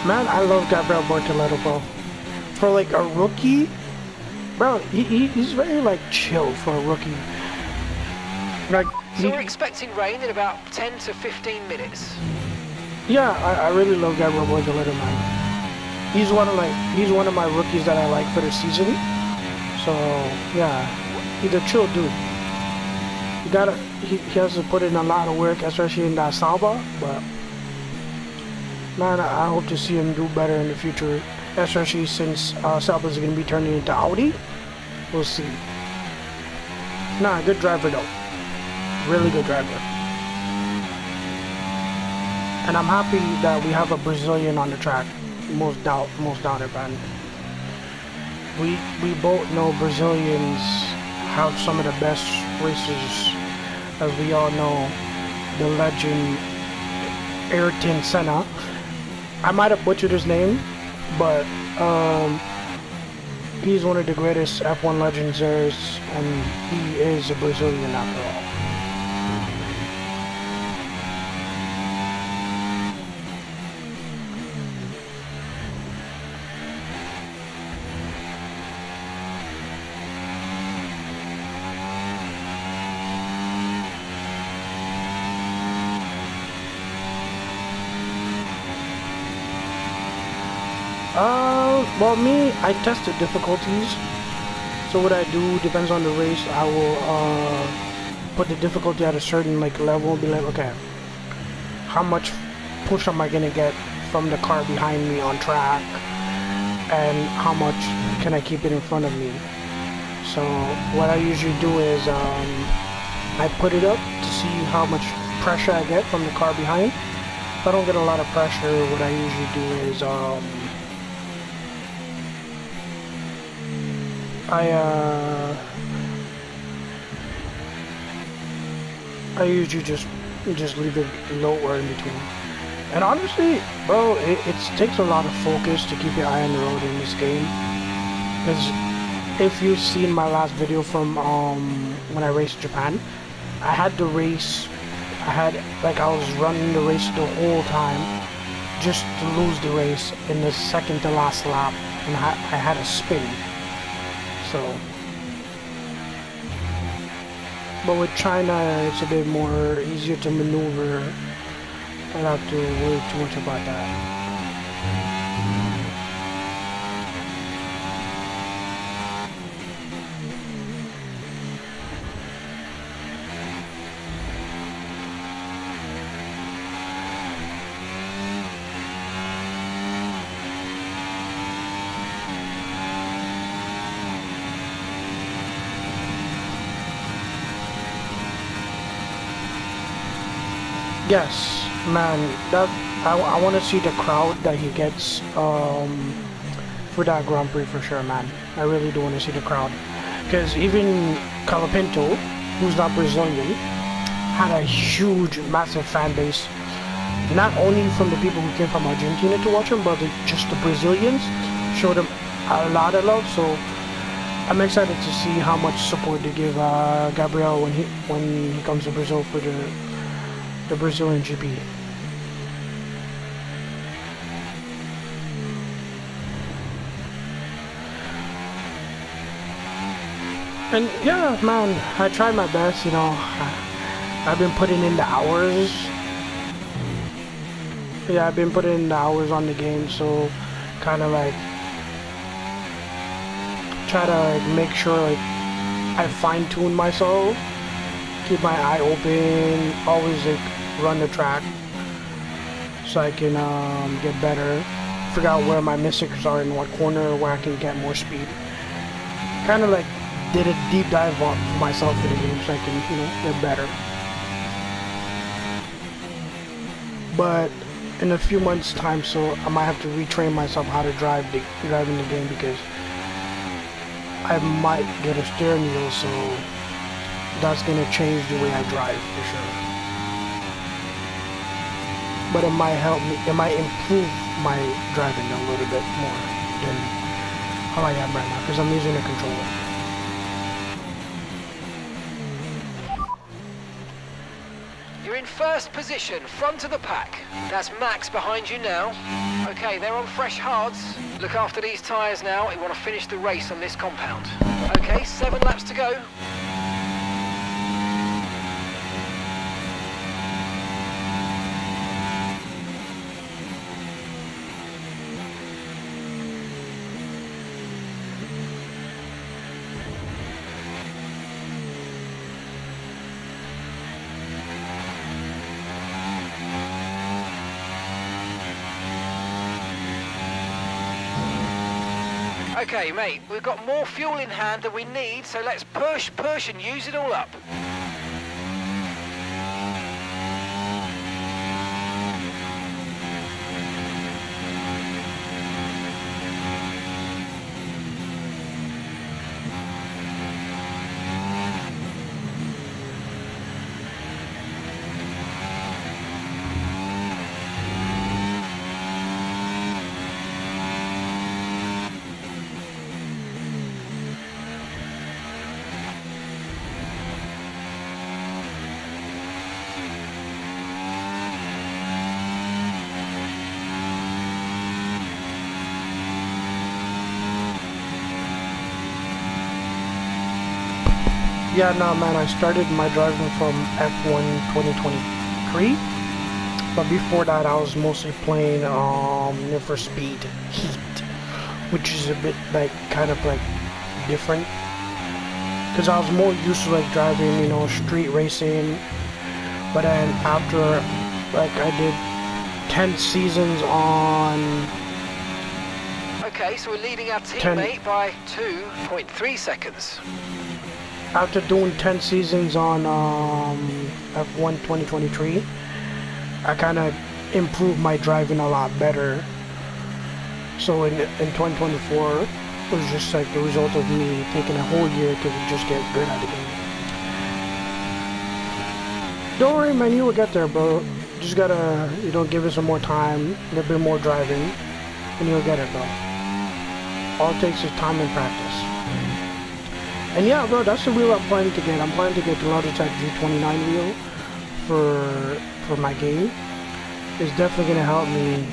Man, I love Gabriel Bortoleto, bro. For like a rookie, bro, he's very like chill for a rookie. Like, so we're expecting rain in about 10 to 15 minutes. Yeah, I really love Gabriel Bortoleto, man. He's one of my rookies that I like for the season. So yeah, he's a chill dude. He has to put in a lot of work, especially in that Sauber, but. Man, I hope to see him do better in the future, especially since Sauber is going to be turning into Audi. We'll see. Nah, good driver though. Really good driver. And I'm happy that we have a Brazilian on the track. Most doubted, man. We both know Brazilians have some of the best racers, as we all know. The legend Ayrton Senna. I might have butchered his name, but he's one of the greatest F1 legends there is, and he is a Brazilian after all. Well, me, I tested difficulties. So what I do depends on the race. I will put the difficulty at a certain level and be like, okay, how much push am I gonna get from the car behind me on track, and how much can I keep it in front of me? So what I usually do is I put it up to see how much pressure I get from the car behind. If I don't get a lot of pressure, what I usually do is I usually just leave it lower in between. And honestly, bro, it takes a lot of focus to keep your eye on the road in this game. Because if you've seen my last video from when I raced Japan, I had the race. I was running the race the whole time, just to lose the race in the second to last lap, and I had a spin. So, but with China, it's a bit more easier to maneuver. I don't have to worry too much about that. Yes, man. That I want to see the crowd that he gets for that Grand Prix for sure, man. I really do want to see the crowd, because even Calapinto, who's not Brazilian, had a huge, massive fan base. Not only from the people who came from Argentina to watch him, but just the Brazilians showed him a lot of love. So I'm excited to see how much support they give Gabriel when he comes to Brazil for the Brazilian GP. And yeah, man, I tried my best. You know, I've been putting in the hours. Yeah, I've been putting in the hours on the game, so kind of like try to like make sure like I fine-tune myself, keep my eye open, always like run the track so I can get better, figure out where my mistakes are in what corner, where I can get more speed. Kind of like did a deep dive for myself in the game so I can, you know, get better. But in a few months time, so I might have to retrain myself how to drive in the game, because I might get a steering wheel, so that's gonna change the way I drive for sure. But it might help me, it might improve my driving a little bit more than how I am right now, because I'm using a controller. You're in first position, front of the pack. That's Max behind you now. Okay, they're on fresh hards. Look after these tyres now. You want to finish the race on this compound. Okay, 7 laps to go. Okay, mate, we've got more fuel in hand than we need, so let's push and use it all up. Yeah, no, man, I started my driving from F1 2023, but before that I was mostly playing Need for Speed Heat, which is a bit like kind of like different, because I was more used to like driving, you know, street racing. But then after like I did 10 seasons on. Okay, so we're leading our teammate by 2.3 seconds. After doing 10 seasons on F1 2023, I kind of improved my driving a lot better. So in 2024, it was just like the result of me taking a whole year to just get good at the game. Don't worry, man, you will get there, bro. Just gotta, you know, give it some more time, a little bit more driving, and you'll get it, bro. All it takes is time and practice. And yeah, bro, that's the wheel I'm planning to get. I'm planning to get the Logitech G29 wheel for my game. It's definitely gonna help me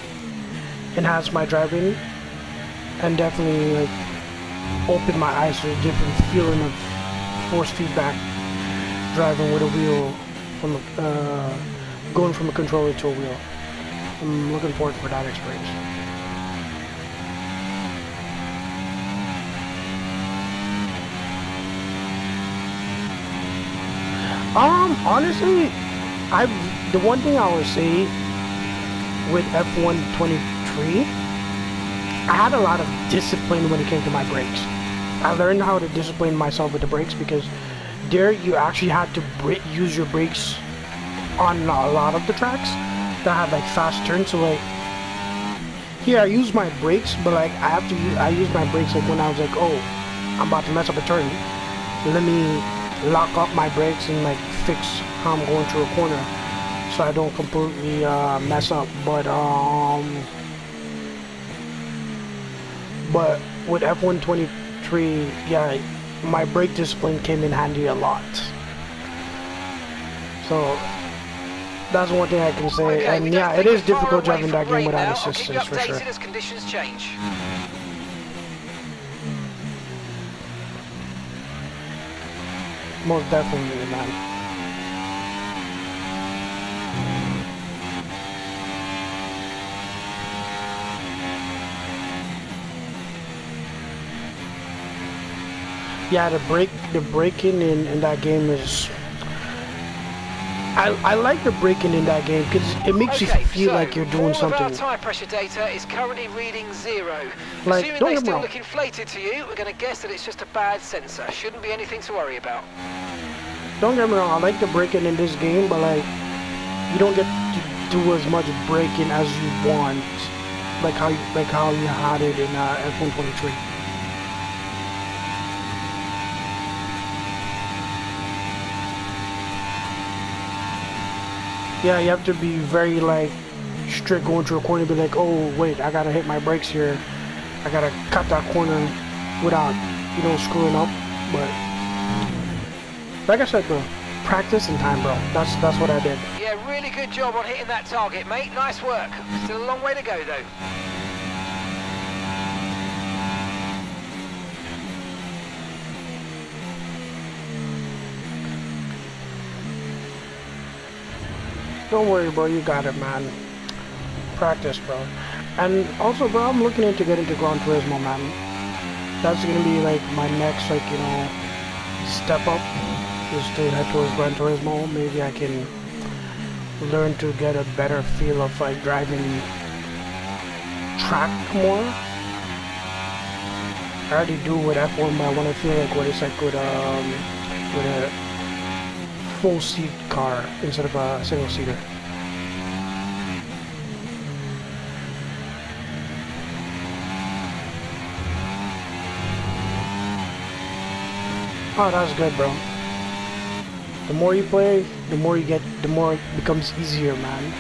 enhance my driving and definitely like open my eyes to a different feeling of force feedback driving with a wheel from going from a controller to a wheel. I'm looking forward for that experience. Honestly, the one thing I would say with F1 23, I had a lot of discipline when it came to my brakes. I learned how to discipline myself with the brakes, because there you actually had to use your brakes on a lot of the tracks that have like fast turns. So like here I use my brakes, but like I use my brakes like when I was like, oh, I'm about to mess up a turn. Let me lock up my brakes and like fix how I'm going through a corner, so I don't completely mess up. But with F123, yeah, my brake discipline came in handy a lot. So that's one thing I can say. Okay, and yeah, it is difficult driving that game without now. assistance for sure. As conditions change. Most definitely, man. Yeah, the braking in that game is. I like the braking in that game because it makes you feel like you're doing something. All of our tyre pressure data is currently reading 0. Like, Assuming don't they get me still wrong. look inflated to you, we're going to guess that it's just a bad sensor. Shouldn't be anything to worry about. Don't get me wrong, I like the braking in this game, but like you don't get to do as much braking as you want, like how you had it in F123. Yeah, you have to be very like strict going through a corner, be like, oh wait, I gotta hit my brakes here, I gotta cut that corner without, you know, screwing up. But like I said, bro, practice and time, bro. That's what I did. Yeah, really good job on hitting that target, mate. Nice work. Still a long way to go, though. Don't worry, bro. You got it, man. Practice, bro. And also, bro, I'm looking into getting to Gran Turismo, man. That's gonna be like my next, like, you know, step up. Is to head towards Gran Turismo. Maybe I can learn to get a better feel of like driving track more. I already do with F1, but I want to feel like what it's like with a full seat car instead of a single seater. Oh, that's good, bro. The more you play, the more you get, the more it becomes easier, man.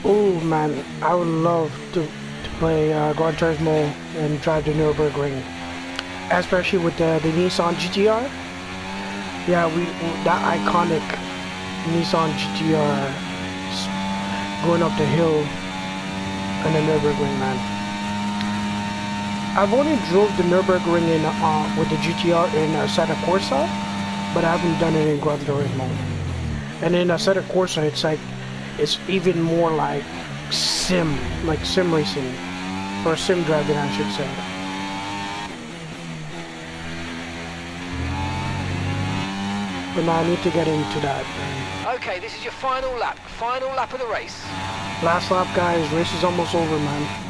Oh man, I would love to play Gran Turismo and drive the Nürburgring, especially with the Nissan GTR. Yeah, that iconic Nissan GTR going up the hill and the Nürburgring, man. I've only drove the Nürburgring in with the GTR in Assetto Corsa, but I haven't done it in Gran Turismo. And in Assetto Corsa, it's even more like sim racing, or sim driving, I should say. but now I need to get into that. Okay, this is your final lap of the race. Last lap, guys. Race is almost over, man.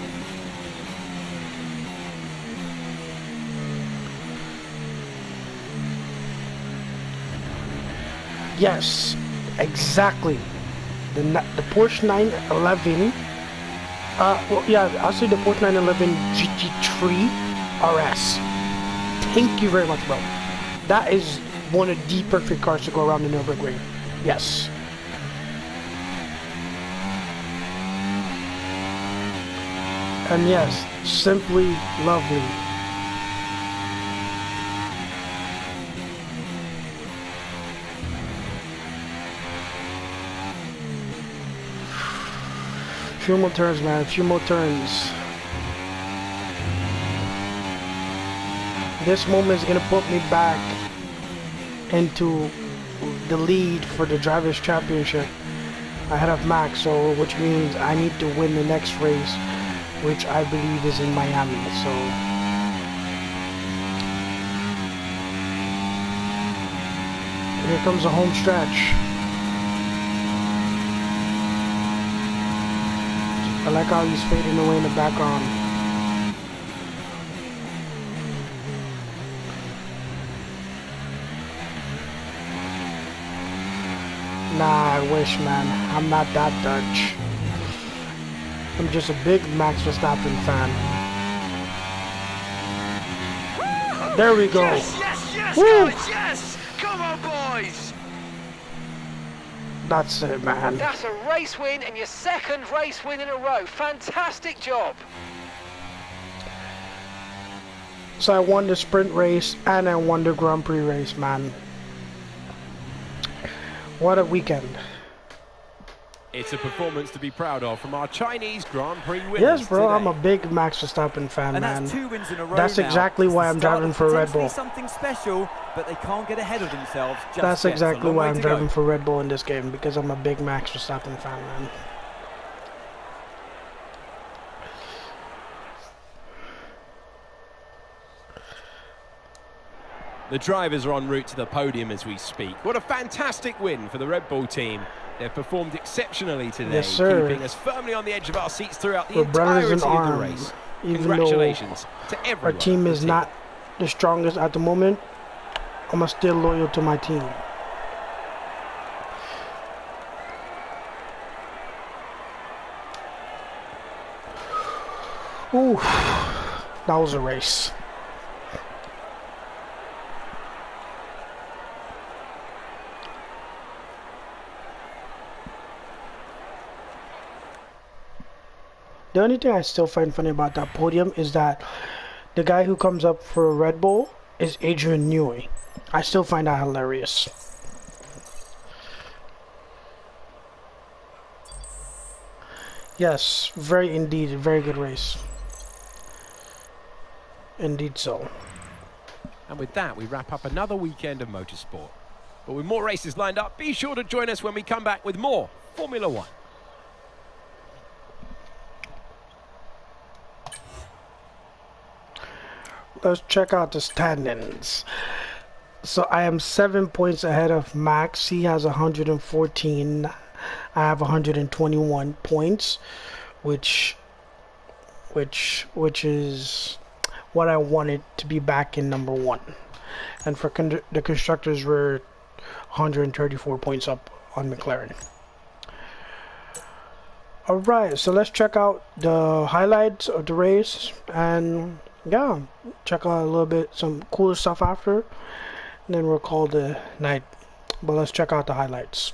Yes, exactly. The Porsche 911. Well, yeah, I'll say the Porsche 911 GT3 RS. Thank you very much, bro. That is one of the perfect cars to go around the Nürburgring. Yes. And yes, simply lovely. Few more turns, man. A few more turns. This moment is gonna put me back into the lead for the Drivers' Championship ahead of Max, so which means I need to win the next race, which I believe is in Miami. So here comes the home stretch. I like how he's fading away in the background. Nah, I wish, man. I'm not that Dutch. I'm just a big Max Verstappen fan. There we go. Yes, yes, yes, Woo! guys, yes! Come on, boys! That's it, man. That's a race win and your second race win in a row. Fantastic job. So I won the sprint race and I won the Grand Prix race, man. What a weekend. It's a performance to be proud of from our Chinese Grand Prix winners. Yes, bro, today. I'm a big Max Verstappen fan, And man. that's 2 wins in a row. That's now. exactly It's why the I'm start driving of for Red potentially Bull. something special, but they can't get ahead of themselves just That's yet. exactly It's a long why way I'm to driving go. for Red Bull in this game, because I'm a big Max Verstappen fan, man. The drivers are en route to the podium as we speak. What a fantastic win for the Red Bull team. They've performed exceptionally today, Yes, sir. keeping us firmly on the edge of our seats throughout the We're brothers entirety in of the arms. race. Even Congratulations to Our everyone. team on the is not the strongest at the moment. I'm still loyal to my team. Ooh, that was a race. The only thing I still find funny about that podium is that the guy who comes up for Red Bull is Adrian Newey. I still find that hilarious. Yes, very indeed, very good race. Indeed so. And with that, we wrap up another weekend of motorsport. But with more races lined up, be sure to join us when we come back with more Formula One. Let's check out the standings. So I am 7 points ahead of Max. He has 114. I have 121 points, which is what I wanted to be back in number one. And for the constructors, we're 134 points up on McLaren. Alright, so let's check out the highlights of the race, and yeah, check out a little bit some cooler stuff after, and then we'll call the night. But let's check out the highlights.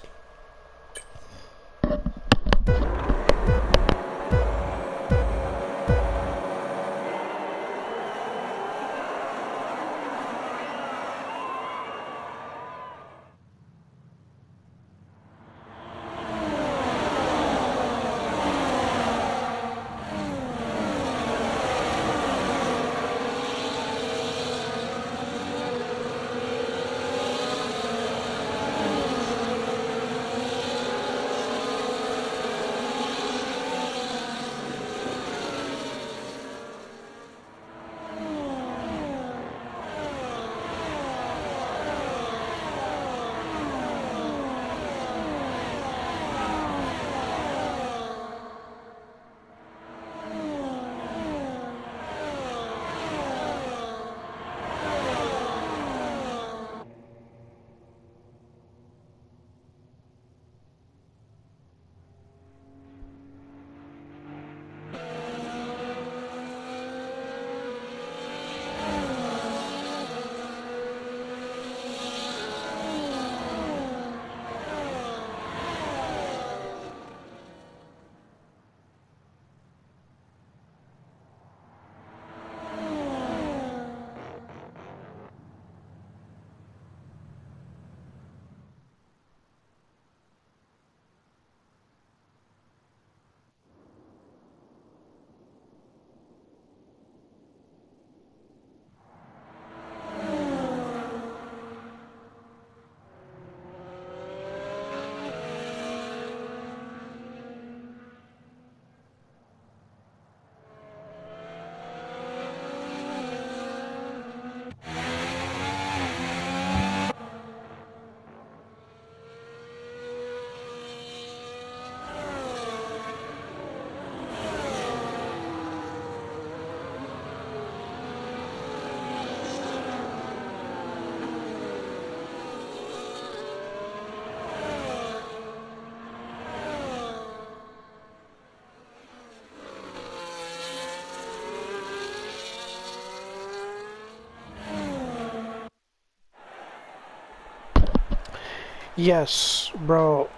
Yes, bro.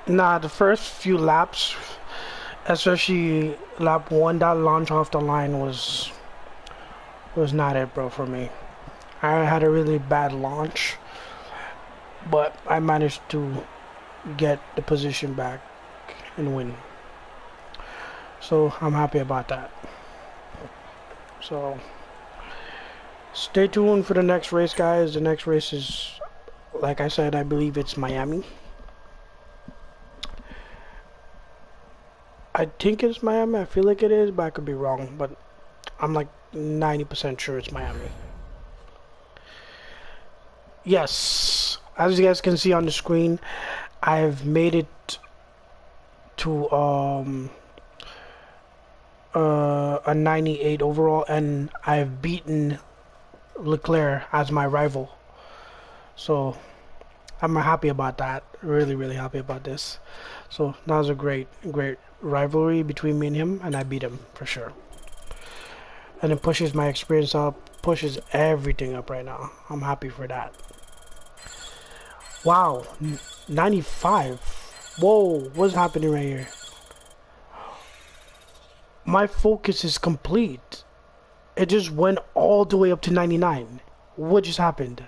Nah, the first few laps, especially lap one, that launch off the line was not it, bro, for me. I had a really bad launch, but I managed to get the position back and win. So I'm happy about that. So stay tuned for the next race, guys. The next race is, like I said, I believe it's Miami. I think it's Miami. I feel like it is, but I could be wrong. But I'm like 90% sure it's Miami. Yes, as you guys can see on the screen, I've made it to a 98 overall, and I've beaten Leclerc as my rival. So I'm happy about that. Really happy about this. So that was a great rivalry between me and him, and I beat him for sure. And it pushes my experience up, pushes everything up right now. I'm happy for that. Wow, 95. Whoa, what's happening right here? My focus is complete. It just went all the way up to 99. What just happened?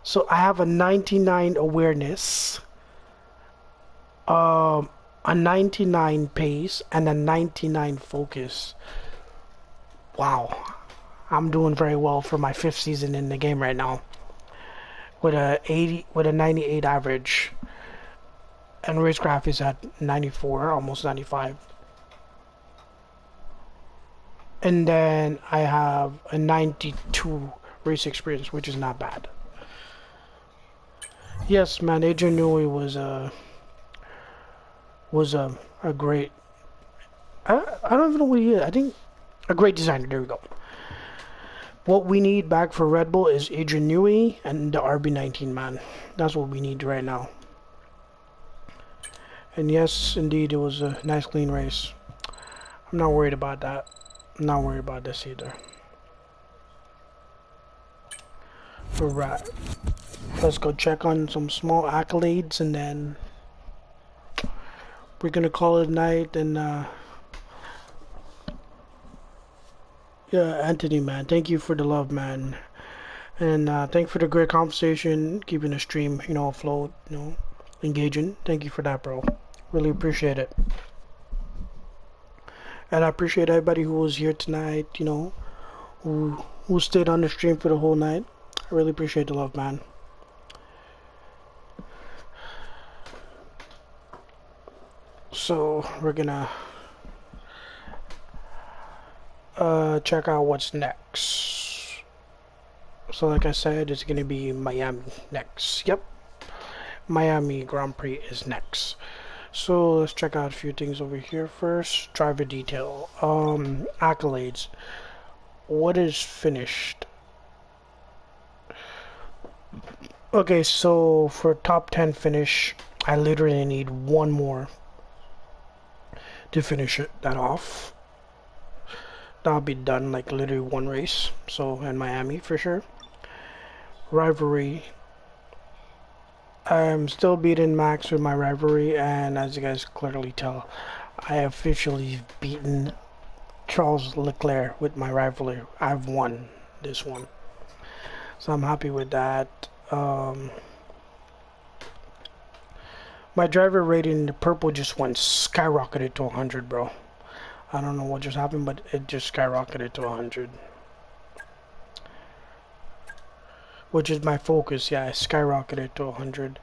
So I have a 99 awareness, a 99 pace, and a 99 focus. Wow, I'm doing very well for my 5th season in the game right now. With a 98 average, and racecraft is at 94, almost 95. And then I have a 92 race experience, which is not bad. Yes, man, Adrian Newey was a great. I don't even know what he is. I think a great designer. There we go. What we need back for Red Bull is Adrian Newey and the RB19, man. That's what we need right now. And yes, indeed, it was a nice clean race. I'm not worried about that. I'm not worried about this either. Alright. Let's go check on some small accolades, and then we're gonna call it night. And yeah, Anthony, man, thank you for the love, man, and thank you for the great conversation, keeping the stream, afloat, engaging. Thank you for that, bro. Really appreciate it. And I appreciate everybody who was here tonight, who stayed on the stream for the whole night. I really appreciate the love, man. So we're gonna check out what's next. So like I said, it's gonna be Miami next. Yep, Miami Grand Prix is next. So let's check out a few things over here first. Driver detail, accolades. What is finished? Okay, so for top 10 finish, I literally need one more to finish that off. That'll be done, like literally one race. So in Miami for sure. Rivalry, I'm still beating Max with my rivalry, and as you guys clearly tell, I officially beaten Charles Leclerc with my rivalry. I've won this one, so I'm happy with that. My driver rating, the purple, just went skyrocketed to 100, bro. I don't know what just happened, but it just skyrocketed to 100. Which is my focus, yeah, I skyrocketed to 100.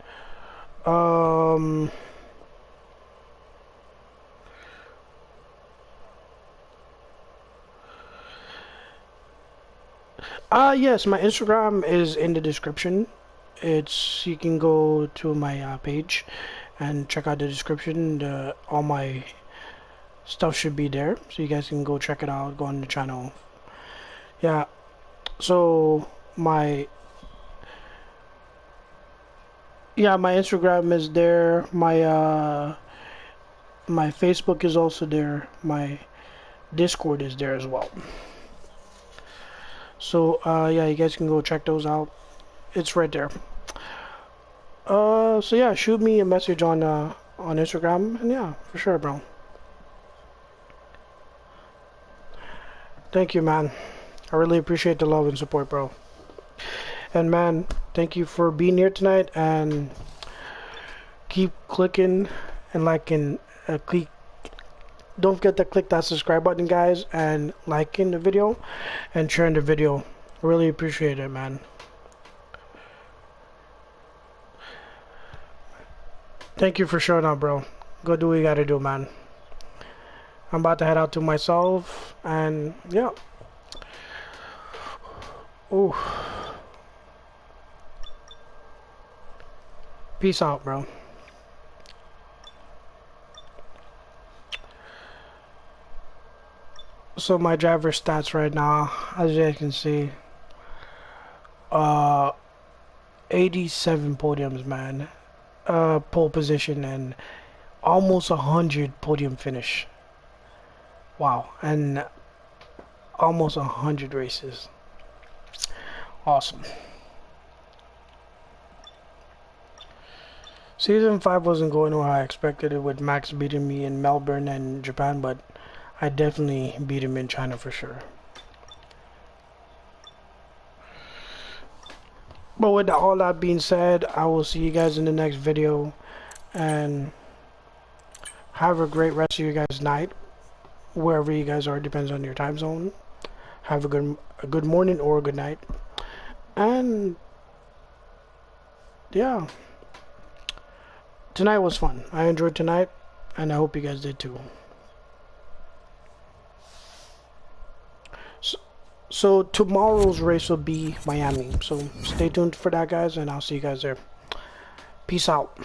Yes, my Instagram is in the description. You can go to my page and check out the description. All my stuff should be there, so you guys can go check it out, go on the channel. Yeah, so my Instagram is there, my Facebook is also there, my Discord is there as well. So yeah, you guys can go check those out. It's right there. So yeah, shoot me a message on Instagram, and yeah, for sure, bro. Thank you, man. I really appreciate the love and support, bro. And man, thank you for being here tonight, and keep clicking and liking. Click. Don't forget to click that subscribe button, guys, and liking the video and sharing the video. Really appreciate it, man. Thank you for showing up, bro. Go do what you gotta do, man. I'm about to head out to myself, and yeah. Ooh. Peace out, bro. So my driver stats right now, as you guys can see, 87 podiums, man. Pole position and almost 100 podium finish. Wow, and almost 100 races. Awesome. Season 5 wasn't going how I expected it, with Max beating me in Melbourne and Japan, but I definitely beat him in China for sure. But with all that being said, I will see you guys in the next video, and have a great rest of your guys' night, wherever you guys are, depends on your time zone. Have a good morning or a good night, and yeah, tonight was fun. I enjoyed tonight, and I hope you guys did too. So tomorrow's race will be Miami, so stay tuned for that, guys, and I'll see you guys there. Peace out.